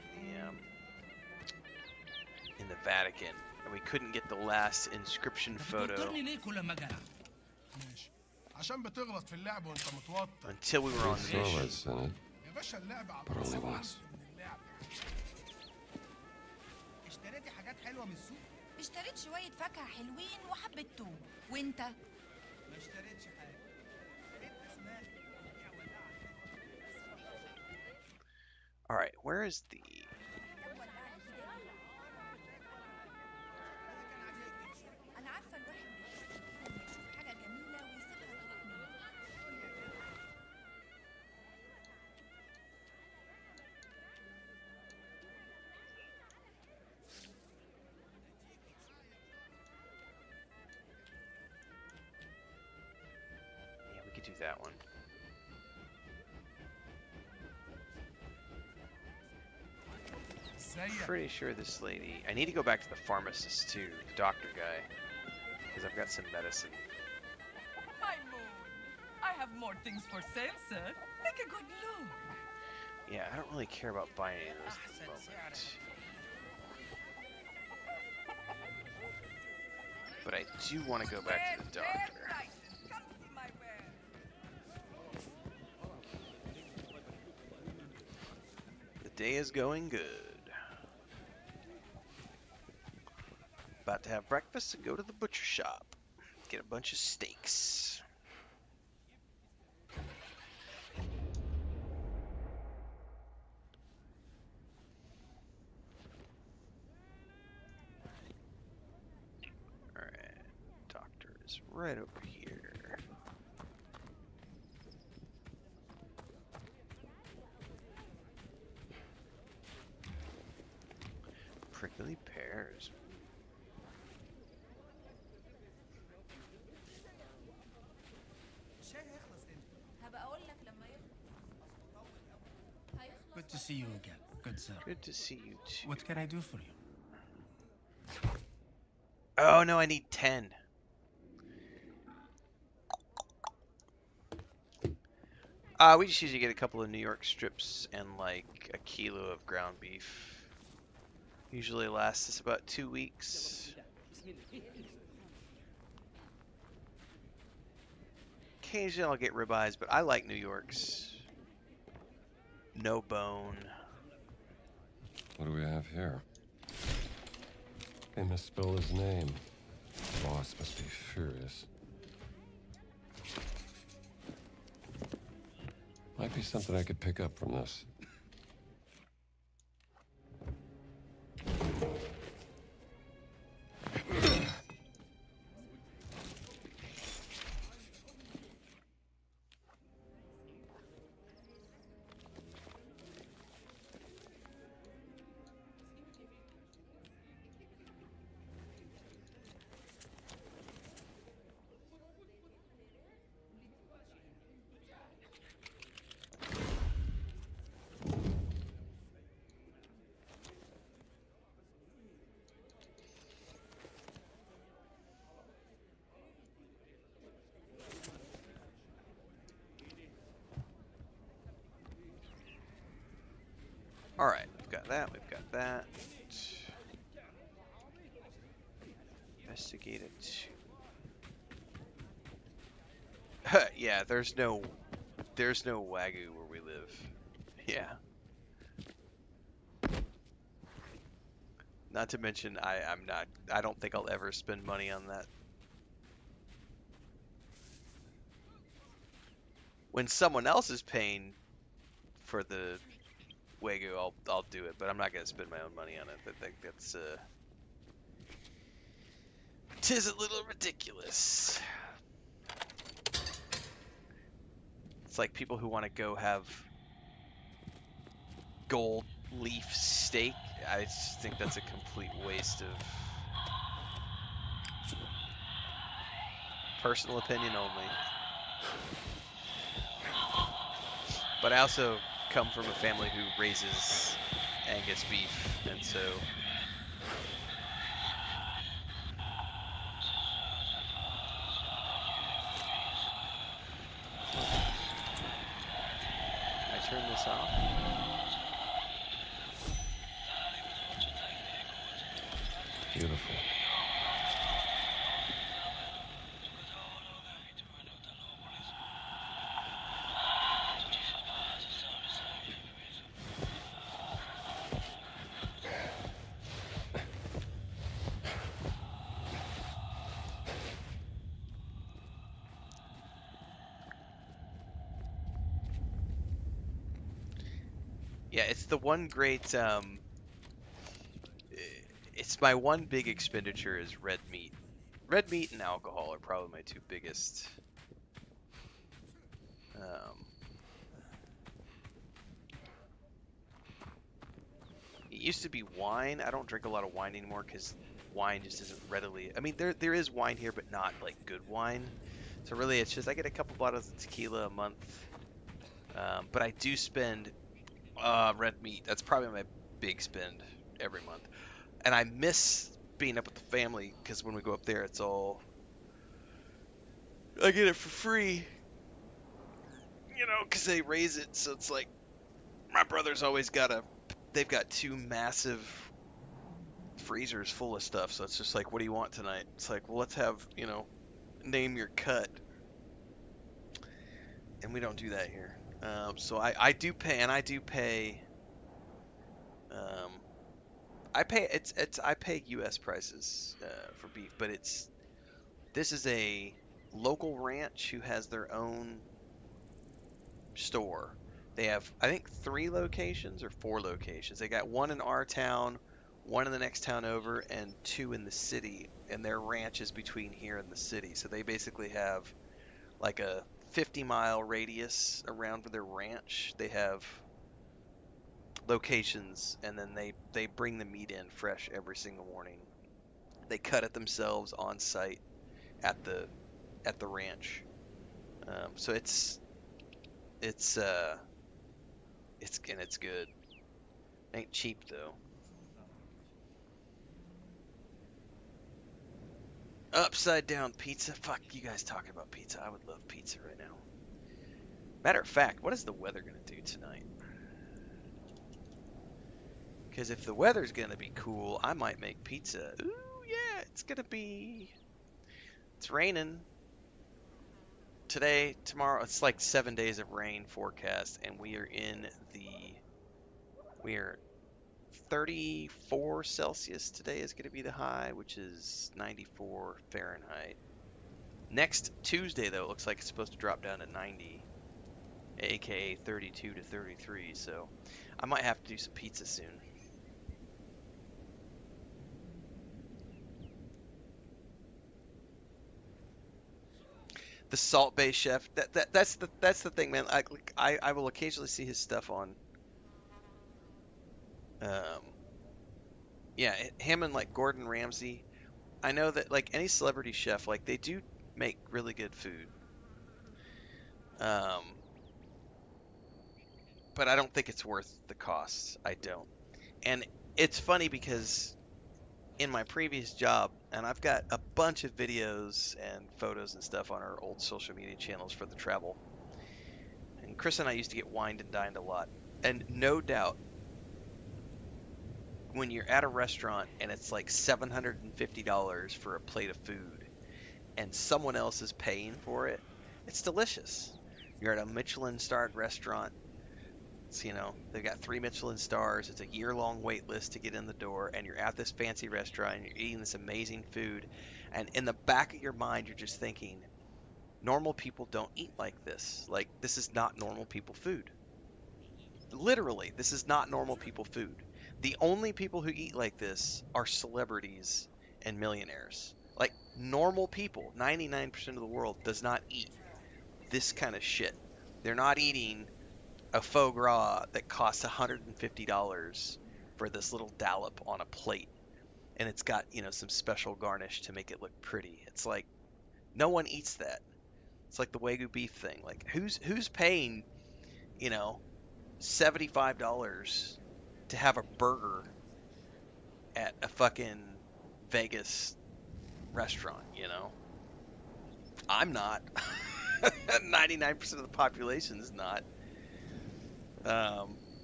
in the Vatican, and we couldn't get the last inscription photo عشان بتغلط في اللعب وانت متوتر. until we were on the mission. يا باشا اللعب على But only once. اشتريتي حاجات حلوة من السوق؟ اشتريت شوية فاكهة حلوين وحبة توم. وانت؟ ما اشتريتش حاجة. All right, where is the? أنا عارفة الواحد بيحس يشوف حاجة جميلة ويسيبها تروح منه. Yeah, we could do that one. Pretty sure this lady. I need to go back to the pharmacist too, the doctor guy, because I've got some medicine. My moon. I have more things for sale, sir. Take a good look. Yeah, I don't really care about buying any of those at the moment. But I do want to go back to the doctor. The day is going good. About to have breakfast and go to the butcher shop. Get a bunch of steaks. Alright, doctor is right over here. Prickly pears. Good to see you again, good sir. Good to see you too. What can I do for you? Oh no, I need 10. We just usually get a couple of New York strips and like a kilo of ground beef. Usually lasts us about 2 weeks. Occasionally I'll get ribeyes, but I like New York's. No bone. What do we have here? They misspell his name. Boss must be furious. Might be something I could pick up from this. Alright, we've got that, we've got that. Investigate it. Yeah, there's no Wagyu where we live. Yeah. Not to mention, I don't think I'll ever spend money on that. When someone else is paying for the Wagyu, I'll do it, but I'm not gonna spend my own money on it. I think that's tis a little ridiculous. It's like people who want to go have gold leaf steak. I just think that's a complete waste of personal opinion only. But I also come from a family who raises Angus beef, and so I turn this off. Beautiful. Yeah, it's the one great it's my one big expenditure is red meat. Red meat and alcohol are probably my two biggest. It used to be wine. I don't drink a lot of wine anymore because wine just isn't readily. I mean, there is wine here, but not like good wine. So really, it's just I get a couple bottles of tequila a month. But I do spend red meat. That's probably my big spend every month. And I miss being up with the family because when we go up there, it's all I get it for free, you know, because they raise it. So it's like my brother's always they've got two massive freezers full of stuff. So it's just like, what do you want tonight? It's like, well, let's have, you know, name your cut. And we don't do that here. So I do pay, and I do pay. I pay U.S. prices for beef, but this is a local ranch who has their own store. They have, I think, 3 locations or 4 locations. They got one in our town, one in the next town over, and 2 in the city. And their ranch is between here and the city. So they basically have like a 50-mile radius around their ranch. They have locations, and then they bring the meat in fresh every single morning. They cut it themselves on site at the ranch. So it's good. Ain't cheap though. Upside down pizza. Fuck you guys talking about pizza. I would love pizza right now. Matter of fact, what is the weather gonna do tonight? Because if the weather's gonna be cool, I might make pizza. Ooh yeah, it's raining. Today, tomorrow, it's like 7 days of rain forecast, and we are 34 Celsius today is going to be the high, which is 94 Fahrenheit. Next Tuesday, though, it looks like it's supposed to drop down to 90, aka 32 to 33, so I might have to do some pizza soon. The Salt Bay Chef, that's the thing, man. I will occasionally see his stuff on. Yeah, him and like Gordon Ramsay. I know that like any celebrity chef, like they do make really good food. But I don't think it's worth the cost. I don't. And it's funny because in my previous job, and I've got a bunch of videos and photos and stuff on our old social media channels for the travel. And Chris and I used to get wined and dined a lot. And no doubt, when you're at a restaurant and it's like $750 for a plate of food and someone else is paying for it, it's delicious. You're at a Michelin-starred restaurant. It's, you know, they've got 3 Michelin stars. It's a year-long wait list to get in the door, and you're at this fancy restaurant, and you're eating this amazing food, and in the back of your mind, you're just thinking, normal people don't eat like this. Like, this is not normal people food. Literally, this is not normal people food. The only people who eat like this are celebrities and millionaires. Like, normal people, 99% of the world does not eat this kind of shit. They're not eating a foie gras that costs $150 for this little dollop on a plate, and it's got, you know, some special garnish to make it look pretty. It's like, no one eats that. It's like the Wagyu beef thing. Like, who's paying, you know, $75 to have a burger at a fucking Vegas restaurant, you know? I'm not. 99% of the population is not.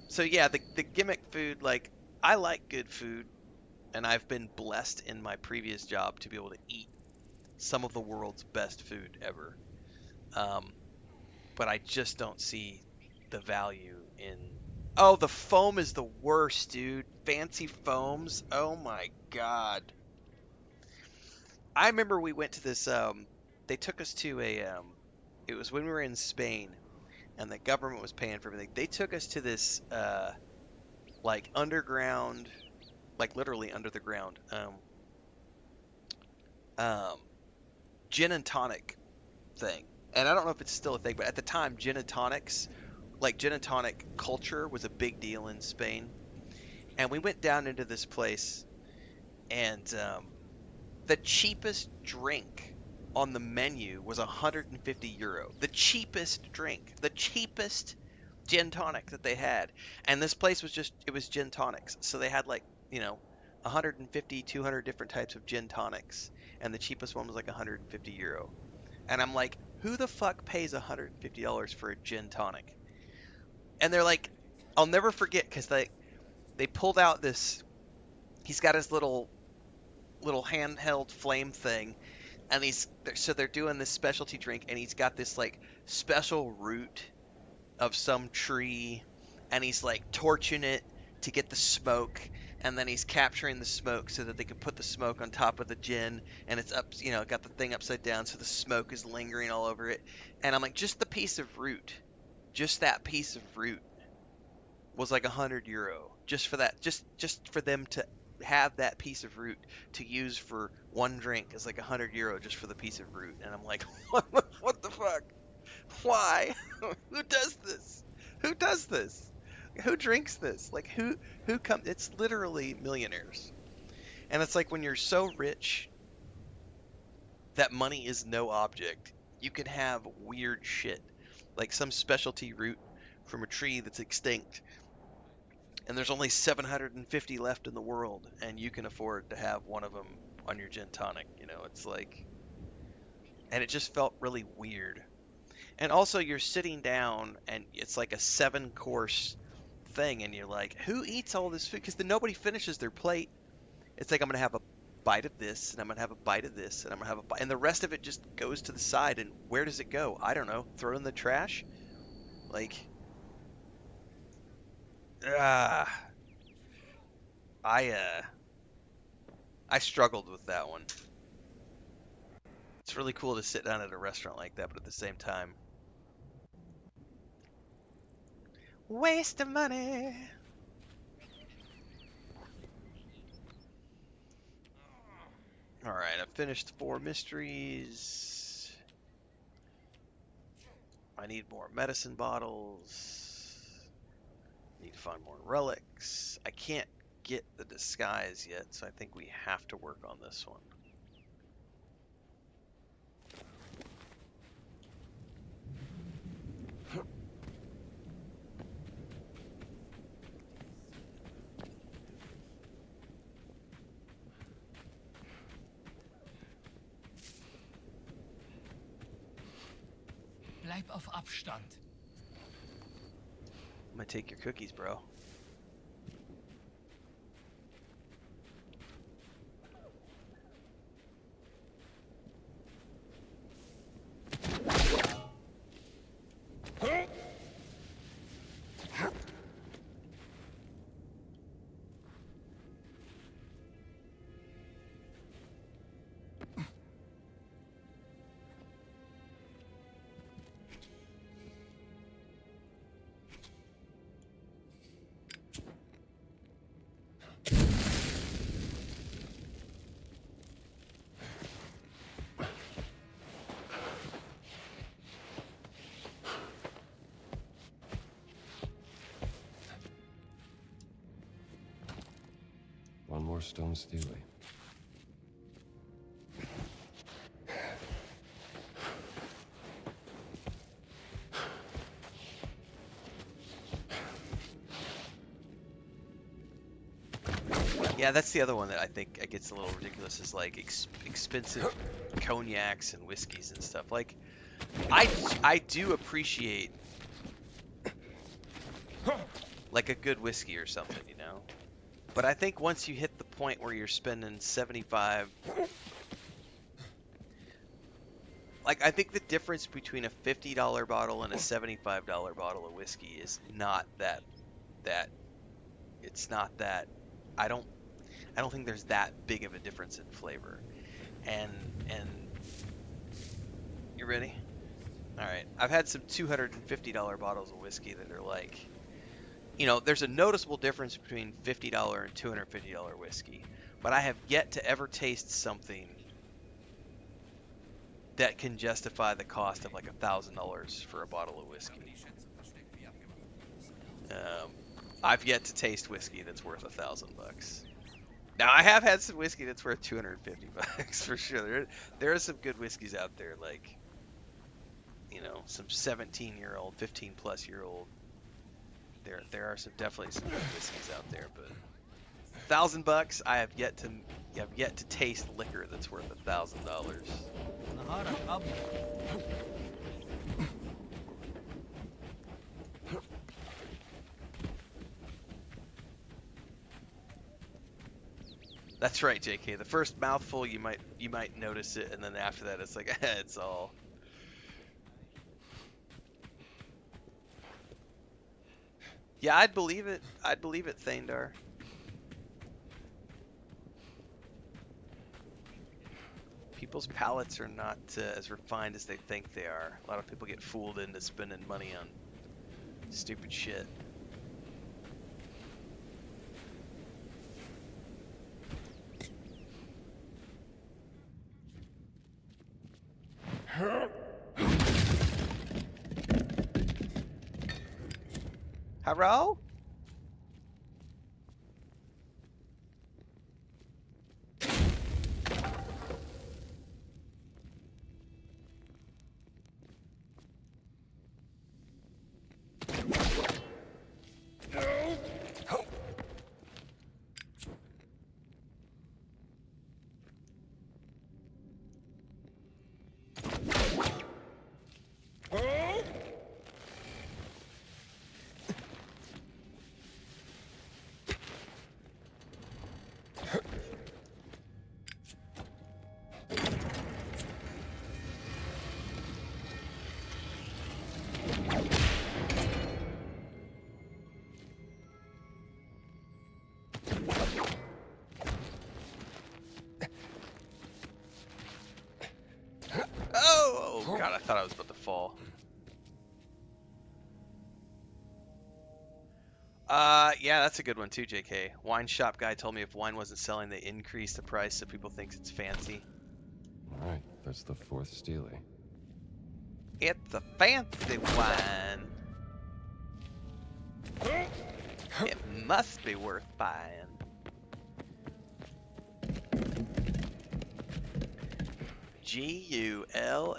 So yeah, the gimmick food, like, I like good food, and I've been blessed in my previous job to be able to eat some of the world's best food ever. But I just don't see the value in... Oh, the foam is the worst, dude. Fancy foams. Oh my god. I remember we went to this, they took us to a, it was when we were in Spain, and the government was paying for everything. They took us to this, like, underground, like, literally under the ground, gin and tonic thing. And I don't know if it's still a thing, but at the time, gin and tonics, like, gin and tonic culture was a big deal in Spain. And we went down into this place, and the cheapest drink on the menu was 150 euro. The cheapest drink, the cheapest gin tonic that they had. And this place was just, it was gin tonics. So they had, like, you know, 150, 200 different types of gin tonics. And the cheapest one was like 150 euro. And I'm like, who the fuck pays $150 for a gin tonic? And they're like, I'll never forget, because they pulled out this, he's got his little handheld flame thing, and they're doing this specialty drink, and he's got this, like, special root of some tree, and he's, like, torching it to get the smoke, and then he's capturing the smoke so that they can put the smoke on top of the gin, and it's up, you know, got the thing upside down so the smoke is lingering all over it. And I'm like, just the piece of root, just that piece of root was like 100 euro, just for that, just for them to have that piece of root to use for one drink is like 100 euro just for the piece of root. And I'm like, what the fuck? Why? Who does this? Who does this? Who drinks this? Like, who comes? It's literally millionaires. And it's like, when you're so rich that money is no object, you can have weird shit, like some specialty root from a tree that's extinct, and there's only 750 left in the world, and you can afford to have one of them on your gin tonic. You know, it's like, and it just felt really weird. And also, you're sitting down, and it's like a 7-course thing, and you're like, who eats all this food? Because then nobody finishes their plate. It's like, I'm gonna have a bite of this, and I'm gonna have a bite of this, and I'm gonna have a bite, and the rest of it just goes to the side. And where does it go? I don't know. Throw in the trash? Like, I struggled with that one. It's really cool to sit down at a restaurant like that, but at the same time, waste of money. Alright, I've finished 4 mysteries. I need more medicine bottles. Need to find more relics. I can't get the disguise yet, so I think we have to work on this one. Bleib auf Abstand. I'm gonna take your cookies, bro. stone stele. Yeah, that's the other one that I think gets a little ridiculous, is like expensive cognacs and whiskeys and stuff. Like, I do appreciate like a good whiskey or something, you know? But I think once you hit the point where you're spending 75, like, I think the difference between a $50 bottle and a $75 bottle of whiskey is not that it's not that I don't think there's that big of a difference in flavor. And you ready? All right. I've had some $250 bottles of whiskey that are like, you know, there's a noticeable difference between $50 and $250 whiskey, but I have yet to ever taste something that can justify the cost of like $1,000 for a bottle of whiskey. I've yet to taste whiskey that's worth $1,000. Now, I have had some whiskey that's worth $250 for sure. There are some good whiskeys out there, like, you know, some 17-year-old, 15-plus-year-old. There are definitely some good whiskeys out there, but $1,000, I have yet to taste liquor that's worth $1,000. That's right, JK. The first mouthful you might notice it, and then after that it's like it's all. Yeah, I'd believe it. I'd believe it, Thandar. People's palates are not as refined as they think they are. A lot of people get fooled into spending money on stupid shit. Hello? Oh god, I thought I was about to fall. Yeah, that's a good one too, JK. Wine shop guy told me if wine wasn't selling, they increase the price so people think it's fancy. Alright, that's the fourth stele. It's a fancy wine. It must be worth buying. Gullible.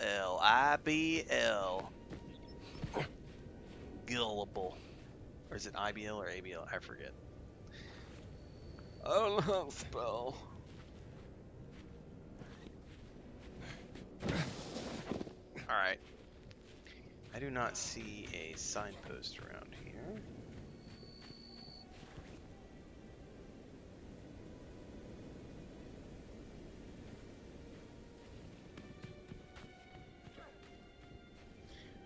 Gullible. Or is it IBL or ABL? I forget. I don't know how to spell. Alright. I do not see a signpost around here.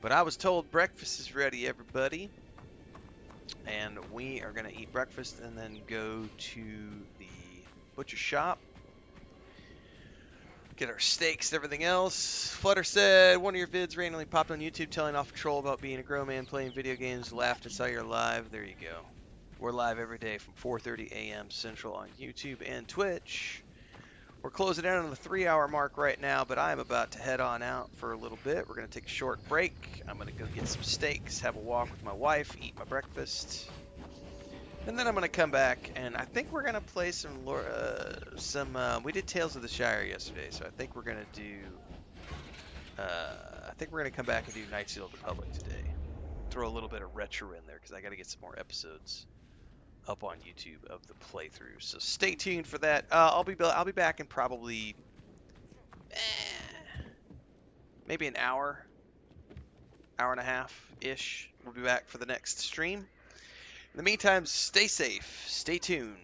But I was told breakfast is ready, everybody. And we are going to eat breakfast and then go to the butcher shop. Get our steaks and everything else. Flutter said, one of your vids randomly popped on YouTube telling off troll about being a grown man playing video games. Laughed and saw you're live. There you go. We're live every day from 4:30 a.m. Central on YouTube and Twitch. We're closing in on the 3-hour mark right now, but I am about to head on out for a little bit. We're going to take a short break. I'm going to go get some steaks, have a walk with my wife, eat my breakfast. And then I'm gonna come back, and I think we're gonna play some we did Tales of the Shire yesterday, so I think we're gonna do. I think we're gonna come back and do Knights of the Republic today. Throw a little bit of retro in there because I got to get some more episodes up on YouTube of the playthrough. So stay tuned for that. I'll be back in probably maybe an hour and a half ish. We'll be back for the next stream. In the meantime, stay safe, stay tuned.